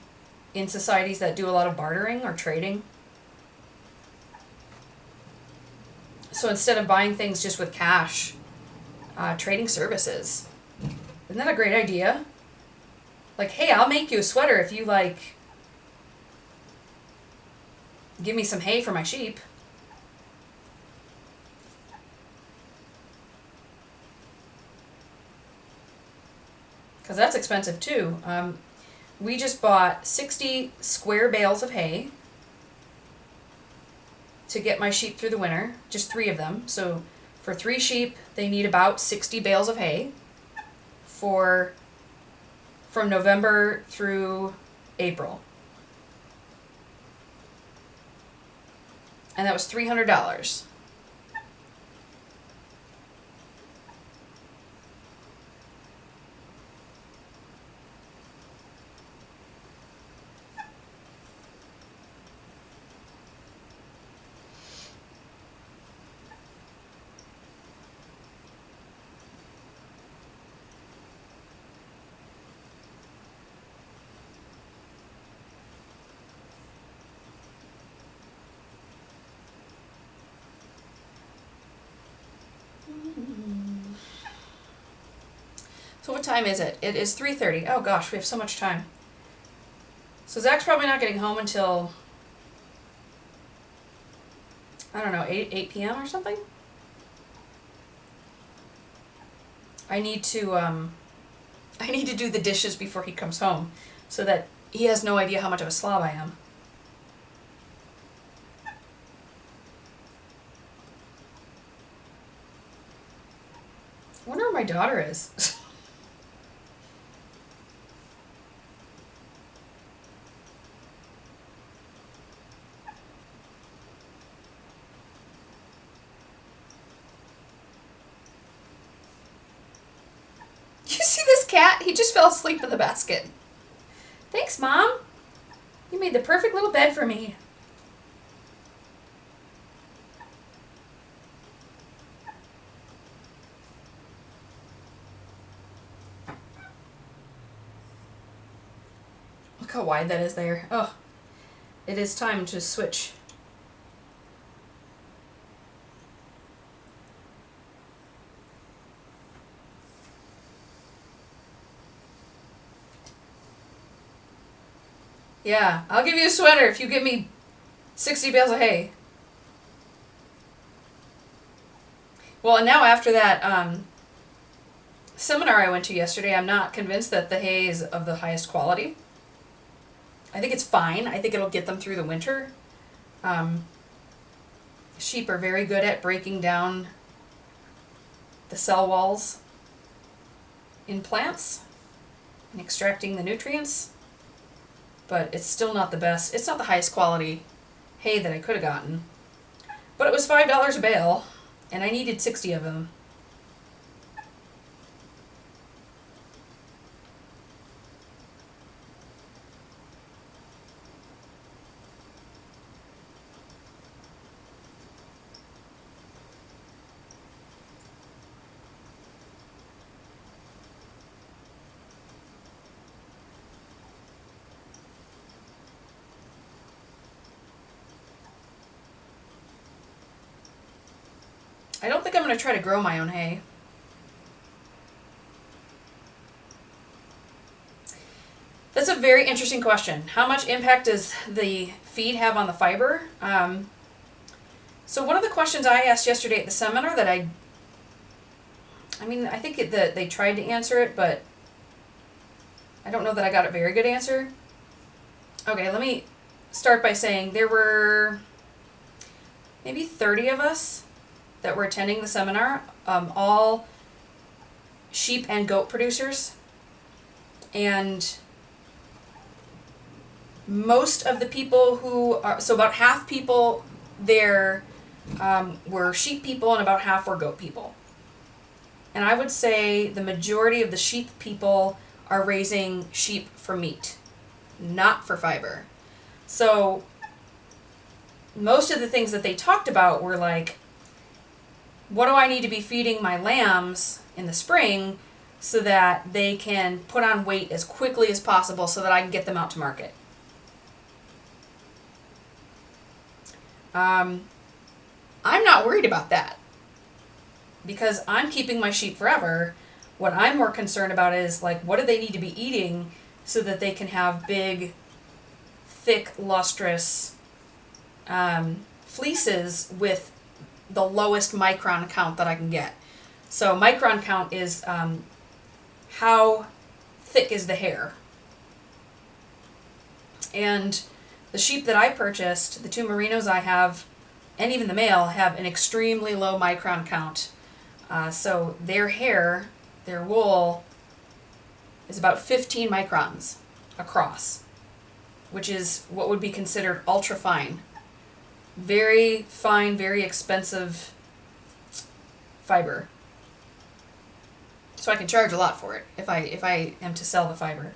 in societies that do a lot of bartering or trading. So instead of buying things just with cash, trading services. Isn't that a great idea? Like, hey, I'll make you a sweater if you like give me some hay for my sheep. Because that's expensive too. We just bought 60 square bales of hay to get my sheep through the winter, just 3 of them. So for 3 sheep, they need about 60 bales of hay from November through April. And that was $300. So what time is it? It is 3:30. Oh gosh, we have so much time. So Zach's probably not getting home until, I don't know, 8 p.m. or something? I need to do the dishes before he comes home so that he has no idea how much of a slob I am. I wonder where my daughter is. You see this cat? He just fell asleep in the basket. Thanks, Mom. You made the perfect little bed for me. Look how wide that is there. Oh, it is time to switch. Yeah, I'll give you a sweater if you give me 60 bales of hay. Well, and now after that seminar I went to yesterday, I'm not convinced that the hay is of the highest quality. I think it's fine. I think it'll get them through the winter. Sheep are very good at breaking down the cell walls in plants and extracting the nutrients, but it's still not the best. It's not the highest quality hay that I could have gotten, but it was $5 a bale, and I needed 60 of them. I don't think I'm going to try to grow my own hay. That's a very interesting question. How much impact does the feed have on the fiber? So one of the questions I asked yesterday at the seminar that I think that they tried to answer it, but I don't know that I got a very good answer. Okay, let me start by saying there were maybe 30 of us that were attending the seminar, all sheep and goat producers. And most of the people who are, so about half people there were sheep people and about half were goat people. And I would say the majority of the sheep people are raising sheep for meat, not for fiber. So most of the things that they talked about were like, what do I need to be feeding my lambs in the spring so that they can put on weight as quickly as possible so that I can get them out to market? I'm not worried about that because I'm keeping my sheep forever. What I'm more concerned about is like, what do they need to be eating so that they can have big, thick, lustrous fleeces with the lowest micron count that I can get. So micron count is how thick is the hair. And the sheep that I purchased, the 2 merinos I have, and even the male, have an extremely low micron count. So their hair, their wool, is about 15 microns across, which is what would be considered ultra fine. Very fine, very expensive fiber. So I can charge a lot for it if I am to sell the fiber.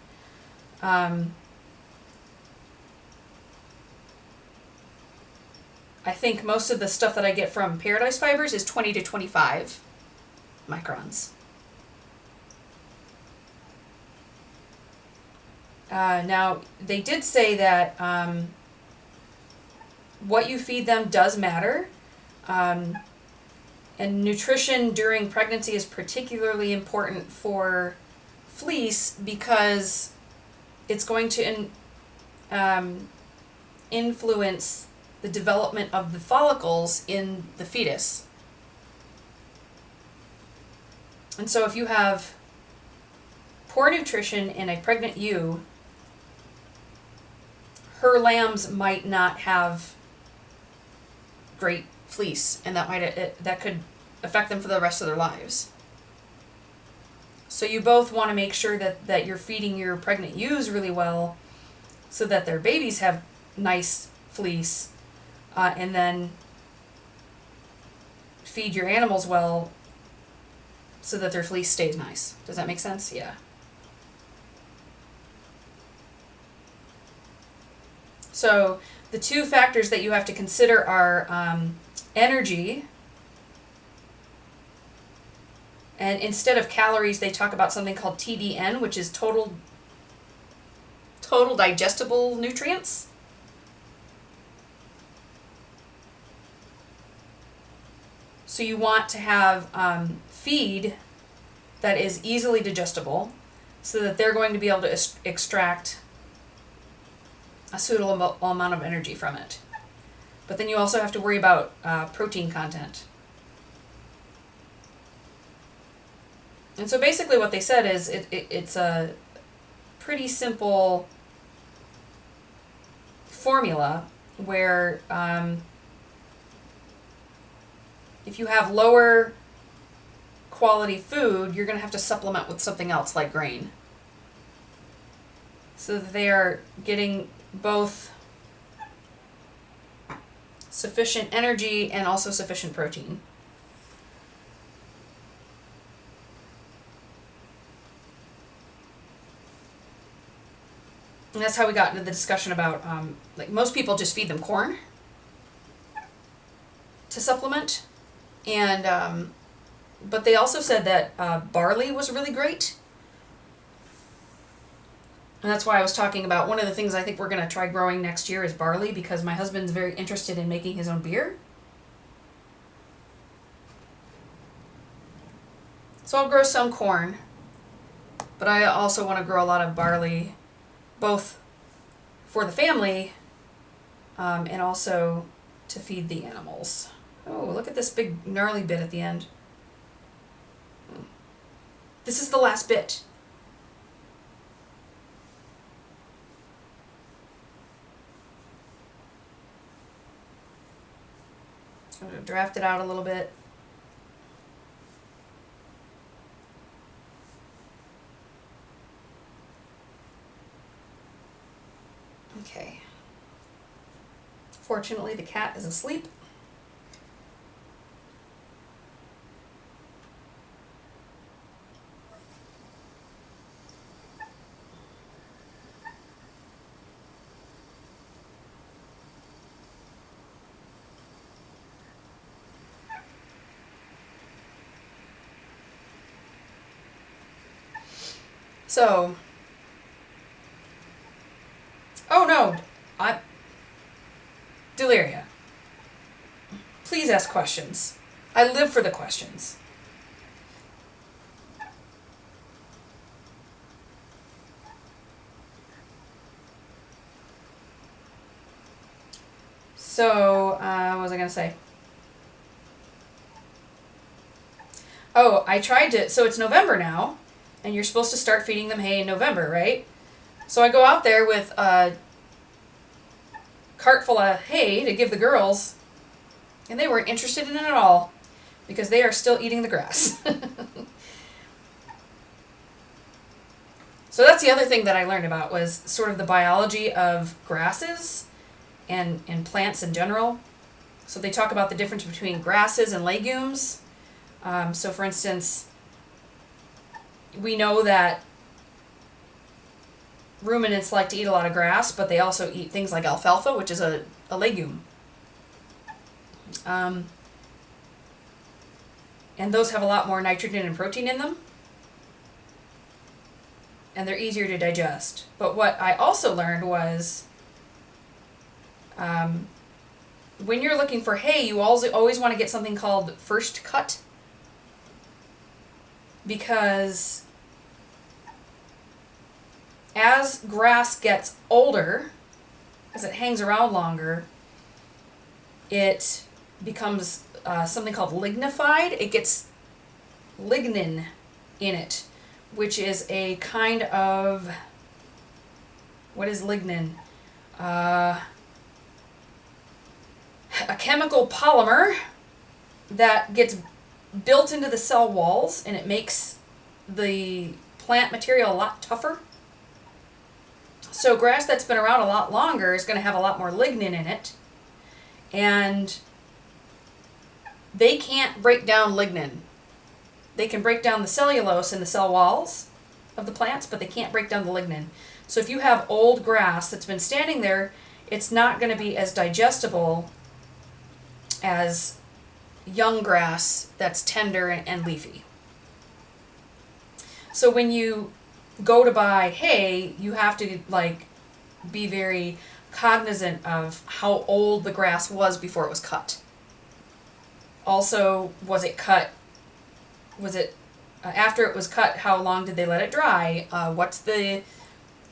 I think most of the stuff that I get from Paradise Fibers is 20 to 25 microns. Now, they did say that what you feed them does matter. And nutrition during pregnancy is particularly important for fleece because it's going to influence the development of the follicles in the fetus. And so if you have poor nutrition in a pregnant ewe, her lambs might not have great fleece, and that could affect them for the rest of their lives. So you both want to make sure that you're feeding your pregnant ewes really well so that their babies have nice fleece, and then feed your animals well so that their fleece stays nice. Does that make sense? Yeah. So the 2 factors that you have to consider are energy, and instead of calories, they talk about something called TDN, which is total digestible nutrients. So you want to have feed that is easily digestible so that they're going to be able to extract a suitable amount of energy from it. But then you also have to worry about protein content. And so basically what they said is it's a pretty simple formula where if you have lower quality food, you're going to have to supplement with something else like grain, so that they are getting both sufficient energy and also sufficient protein. And that's how we got into the discussion about, like, most people just feed them corn to supplement. And, but they also said that barley was really great. And that's why I was talking about one of the things I think we're going to try growing next year is barley, because my husband's very interested in making his own beer. So I'll grow some corn, but I also want to grow a lot of barley, both for the family and also to feed the animals. Oh, look at this big gnarly bit at the end. This is the last bit. I'm going to draft it out a little bit. Okay. Fortunately, the cat is asleep. So, oh no, Deliria, please ask questions. I live for the questions. So, what was I going to say? Oh, I tried to, so it's November now, and you're supposed to start feeding them hay in November, right? So I go out there with a cart full of hay to give the girls, and they weren't interested in it at all, because they are still eating the grass. So that's the other thing that I learned about, was sort of the biology of grasses and plants in general. So they talk about the difference between grasses and legumes. So for instance, we know that ruminants like to eat a lot of grass, but they also eat things like alfalfa, which is a legume. And those have a lot more nitrogen and protein in them. And they're easier to digest. But what I also learned was, when you're looking for hay, you always want to get something called first cut. Because as grass gets older, as it hangs around longer, it becomes something called lignified. It gets lignin in it, which is a kind of, what is lignin? A chemical polymer that gets built into the cell walls, and it makes the plant material a lot tougher. So grass that's been around a lot longer is going to have a lot more lignin in it, and they can't break down lignin. They can break down the cellulose in the cell walls of the plants, but they can't break down the lignin. So if you have old grass that's been standing there, it's not going to be as digestible as young grass that's tender and leafy. So when you go to buy hay, you have to be very cognizant of how old the grass was before it was cut. Also, was it after it was cut, how long did they let it dry? What's the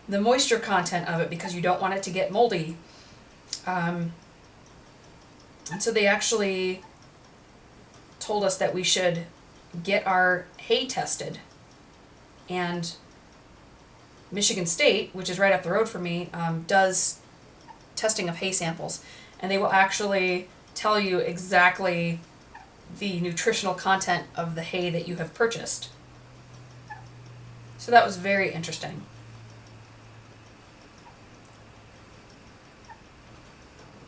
moisture content of it, because you don't want it to get moldy. And so they actually told us that we should get our hay tested. And Michigan State, which is right up the road from me, does testing of hay samples, and they will actually tell you exactly the nutritional content of the hay that you have purchased. So that was very interesting.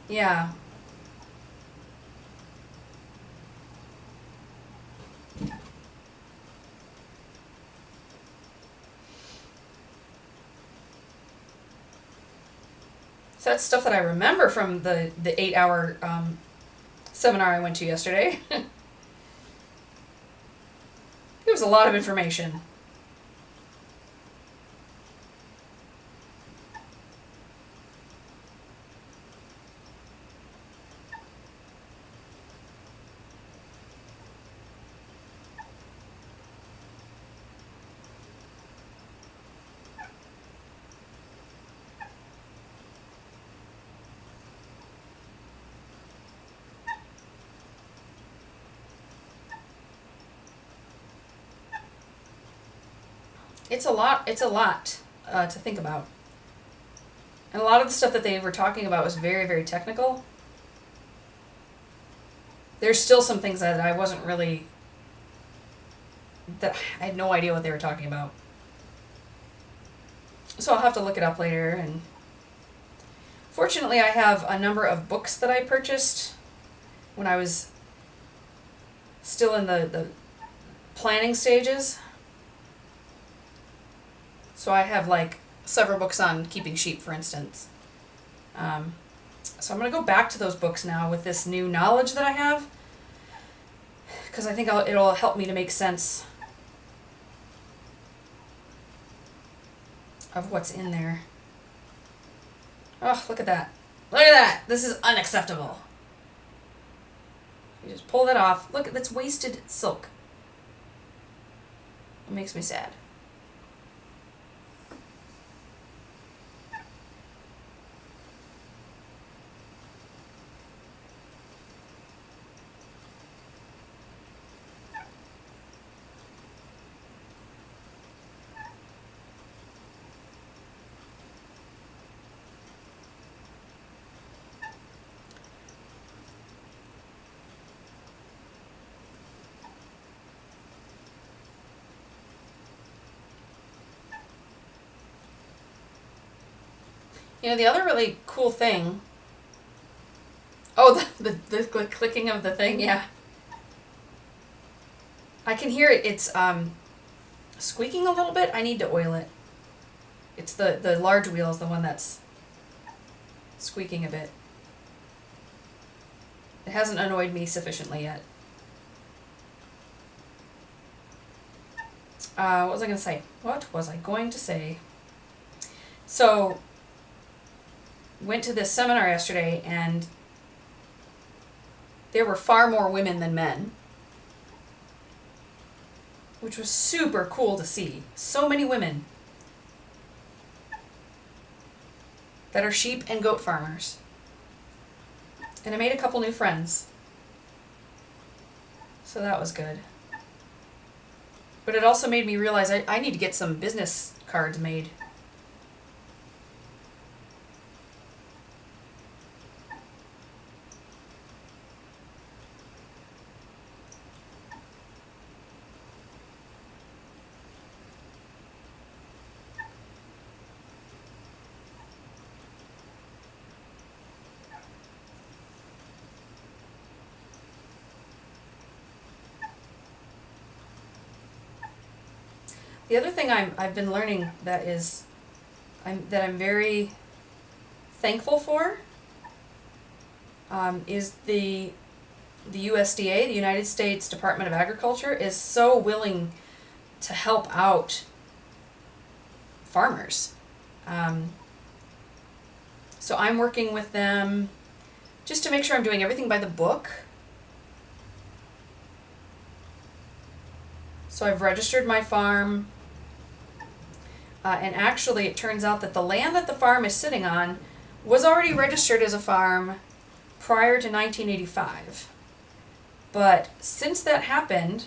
Yeah. So that's stuff that I remember from the 8-hour seminar I went to yesterday. It was a lot of information. It's a lot to think about. And a lot of the stuff that they were talking about was very, very technical. There's still some things that I wasn't really, that I had no idea what they were talking about. So I'll have to look it up later. And fortunately, I have a number of books that I purchased when I was still in the planning stages. So I have like several books on keeping sheep, for instance. So I'm going to go back to those books now with this new knowledge that I have, because I think it'll help me to make sense of what's in there. Oh, look at that. Look at that. This is unacceptable. You just pull that off. Look, that's wasted silk. It makes me sad. You know, the other really cool thing. Oh, the clicking of the thing, yeah. I can hear it. It's squeaking a little bit. I need to oil it. It's the large wheel is the one that's squeaking a bit. It hasn't annoyed me sufficiently yet. What was I going to say? What was I going to say? So, went to this seminar yesterday, and there were far more women than men, which was super cool to see. So many women that are sheep and goat farmers. And I made a couple new friends. So that was good. But it also made me realize I need to get some business cards made. The other thing I've been learning that I'm very thankful for is the USDA, the United States Department of Agriculture, is so willing to help out farmers. So I'm working with them just to make sure I'm doing everything by the book. So I've registered my farm. And actually, it turns out that the land that the farm is sitting on was already registered as a farm prior to 1985. But since that happened,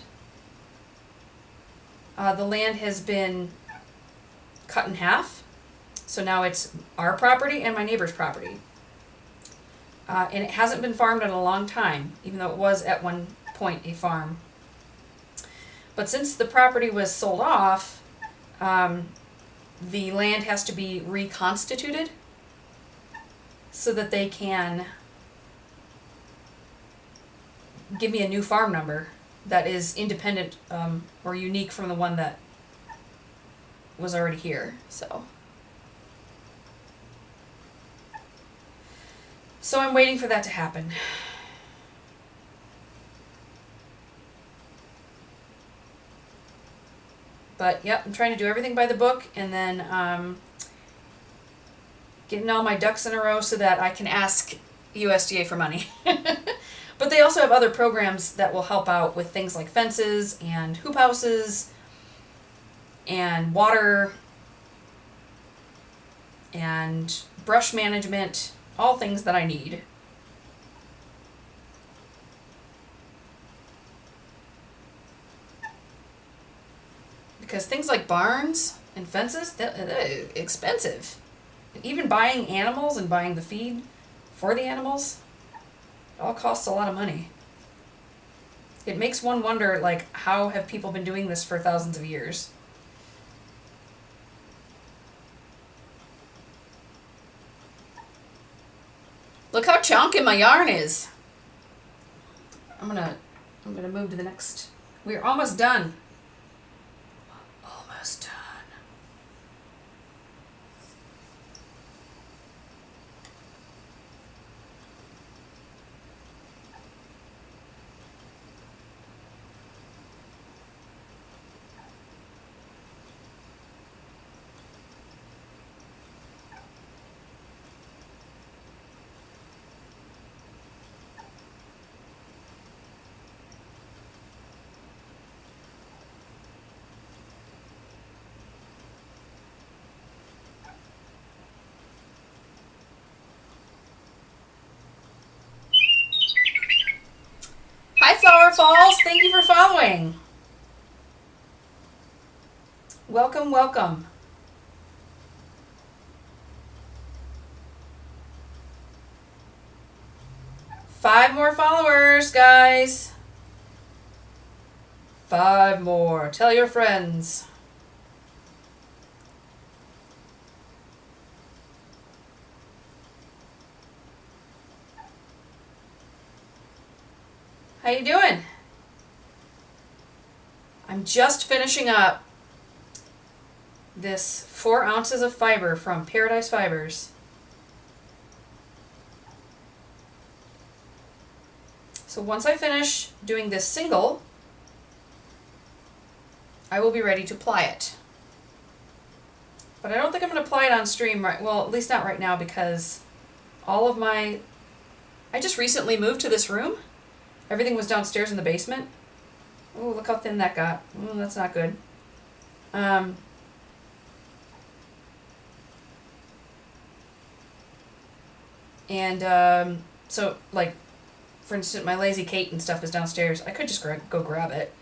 the land has been cut in half. So now it's our property and my neighbor's property. And it hasn't been farmed in a long time, even though it was at one point a farm. But since the property was sold off, the land has to be reconstituted so that they can give me a new farm number that is independent or unique from the one that was already here. So I'm waiting for that to happen. But yep, I'm trying to do everything by the book, and then getting all my ducks in a row so that I can ask USDA for money. But they also have other programs that will help out with things like fences and hoop houses and water and brush management, all things that I need. Because things like barns and fences, they're expensive. And even buying animals and buying the feed for the animals, it all costs a lot of money. It makes one wonder, like, how have people been doing this for thousands of years? Look how chonky my yarn is. I'm gonna move to the next. We're almost done. Almost done. Hi, Flower Falls. Thank you for following. Welcome, welcome. Five more followers, guys. 5 more. Tell your friends. How you doing? I'm just finishing up this 4 ounces of fiber from Paradise Fibers. So once I finish doing this single, I will be ready to ply it. But I don't think I'm going to apply it on stream right, well, at least not right now, because all of my, I just recently moved to this room. Everything was downstairs in the basement. Oh, look how thin that got. Oh, that's not good. So, like, for instance, my Lazy Kate and stuff is downstairs. I could just go grab it.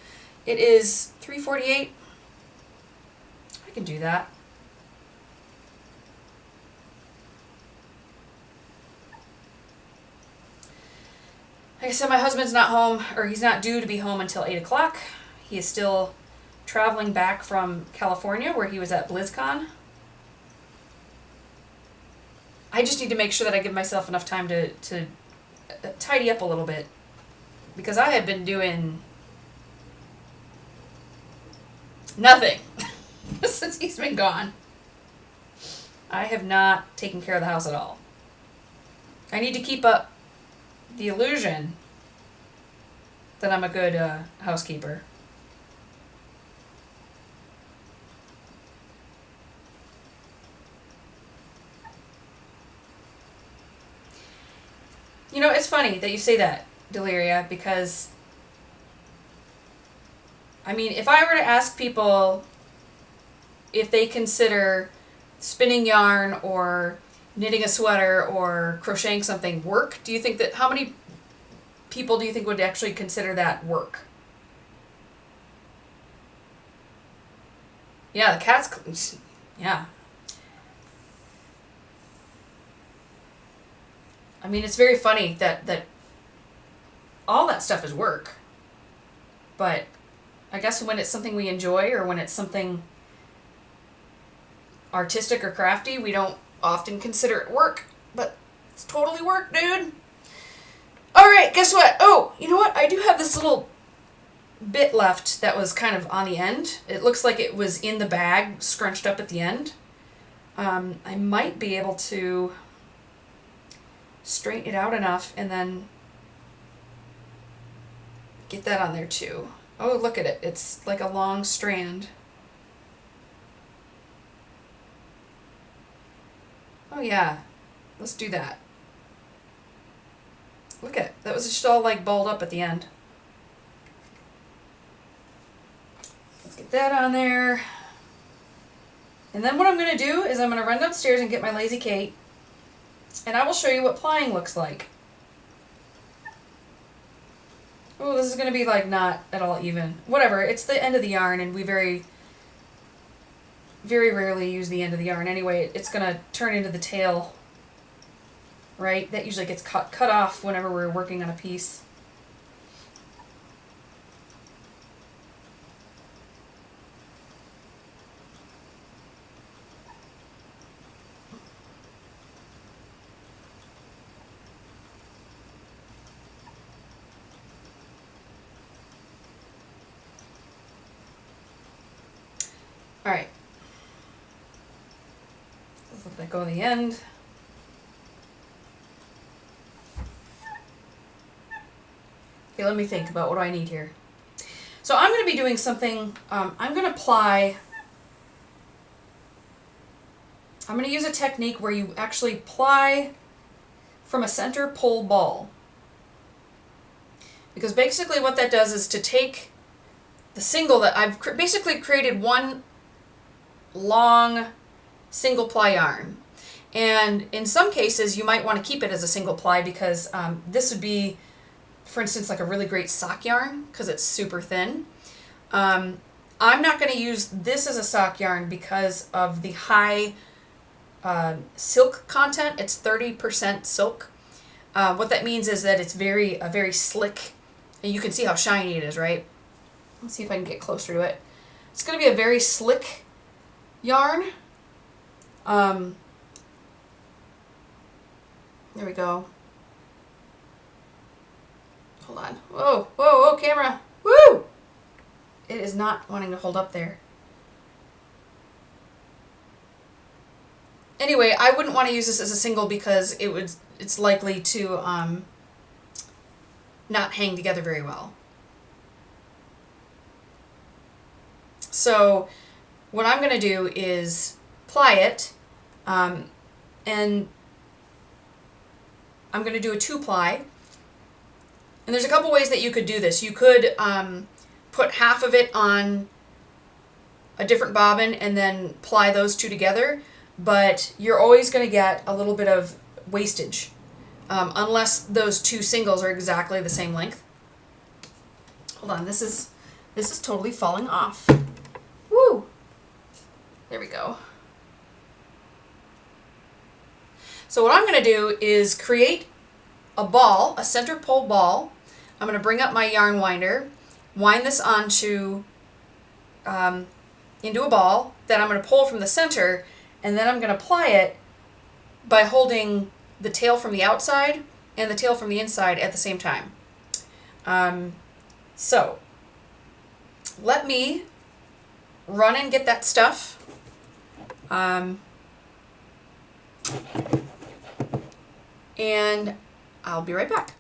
It is 3:48. I can do that. Like I said, my husband's not home, or he's not due to be home until 8 o'clock. He is still traveling back from California, where he was at BlizzCon. I just need to make sure that I give myself enough time to tidy up a little bit, because I have been doing nothing since he's been gone. I have not taken care of the house at all. I need to keep up the illusion that I'm a good housekeeper. You know, it's funny that you say that, Deliria, because, I mean, if I were to ask people if they consider spinning yarn or knitting a sweater or crocheting something work, do you think that, how many people do you think would actually consider that work? Yeah, the cat's, yeah. I mean, it's very funny that all that stuff is work. But I guess when it's something we enjoy or when it's something artistic or crafty, we don't often consider it work. But it's totally work, dude. Alright, guess what? Oh, you know what? I do have this little bit left that was kind of on the end. It looks like it was in the bag, scrunched up at the end. I might be able to straighten it out enough and then get that on there too. Oh, look at it. It's like a long strand. Oh yeah, let's do that. Look at it. That was just all like balled up at the end. Let's get that on there. And then what I'm going to do is I'm going to run downstairs and get my Lazy Kate. And I will show you what plying looks like. Oh, this is going to be like not at all even. Whatever, it's the end of the yarn and we very rarely use the end of the yarn. Anyway, it's going to turn into the tail, right? That usually gets cut off whenever we're working on a piece. Alright. Let's let that go in the end. Okay, let me think about what do I need here. So I'm going to be doing something, I'm going to ply, I'm going to use a technique where you actually ply from a center pole ball. Because basically what that does is to take the single that I've basically created one long single ply yarn. And in some cases you might want to keep it as a single ply because this would be, for instance, like a really great sock yarn because it's super thin. I'm not going to use this as a sock yarn because of the high silk content. It's 30% silk. What that means is that it's very slick, and you can see how shiny it is, right? Let's see if I can get closer to it. It's going to be a very slick yarn. There we go. Hold on. Whoa, camera. Woo! It is not wanting to hold up there. Anyway, I wouldn't want to use this as a single because it's likely to not hang together very well. So what I'm going to do is ply it, and I'm going to do a 2-ply. And there's a couple ways that you could do this. You could put half of it on a different bobbin and then ply those two together, but you're always going to get a little bit of wastage unless those two singles are exactly the same length. Hold on, this is totally falling off. Woo! There we go. So what I'm going to do is create a ball, a center pole ball. I'm going to bring up my yarn winder, wind this onto into a ball that I'm going to pull from the center, and then I'm going to ply it by holding the tail from the outside and the tail from the inside at the same time. So let me run and get that stuff. And I'll be right back.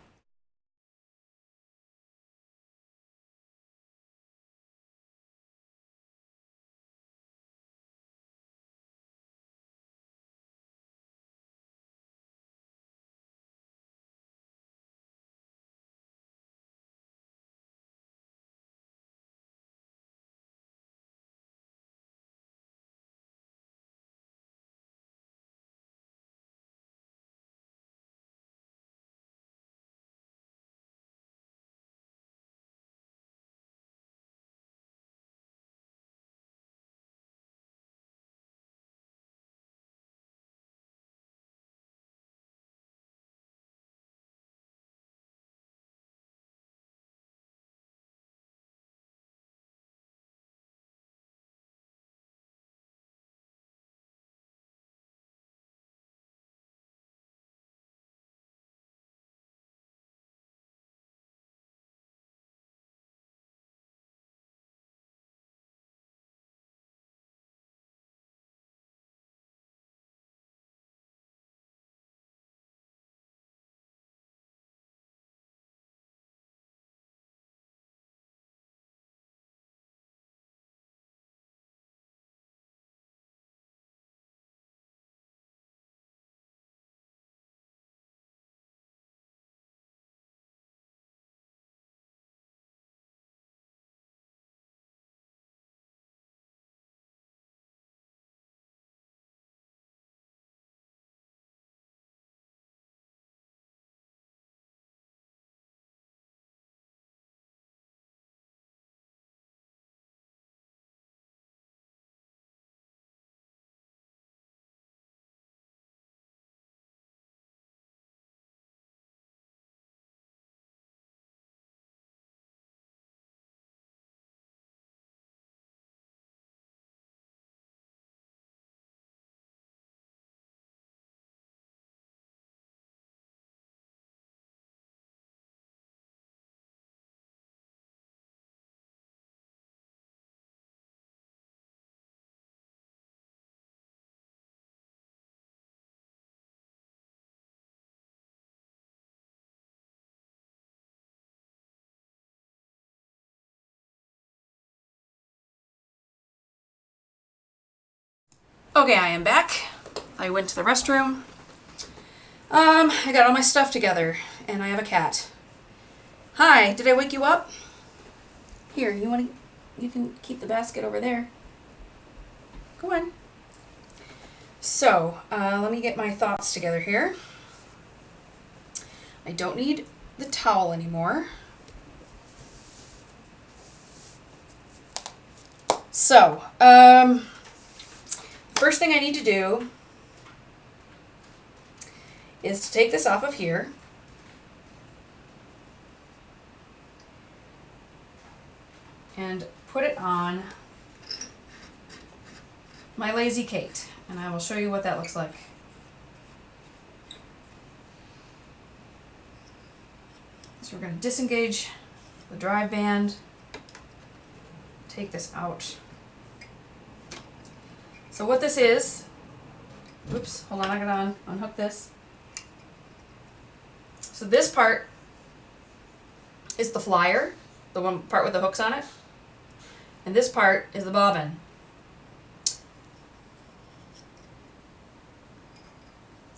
Okay, I am back. I went to the restroom. I got all my stuff together, and I have a cat. Hi, did I wake you up? Here, you can keep the basket over there. Go on. So, let me get my thoughts together here. I don't need the towel anymore. So, first thing I need to do is to take this off of here. And put it on my Lazy Kate. And I will show you what that looks like. So we're going to disengage the drive band. Take this out. So what this is, oops, hold on, I gotta unhook this. So this part is the flyer, the one part with the hooks on it. And this part is the bobbin.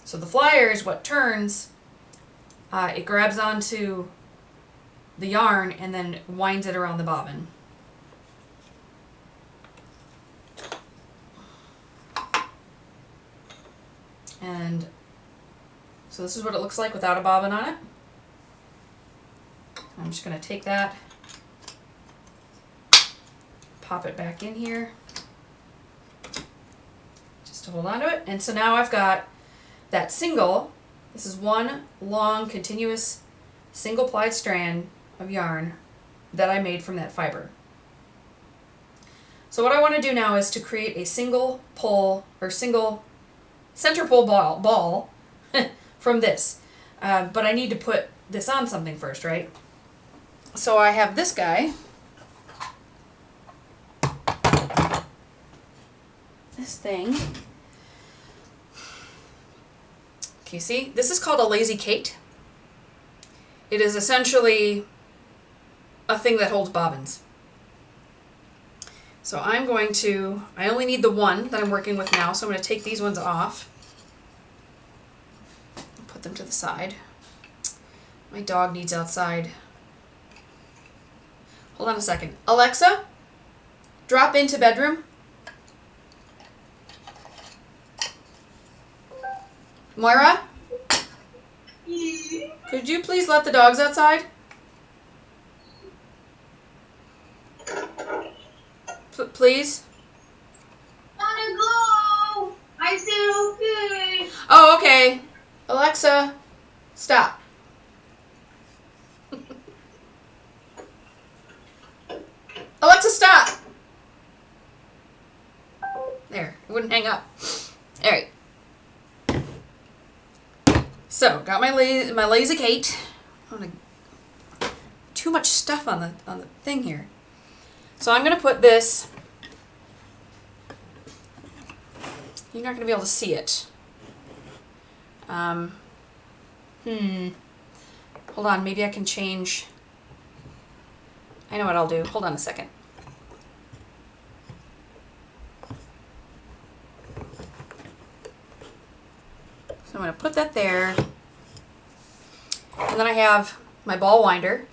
So the flyer is what turns, it grabs onto the yarn and then winds it around the bobbin. And so this is what it looks like without a bobbin on it. I'm just going to take that, pop it back in here, just to hold on to it. And so now I've got that single, this is one long continuous single plied strand of yarn that I made from that fiber. So what I want to do now is to create a single pull or single center pull ball from this. But I need to put this on something first, right? So I have this guy. This thing. Okay, see? This is called a Lazy Kate. It is essentially a thing that holds bobbins. So I only need the one that I'm working with now, so I'm going to take these ones off. Put them to the side. My dog needs outside. Hold on a second. Alexa, drop into bedroom. Moira? Could you please let the dogs outside? Please? Wanna go? I said okay. Oh, okay. Alexa, stop. Alexa, stop. There, it wouldn't hang up. All right. So, got my Lazy Kate. Too much stuff on the thing here. So I'm gonna put this. You're not gonna be able to see it. Hold on, maybe I can change. I know what I'll do. Hold on a second. So I'm going to put that there. And then I have my ball winder.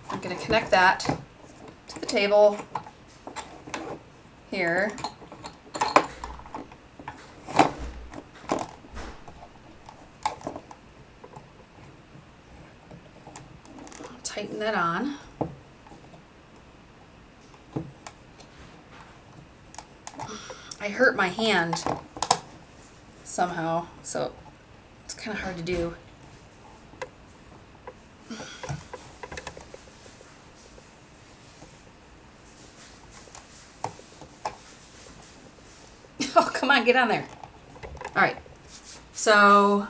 I'm going to connect that to the table here. Tighten that on. I hurt my hand somehow, so it's kind of hard to do. Oh, come on, get on there. All right, so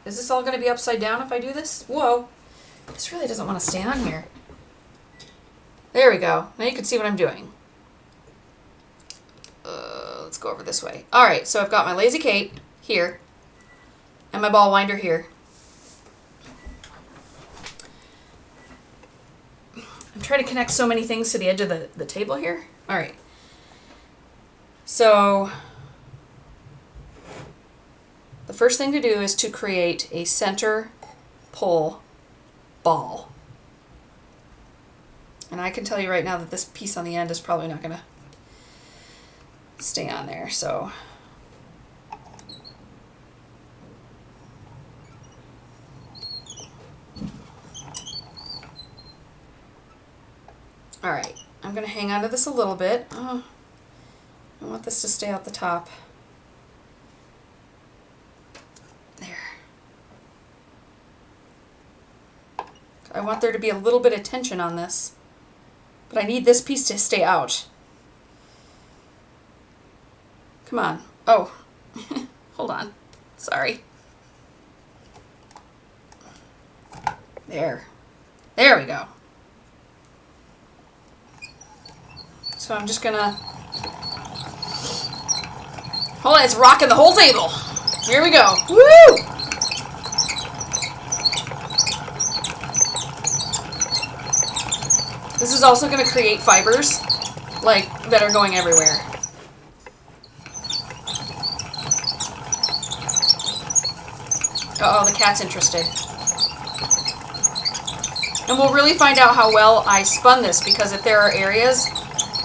is this all gonna be upside down if I do this? Whoa. This really doesn't want to stay on here. There we go. Now you can see what I'm doing. Let's go over this way. All right, so I've got my Lazy Kate here and my ball winder here. I'm trying to connect so many things to the edge of the table here. All right. So the first thing to do is to create a center pull ball. And I can tell you right now that this piece on the end is probably not going to stay on there. So all right, I'm going to hang on to this a little bit. Oh, I want this to stay out the top. There. I want there to be a little bit of tension on this, but I need this piece to stay out. Come on. Oh, hold on. Sorry. There. There we go. So I'm just gonna... Hold on, it's rocking the whole table. Here we go. Woo! This is also gonna create fibers, like, that are going everywhere. Uh-oh, the cat's interested. And we'll really find out how well I spun this, because if there are areas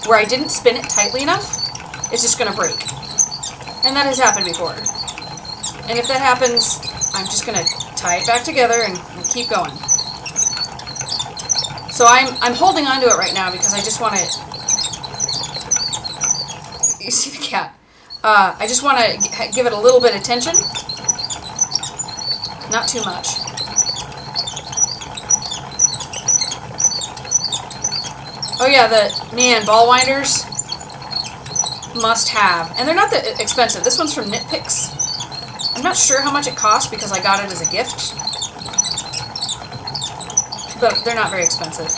where I didn't spin it tightly enough, it's just going to break. And that has happened before. And if that happens, I'm just going to tie it back together and keep going. So I'm holding on to it right now because I just want to... You see the cat? I just want to give it a little bit of tension. Not too much. Oh yeah, ball winders must have. And they're not that expensive. This one's from Nitpicks. I'm not sure how much it cost because I got it as a gift. But they're not very expensive.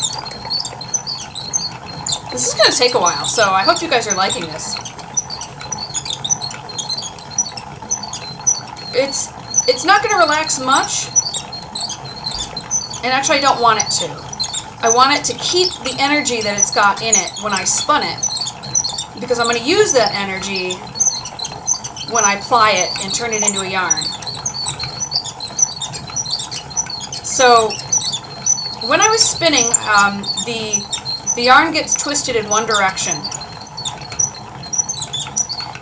This is going to take a while, so I hope you guys are liking this. It's not going to relax much. And actually I don't want it to. I want it to keep the energy that it's got in it when I spun it, because I'm going to use that energy when I ply it and turn it into a yarn. So when I was spinning, the yarn gets twisted in one direction,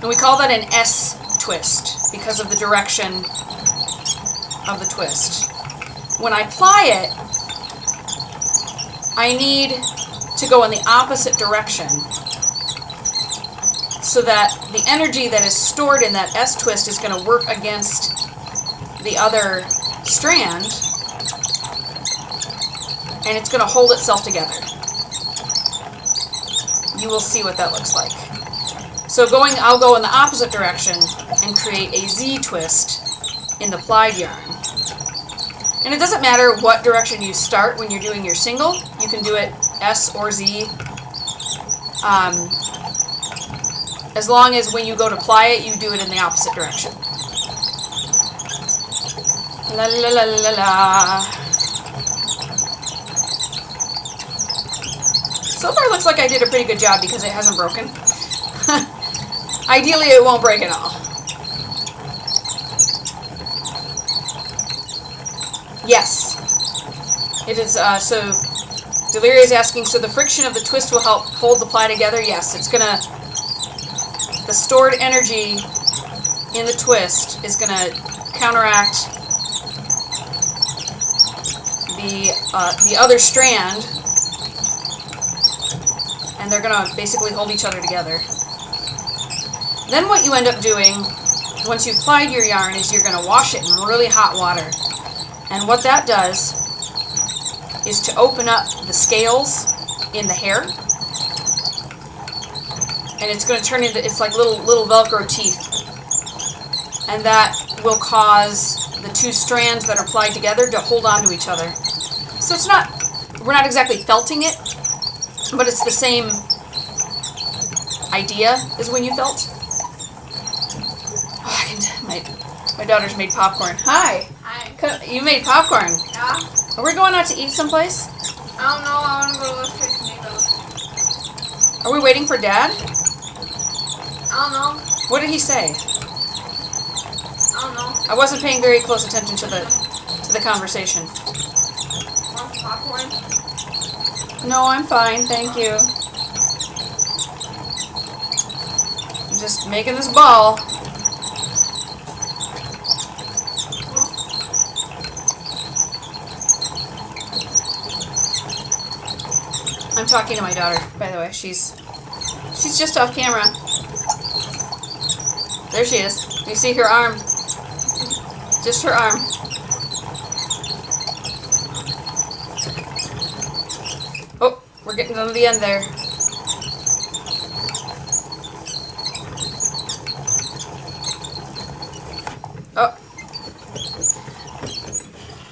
and we call that an S twist because of the direction of the twist. When I ply it, I need to go in the opposite direction so that the energy that is stored in that S twist is going to work against the other strand, and it's going to hold itself together. You will see what that looks like. So I'll go in the opposite direction and create a Z twist in the plied yarn. And it doesn't matter what direction you start when you're doing your single. You can do it S or Z. As long as when you go to ply it, you do it in the opposite direction. La la la la la. So far it looks like I did a pretty good job because it hasn't broken. Ideally it won't break at all. Yes. It is, so Deliria is asking, so the friction of the twist will help hold the ply together? Yes, it's gonna, the stored energy in the twist is gonna counteract the other strand, and they're gonna basically hold each other together. Then what you end up doing, once you've plied your yarn, is you're gonna wash it in really hot water. And what that does is to open up the scales in the hair. And it's going to turn into, it's like little Velcro teeth. And that will cause the two strands that are plied together to hold on to each other. So it's not, we're not exactly felting it, but it's the same idea as when you felt. Oh, my daughter's made popcorn. Hi! You made popcorn. Yeah? Are we going out to eat someplace? I don't know. I want to go to Los Tres Amigos. Are we waiting for Dad? I I don't know. What did he say? I don't know. I wasn't paying very close attention to the conversation. Want some popcorn? No, I'm fine, thank you. I'm just making this ball. I'm talking to my daughter, by the way. She's just off camera. There she is. You see her arm. Just her arm. Oh, we're getting to the end there. Oh.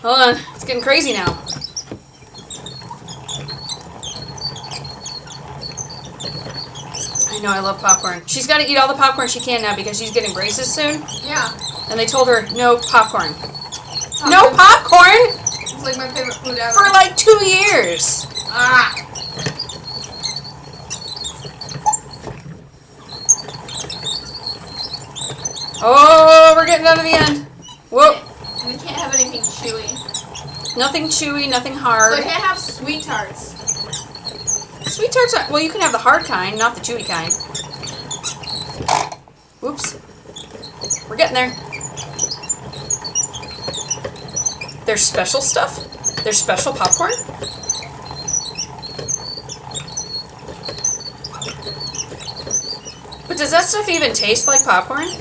Hold on. It's getting crazy now. I know, I love popcorn. She's got to eat all the popcorn she can now because she's getting braces soon. Yeah. And they told her, no popcorn. No popcorn? It's like my favorite food ever. For like 2 years. Ah. Oh, we're getting down to the end. Whoa. And we can't have anything chewy. Nothing chewy, nothing So hard. I can't have sweet tarts. Sweet tarts are, well, you can have the hard kind, not the chewy kind. Oops. We're getting there. There's special stuff? There's special popcorn? But does that stuff even taste like popcorn? It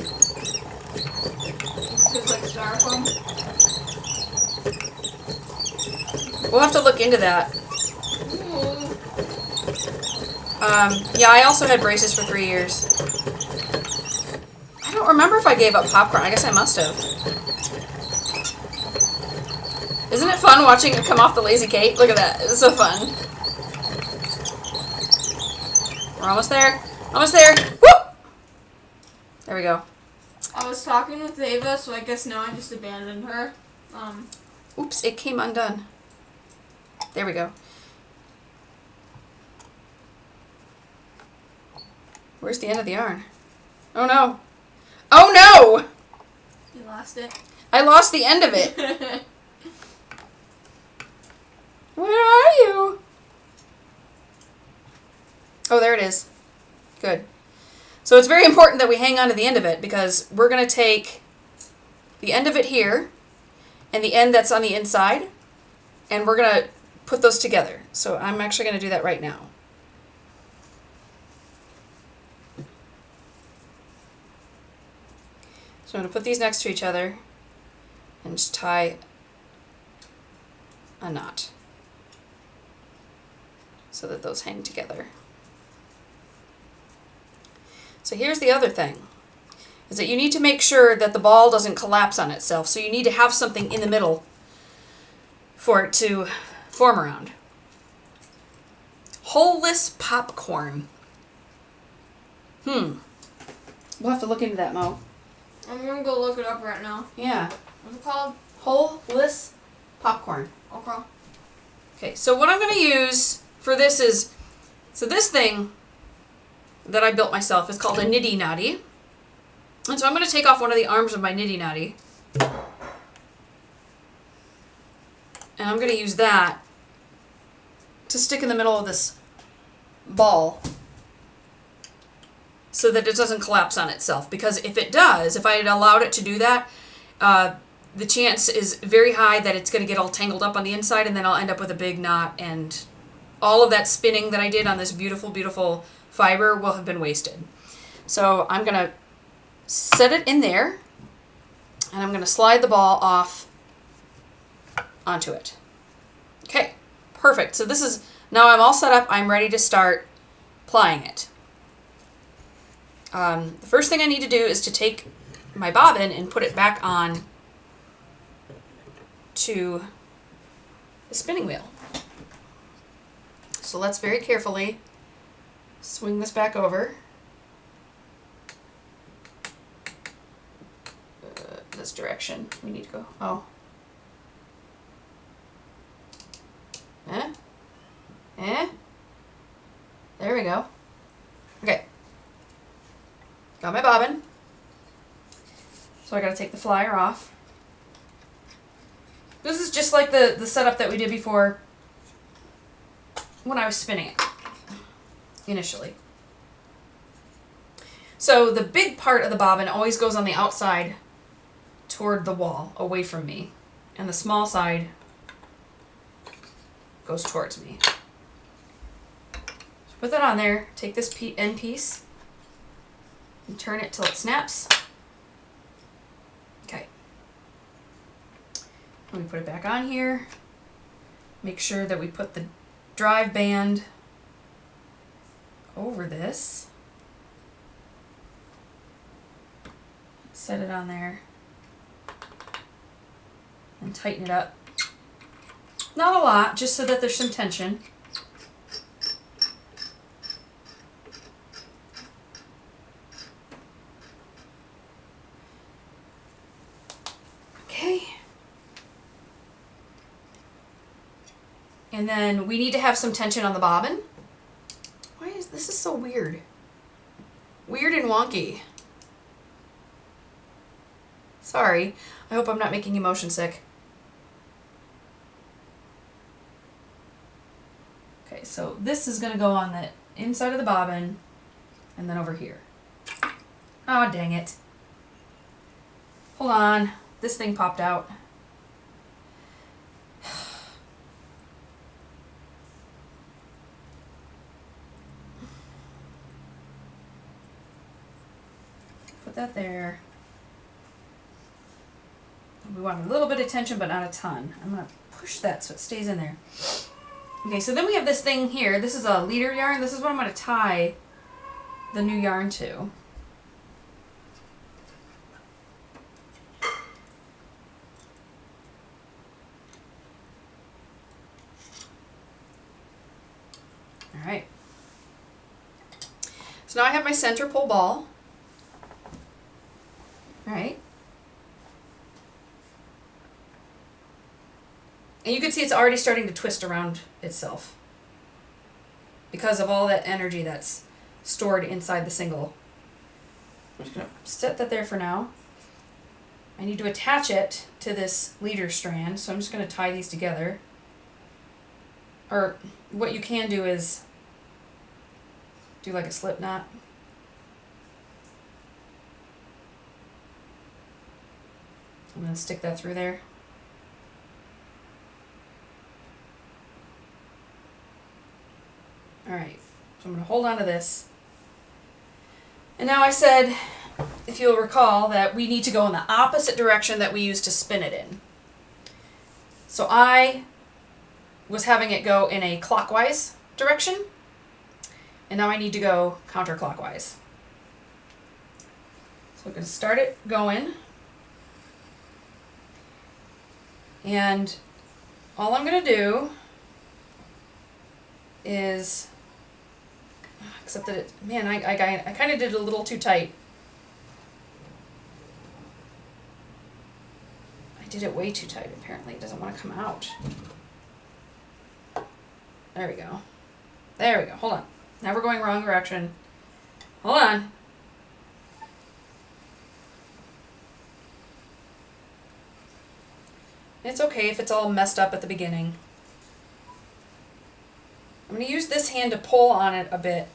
tastes like styrofoam. We'll have to look into that. Ooh. Yeah, I also had braces for 3 years. I don't remember if I gave up popcorn. I guess I must have. Isn't it fun watching it come off the lazy cake? Look at that. It's so fun. We're almost there. Almost there. Whoop! There we go. I was talking with Ava, so I guess now I just abandoned her. Oops, it came undone. There we go. Where's the end of the yarn? Oh no. Oh no! You lost it. I lost the end of it. Where are you? Oh, there it is. Good. So it's very important that we hang on to the end of it because we're going to take the end of it here and the end that's on the inside and we're going to put those together. So I'm actually going to do that right now. So I'm going to put these next to each other and just tie a knot so that those hang together. So here's the other thing, is that you need to make sure that the ball doesn't collapse on itself. So you need to have something in the middle for it to form around. Holeless popcorn. We'll have to look into that, Mo. I'm gonna go look it up right now. Yeah. What's it called? Holeless popcorn. Okay. Okay, so what I'm going to use for this is, so this thing that I built myself is called a niddy noddy. And so I'm going to take off one of the arms of my niddy noddy. And I'm going to use that to stick in the middle of this ball so that it doesn't collapse on itself. Because if it does, if I had allowed it to do that, the chance is very high that it's going to get all tangled up on the inside and then I'll end up with a big knot and all of that spinning that I did on this beautiful, beautiful fiber will have been wasted. So I'm going to set it in there and I'm going to slide the ball off onto it. Okay, perfect. So this is, now I'm all set up. I'm ready to start plying it. The first thing I need to do is to take my bobbin and put it back on to the spinning wheel. So let's very carefully swing this back over. This direction we need to go. Oh. There we go. Okay. Got my bobbin. So I gotta take the flyer off. This is just like the setup that we did before when I was spinning it initially. So the big part of the bobbin always goes on the outside toward the wall, away from me. And the small side goes towards me. So put that on there, take this end piece, and turn it till it snaps. Okay. Let me put it back on here. Make sure that we put the drive band over this. Set it on there. And tighten it up. Not a lot, just so that there's some tension. Okay. And then we need to have some tension on the bobbin. Why is this is so weird? Weird and wonky. Sorry. I hope I'm not making you motion sick. Okay, so this is going to go on the inside of the bobbin and then over here. Oh, dang it. Hold on. This thing popped out. Put that there. We want a little bit of tension, but not a ton. I'm going to push that so it stays in there. Okay, so then we have this thing here. This is a leader yarn. This is what I'm going to tie the new yarn to. All right. So now I have my center pull ball. All right. And you can see it's already starting to twist around itself because of all that energy that's stored inside the single. I'm just going to set that there for now. I need to attach it to this leader strand, so I'm just going to tie these together. Or what you can do is do like a slip knot. And then stick that through there. Alright, so I'm going to hold on to this. And now I said, if you'll recall, that we need to go in the opposite direction that we used to spin it in. So I was having it go in a clockwise direction, and now I need to go counterclockwise. So we're going to start it going. And all I'm going to do is, except that it, man, I kind of did it a little too tight. I did it way too tight, apparently. It doesn't want to come out. There we go. There we go. Hold on. Now we're going wrong direction. Hold on. It's okay if it's all messed up at the beginning. I'm going to use this hand to pull on it a bit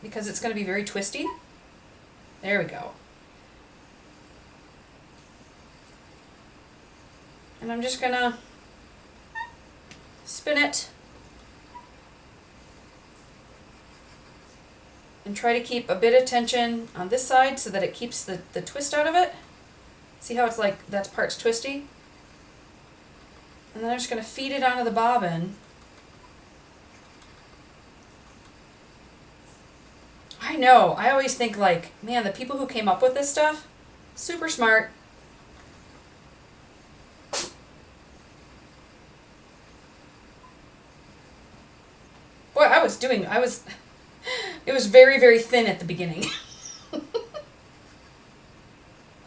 because it's going to be very twisty. There we go. And I'm just going to spin it and try to keep a bit of tension on this side so that it keeps the twist out of it. See how it's like that part's twisty? And then I'm just going to feed it onto the bobbin. I know, I always think like, man, the people who came up with this stuff, super smart. Boy, it was very, very thin at the beginning.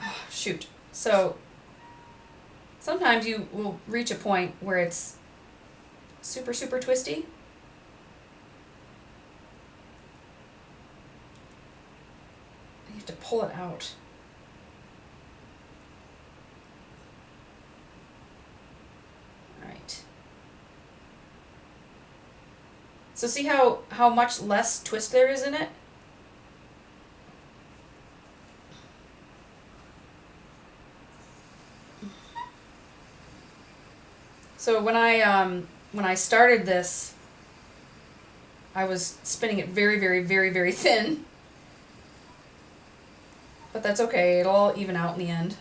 Oh, shoot. So, sometimes you will reach a point where it's super, super twisty. You have to pull it out. All right. So see how much less twist there is in it? So when I started this, I was spinning it very, very, very, very thin. But that's okay, it'll all even out in the end.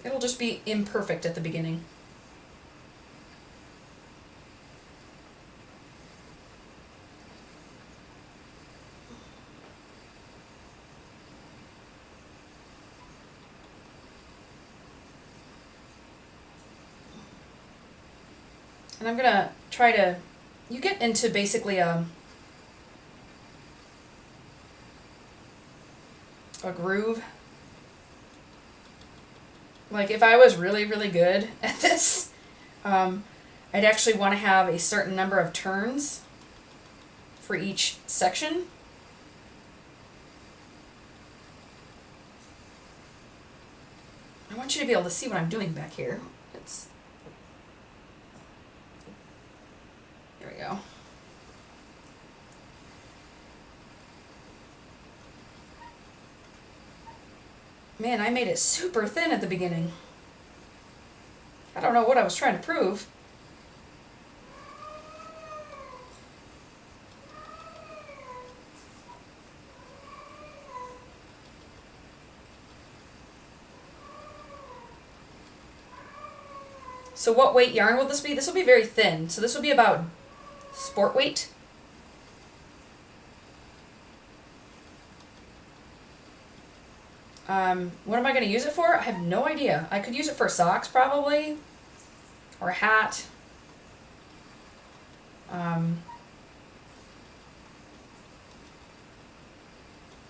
It'll just be imperfect at the beginning. And I'm gonna try to, you get into basically a groove. Like if I was really, really good at this, I'd actually want to have a certain number of turns for each section. I want you to be able to see what I'm doing back here. There we go. Man, I made it super thin at the beginning. I don't know what I was trying to prove. So what weight yarn will this be? This will be very thin. So this will be about sport weight. What am I going to use it for? I have no idea. I could use it for socks probably, or a hat.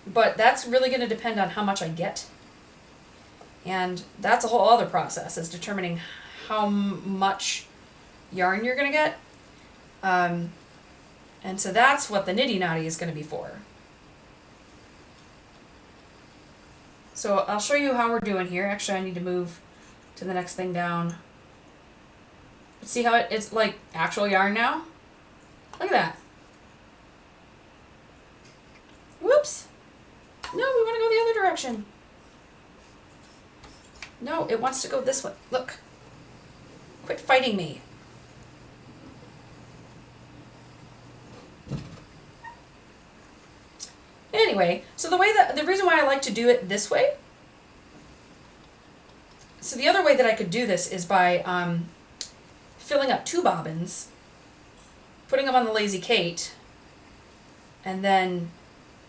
But that's really going to depend on how much I get. And that's a whole other process, is determining how much yarn you're going to get. And so that's what the nitty naughty is going to be for. So I'll show you how we're doing here. Actually, I need to move to the next thing down. See how it's like actual yarn now? Look at that. Whoops. No, we want to go the other direction. No, it wants to go this way. Look. Quit fighting me. Anyway, so the reason why I like to do it this way, so the other way that I could do this is by filling up 2 bobbins, putting them on the Lazy Kate, and then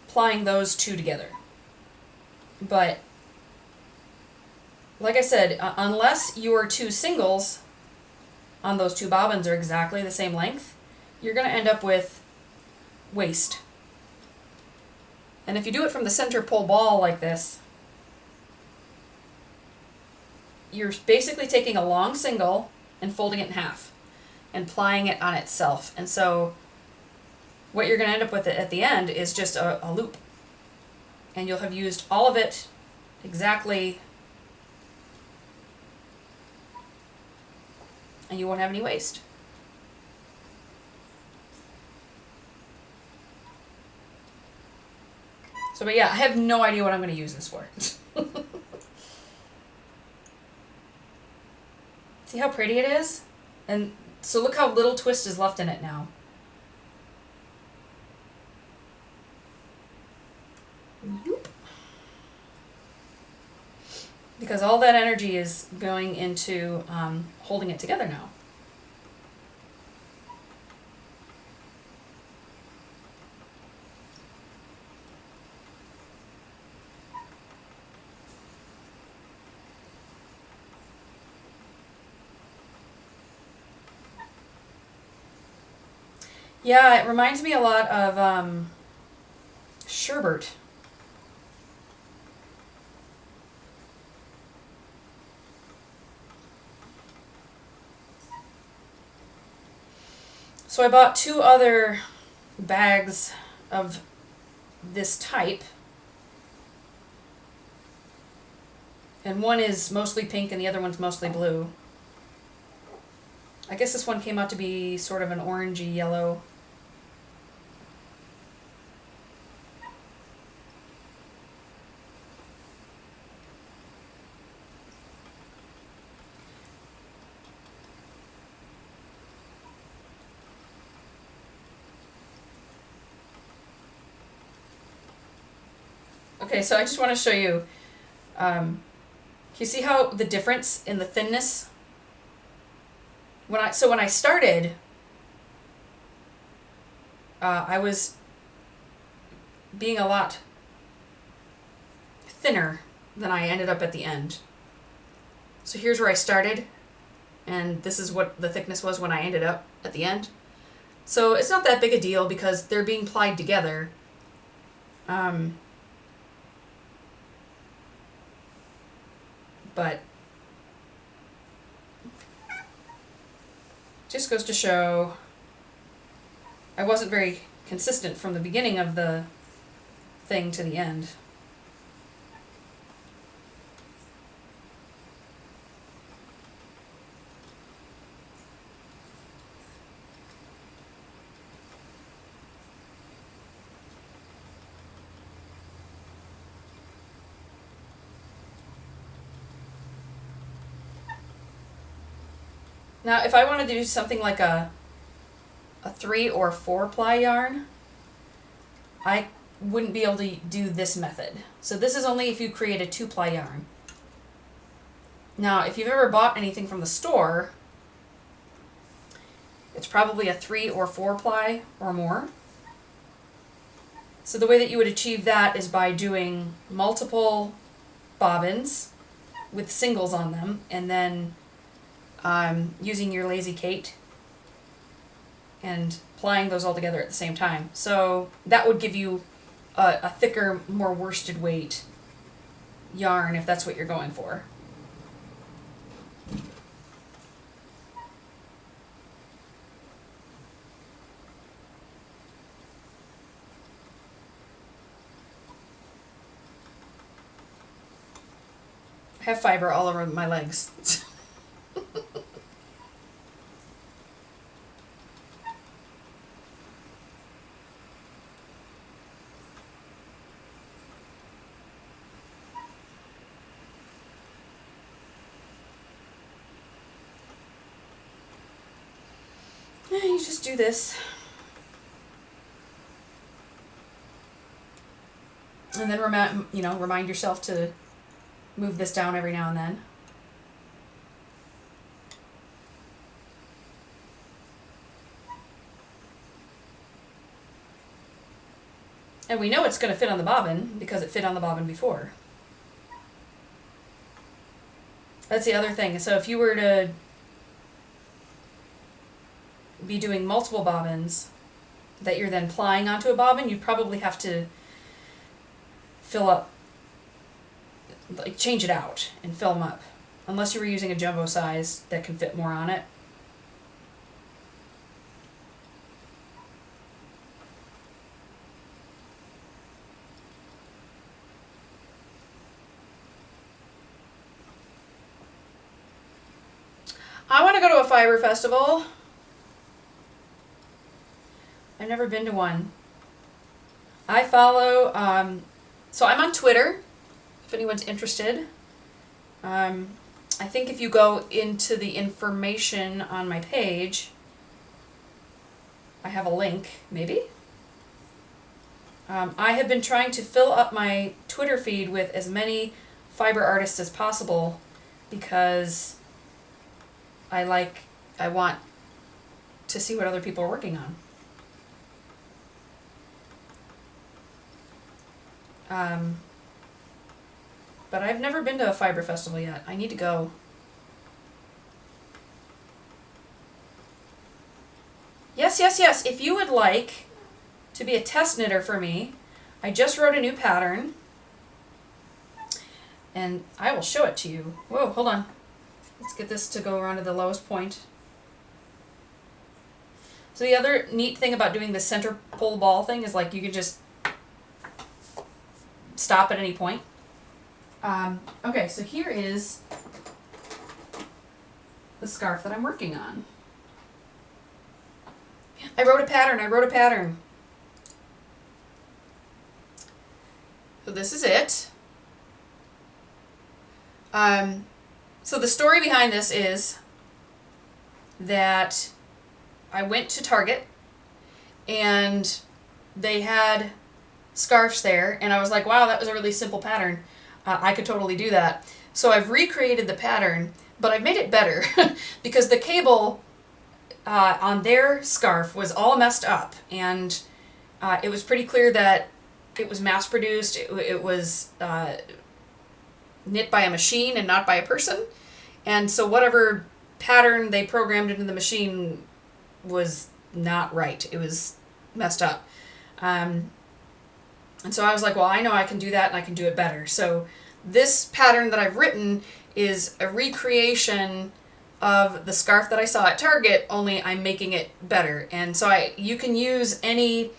plying those 2 together. But like I said, unless your 2 singles on those 2 bobbins are exactly the same length, you're going to end up with waste. And if you do it from the center pole ball like this, you're basically taking a long single and folding it in half and plying it on itself. And so what you're going to end up with at the end is just a loop. And you'll have used all of it exactly, and you won't have any waste. So, but yeah, I have no idea what I'm going to use this for. See how pretty it is? And so look how little twist is left in it now. Yoop. Because all that energy is going into holding it together now. Yeah, it reminds me a lot of sherbet. So I bought 2 other bags of this type. And one is mostly pink and the other one's mostly blue. I guess this one came out to be sort of an orangey yellow. Okay, so I just want to show you. You see how the difference in the thinness? When I started, I was being a lot thinner than I ended up at the end. So here's where I started, and this is what the thickness was when I ended up at the end. So it's not that big a deal because they're being plied together. But just goes to show I wasn't very consistent from the beginning of the thing to the end. Now, if I wanted to do something like a 3 or 4 ply yarn, I wouldn't be able to do this method. So this is only if you create a 2 ply yarn. Now, if you've ever bought anything from the store, it's probably a 3 or 4 ply or more. So the way that you would achieve that is by doing multiple bobbins with singles on them, and then using your Lazy Kate and plying those all together at the same time. So that would give you a thicker, more worsted weight yarn if that's what you're going for. I have fiber all over my legs. You just do this. And then remind yourself to move this down every now and then. And we know it's going to fit on the bobbin because it fit on the bobbin before. That's the other thing. So if you were to be doing multiple bobbins that you're then plying onto a bobbin, you'd probably have to fill up, like change it out and fill them up. Unless you were using a jumbo size that can fit more on it. I want to go to a fiber festival. I've never been to one. I follow, so I'm on Twitter, if anyone's interested. I think if you go into the information on my page, I have a link, maybe. I have been trying to fill up my Twitter feed with as many fiber artists as possible because I want to see what other people are working on. But I've never been to a fiber festival yet. I need to go. Yes, yes, yes. If you would like to be a test knitter for me, I just wrote a new pattern. And I will show it to you. Whoa, hold on. Let's get this to go around to the lowest point. So the other neat thing about doing the center pull ball thing is like you can just stop at any point. Okay, so here is the scarf that I'm working on. I wrote a pattern. So this is it. So the story behind this is that I went to Target and they had scarves there, and I was like, wow, that was a really simple pattern. I could totally do that. So I've recreated the pattern, but I've made it better because the cable on their scarf was all messed up, and it was pretty clear that it was mass produced. It was knit by a machine and not by a person, and so whatever pattern they programmed into the machine was not right. It was messed up. And so I was like, well, I know I can do that and I can do it better. So this pattern that I've written is a recreation of the scarf that I saw at Target, only I'm making it better. And so you can use any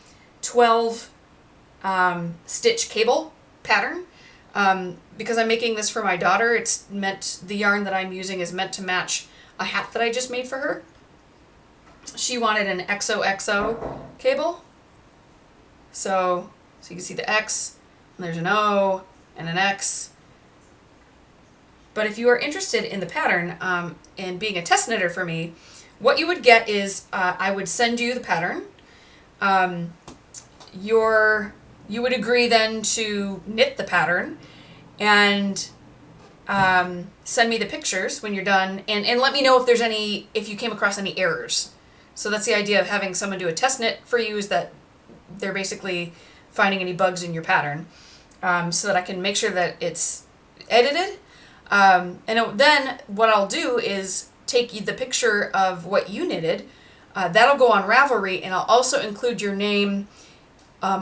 12 stitch cable pattern. Because I'm making this for my daughter, the yarn that I'm using is meant to match a hat that I just made for her. She wanted an XOXO cable. So you can see the X, and there's an O, and an X. But if you are interested in the pattern and being a test knitter for me, what you would get is I would send you the pattern. You would agree then to knit the pattern and send me the pictures when you're done, and let me know if you came across any errors. So that's the idea of having someone do a test knit for you, is that they're basically finding any bugs in your pattern, so that I can make sure that it's edited. Then what I'll do is take the picture of what you knitted. That'll go on Ravelry, and I'll also include your name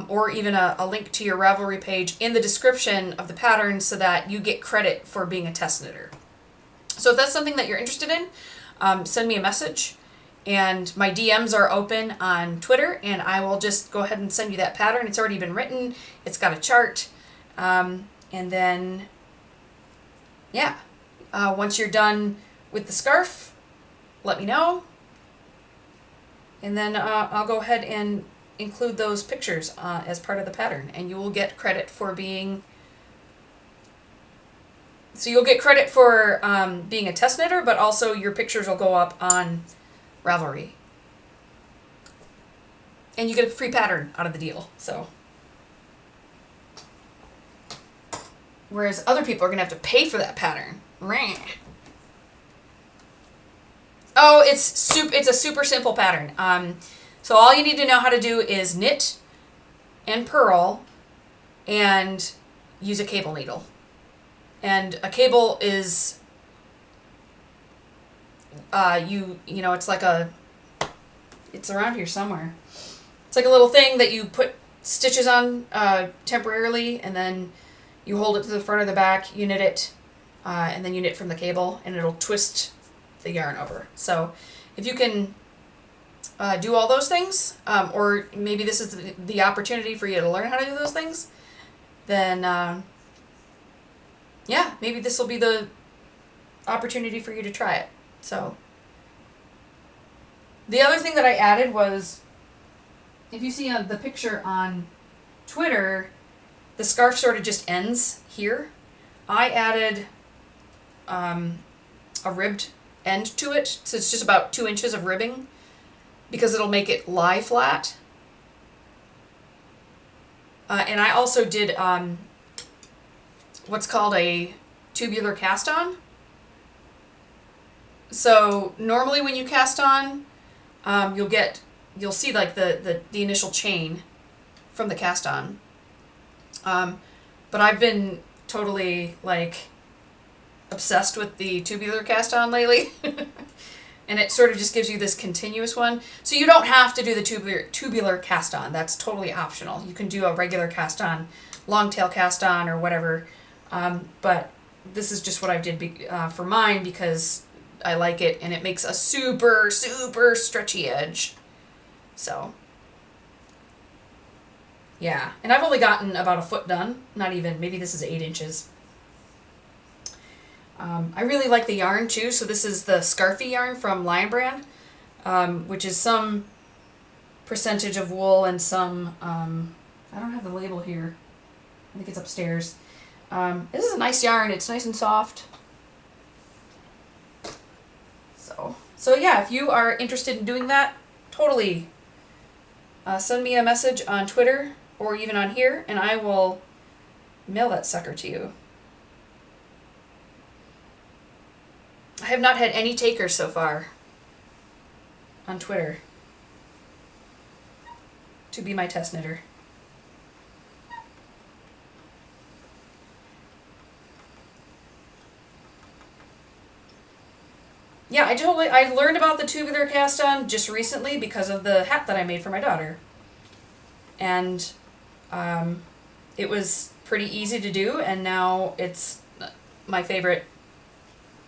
or even a link to your Ravelry page in the description of the pattern so that you get credit for being a test knitter. So if that's something that you're interested in, send me a message. And my DMs are open on Twitter, and I will just go ahead and send you that pattern. It's already been written. It's got a chart. And then, yeah, once you're done with the scarf, let me know. And then I'll go ahead and include those pictures as part of the pattern, and you will get credit for being... So you'll get credit for being a test knitter, but also your pictures will go up on Ravelry. And you get a free pattern out of the deal, so. Whereas other people are going to have to pay for that pattern. Oh, it's a super simple pattern. So all you need to know how to do is knit and purl and use a cable needle. And a cable is it's around here somewhere. It's like a little thing that you put stitches on temporarily, and then you hold it to the front or the back, you knit it, and then you knit from the cable, and it'll twist the yarn over. So if you can do all those things, or maybe this is the opportunity for you to learn how to do those things, then yeah, maybe this will be the opportunity for you to try it. So the other thing that I added was, if you see the picture on Twitter, the scarf sort of just ends here. I added a ribbed end to it, so it's just about 2 inches of ribbing, because it'll make it lie flat. And I also did what's called a tubular cast on. So normally when you cast on, you'll see like the initial chain from the cast on. But I've been totally like obsessed with the tubular cast on lately. And it sort of just gives you this continuous one. So you don't have to do the tubular cast on. That's totally optional. You can do a regular cast on, long tail cast on, or whatever. But this is just what I did for mine, because I like it, and it makes a super, super stretchy edge. So, yeah. And I've only gotten about a foot done. Not even. Maybe this is 8 inches. I really like the yarn too. So this is the Scarfy yarn from Lion Brand, which is some percentage of wool and some, I don't have the label here. I think it's upstairs. This is a nice yarn. It's nice and soft. So yeah, if you are interested in doing that, totally send me a message on Twitter or even on here, and I will mail that sucker to you. I have not had any takers so far on Twitter to be my test knitter. Yeah, I learned about the tubular cast on just recently because of the hat that I made for my daughter. And it was pretty easy to do, and now it's my favorite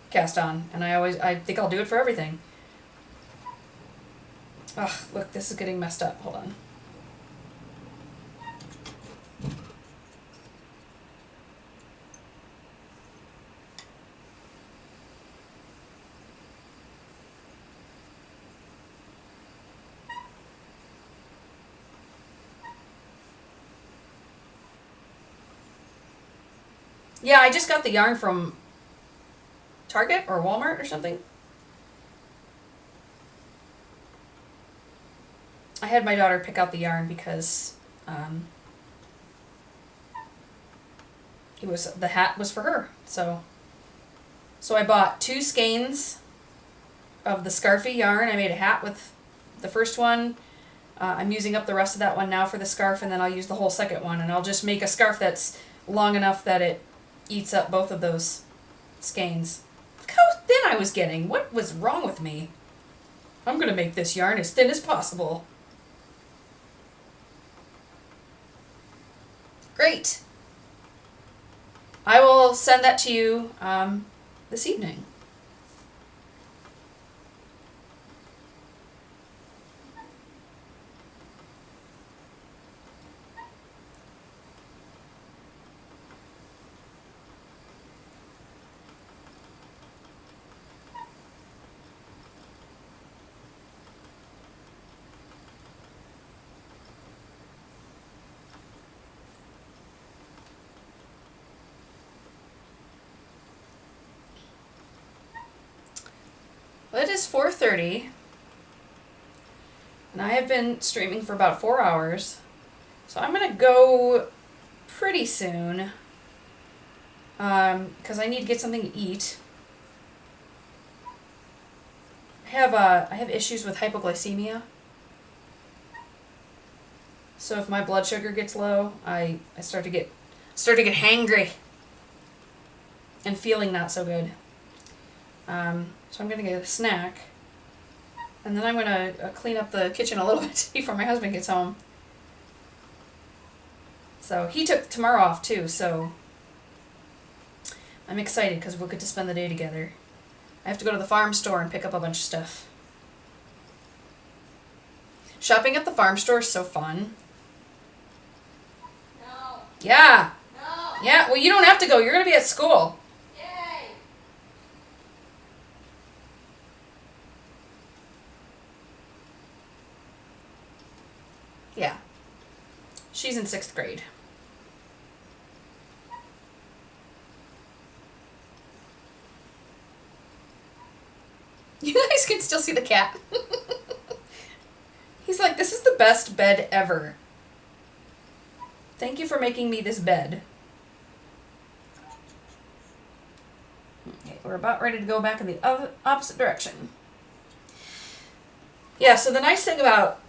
cast on, and I think I'll do it for everything. Ugh, look, this is getting messed up. Hold on. Yeah, I just got the yarn from Target or Walmart or something. I had my daughter pick out the yarn because the hat was for her. So I bought 2 skeins of the Scarfy yarn. I made a hat with the first one. I'm using up the rest of that one now for the scarf, and then I'll use the whole second one, and I'll just make a scarf that's long enough that it eats up both of those skeins. Look how thin I was getting. What was wrong with me? I'm going to make this yarn as thin as possible. Great. I will send that to you this evening. Well, it is 4:30, and I have been streaming for about 4 hours, so I'm going to go pretty soon, because I need to get something to eat. I have issues with hypoglycemia, so if my blood sugar gets low, I start to get hangry and feeling not so good. So I'm going to get a snack, and then I'm going to clean up the kitchen a little bit before my husband gets home. So he took tomorrow off too, so I'm excited because we'll get to spend the day together. I have to go to the farm store and pick up a bunch of stuff. Shopping at the farm store is so fun. No. Yeah. No. Yeah, well, you don't have to go. You're going to be at school. Yay. Yeah. She's in 6th grade. You guys can still see the cat. He's like, this is the best bed ever. Thank you for making me this bed. Okay, we're about ready to go back in the opposite direction. Yeah, so the nice thing about,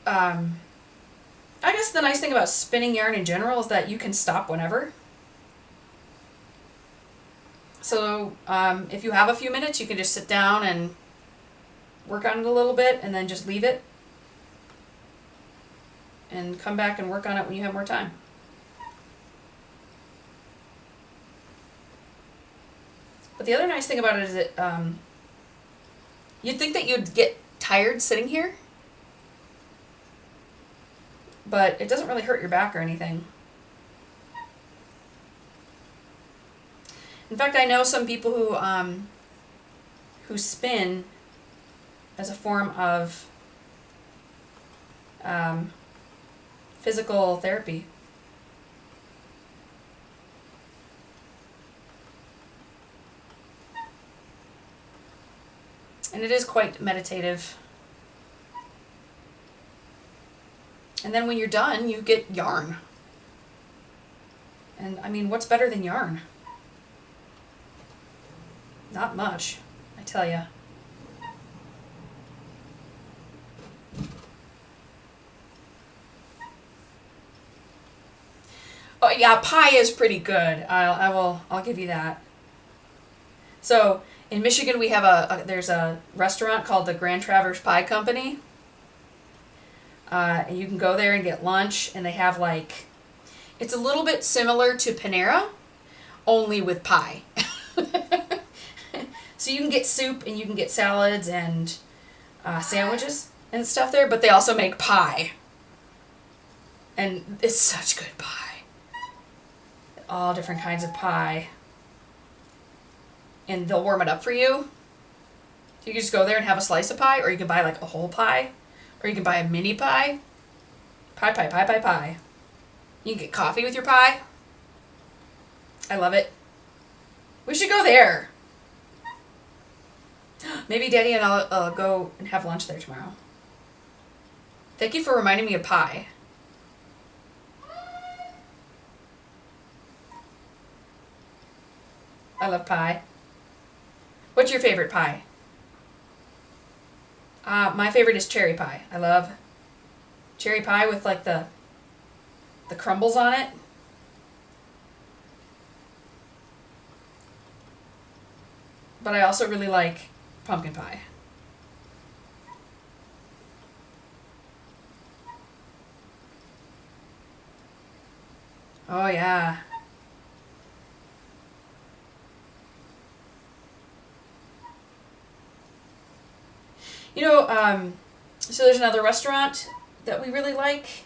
I guess the nice thing about spinning yarn in general is that you can stop whenever. So if you have a few minutes, you can just sit down and work on it a little bit and then just leave it and come back and work on it when you have more time. But the other nice thing about it is that you'd think that you'd get tired sitting here, but it doesn't really hurt your back or anything. In fact, I know some people who spin as a form of physical therapy. And it is quite meditative. And then when you're done, you get yarn. And I mean, what's better than yarn? Not much, I tell ya. Oh yeah, pie is pretty good. I'll give you that. So in Michigan, we have there's a restaurant called the Grand Traverse Pie Company. And you can go there and get lunch, and they have like, it's a little bit similar to Panera, only with pie. So you can get soup and you can get salads and sandwiches and stuff there, but they also make pie. And it's such good pie. All different kinds of pie. And they'll warm it up for you. So you can just go there and have a slice of pie, or you can buy like a whole pie, or you can buy a mini pie. Pie. You can get coffee with your pie. I love it. We should go there. Maybe Daddy and I'll go and have lunch there tomorrow. Thank you for reminding me of pie. I love pie. What's your favorite pie? My favorite is cherry pie. I love cherry pie with like the crumbles on it. But I also really like pumpkin pie. Oh yeah. You know, so there's another restaurant that we really like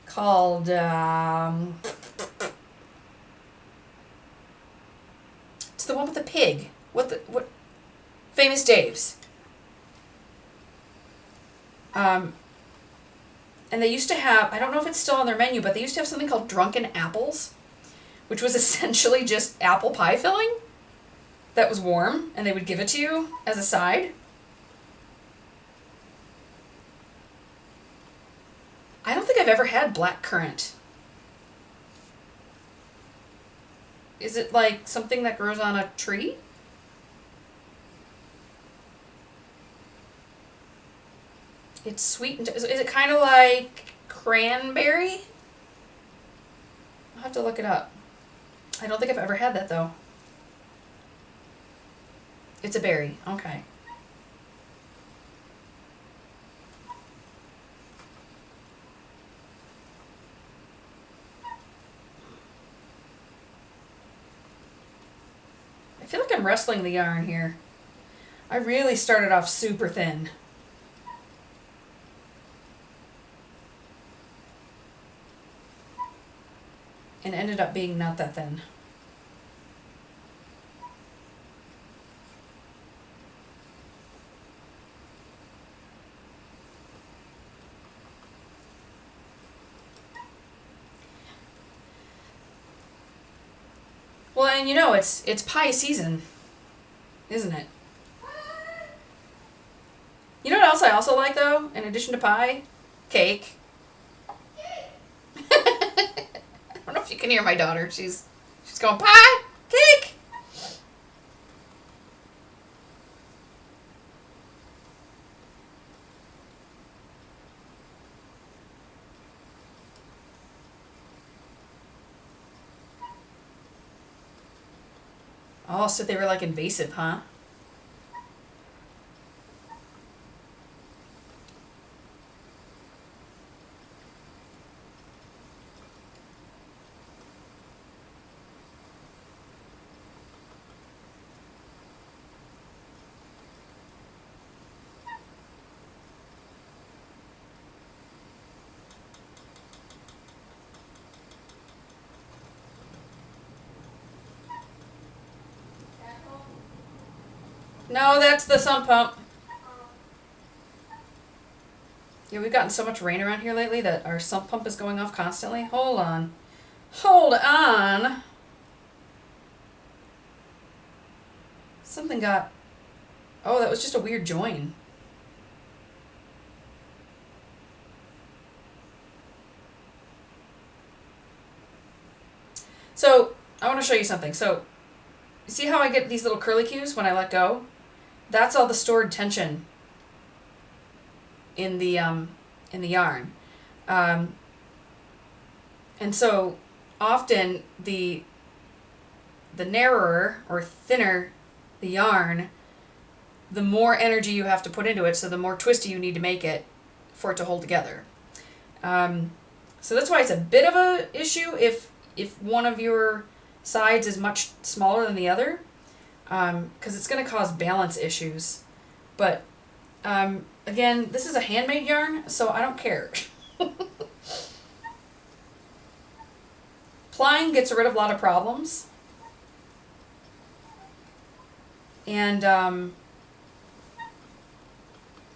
called it's the one with the pig. What Famous Dave's. And they used to have, I don't know if it's still on their menu, but they used to have something called Drunken Apples, which was essentially just apple pie filling that was warm, and they would give it to you as a side. I don't think I've ever had black currant. Is it like something that grows on a tree? It's sweet. Is it kind of like cranberry? I'll have to look it up. I don't think I've ever had that though. It's a berry. Okay. I feel like I'm wrestling the yarn here. I really started off super thin. And ended up being not that thin. Well, and you know, it's pie season, isn't it? You know what else I also like though, in addition to pie? Cake. I don't know if you can hear my daughter. She's going, pie, cake. Oh, so they were like invasive, huh? No, that's the sump pump. Yeah, we've gotten so much rain around here lately that our sump pump is going off constantly. Hold on. Hold on. Something got... Oh, that was just a weird join. So, I want to show you something. So, see how I get these little curly cues when I let go? That's all the stored tension in the yarn. And so, often the narrower or thinner the yarn, the more energy you have to put into it, so the more twisty you need to make it for it to hold together. So that's why it's a bit of a issue if one of your sides is much smaller than the other, because it's going to cause balance issues. But again, this is a handmade yarn, so I don't care. Plying gets rid of a lot of problems. And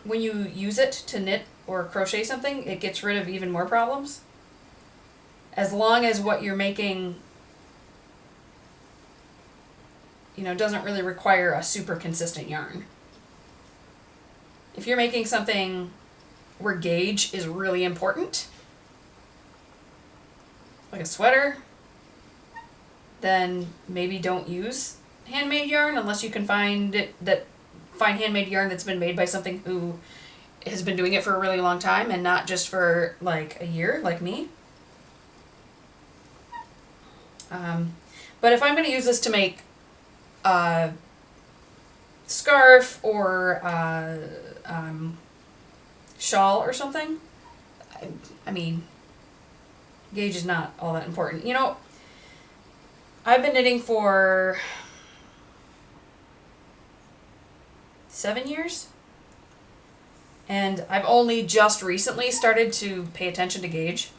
when you use it to knit or crochet something, it gets rid of even more problems. As long as what you're making, doesn't really require a super consistent yarn. If you're making something where gauge is really important, like a sweater, then maybe don't use handmade yarn unless you can find handmade yarn that's been made by something who has been doing it for a really long time and not just for like a year, like me. But if I'm going to use this to make a scarf or a shawl or something, I mean, gauge is not all that important. I've been knitting for 7 years, and I've only just recently started to pay attention to gauge.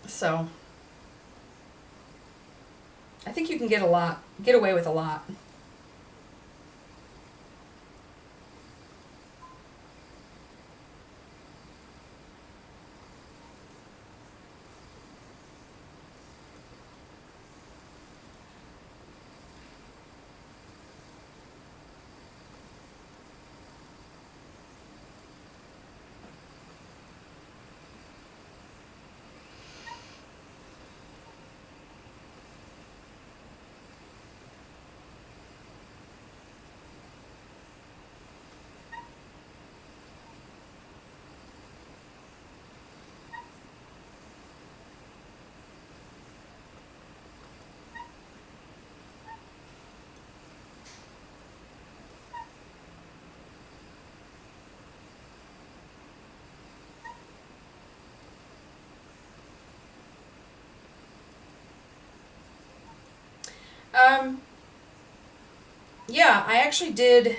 So I think you can get away with a lot. Yeah, I actually did.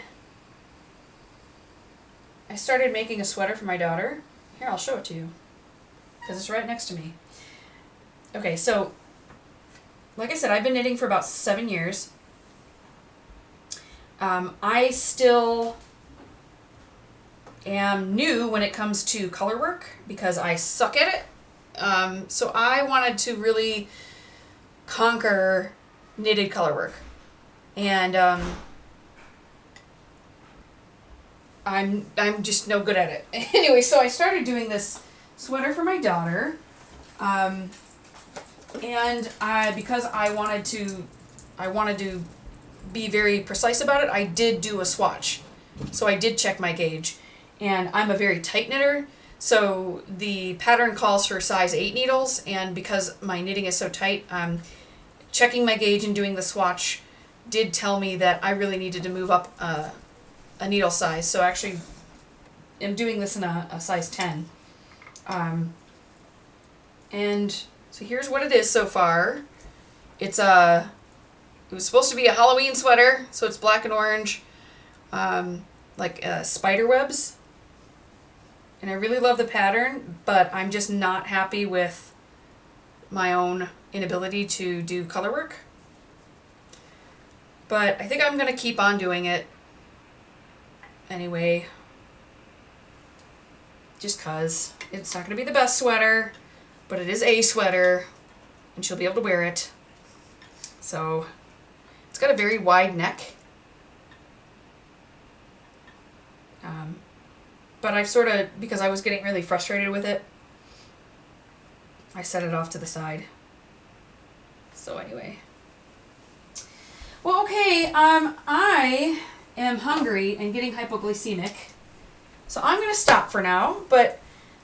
I started making a sweater for my daughter. Here, I'll show it to you, because it's right next to me. Okay, so, like I said, I've been knitting for about 7 years. I still am new when it comes to color work, because I suck at it. So I wanted to really conquer knitted color work. And I'm just no good at it. Anyway, so I started doing this sweater for my daughter, and because I wanted to be very precise about it, I did do a swatch. So I did check my gauge, and I'm a very tight knitter, so the pattern calls for size 8 needles, and because my knitting is so tight, checking my gauge and doing the swatch did tell me that I really needed to move up a needle size. So actually I'm doing this in a size 10. And so here's what it is so far. It was supposed to be a Halloween sweater, so it's black and orange, like spider webs. and I really love the pattern, but I'm just not happy with my own inability to do color work. But I think I'm going to keep on doing it anyway, just cause it's not going to be the best sweater, but it is a sweater, and she'll be able to wear it. So it's got a very wide neck. But I've sort of, because I was getting really frustrated with it, I set it off to the side. So anyway. Well, okay, I am hungry and getting hypoglycemic. So I'm going to stop for now, but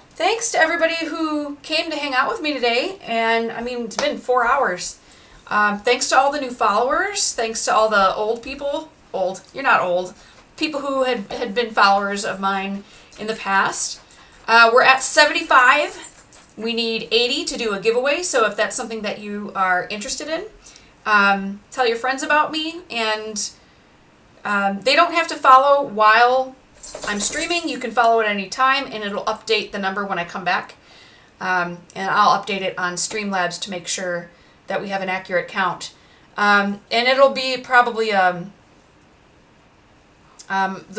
thanks to everybody who came to hang out with me today. And I mean, it's been 4 hours. Thanks to all the new followers. Thanks to all the old people. Old, you're not old. People who had been followers of mine in the past. We're at 75. We need 80 to do a giveaway. So if that's something that you are interested in, tell your friends about me. And they don't have to follow while I'm streaming. You can follow at any time, and it'll update the number when I come back. And I'll update it on Streamlabs to make sure that we have an accurate count. And it'll be probably the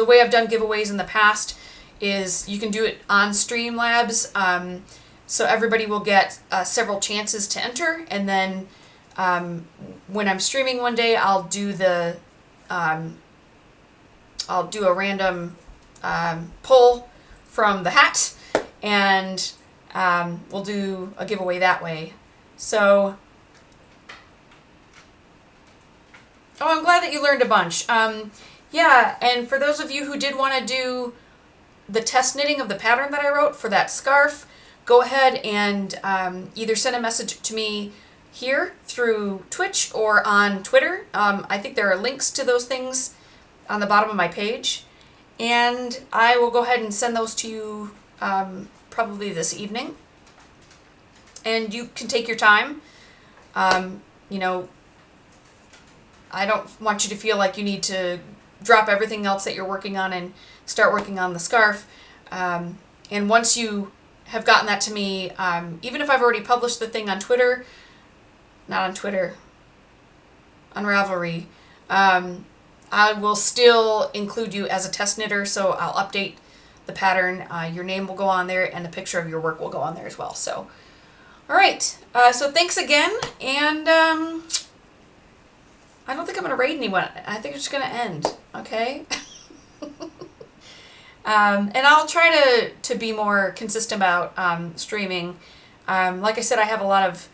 way I've done giveaways in the past is you can do it on Streamlabs. So everybody will get several chances to enter, and then when I'm streaming one day, I'll do a random pull from the hat, and we'll do a giveaway that way. So, I'm glad that you learned a bunch. Yeah, and for those of you who did want to do the test knitting of the pattern that I wrote for that scarf, go ahead and either send a message to me here through Twitch or on Twitter. I think there are links to those things on the bottom of my page, and I will go ahead and send those to you probably this evening. And you can take your time. You know, I don't want you to feel like you need to drop everything else that you're working on and start working on the scarf. And once you have gotten that to me, even if I've already published the thing on Twitter, not on Twitter, on Ravelry, I will still include you as a test knitter, so I'll update the pattern. Your name will go on there, and a picture of your work will go on there as well. So, all right. So thanks again, and I don't think I'm going to raid anyone. I think it's just going to end, okay? And I'll try to be more consistent about streaming. Like I said, I have a lot of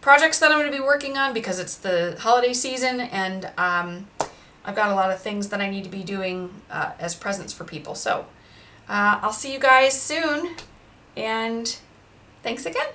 projects that I'm going to be working on because it's the holiday season, and I've got a lot of things that I need to be doing as presents for people. So I'll see you guys soon, and thanks again.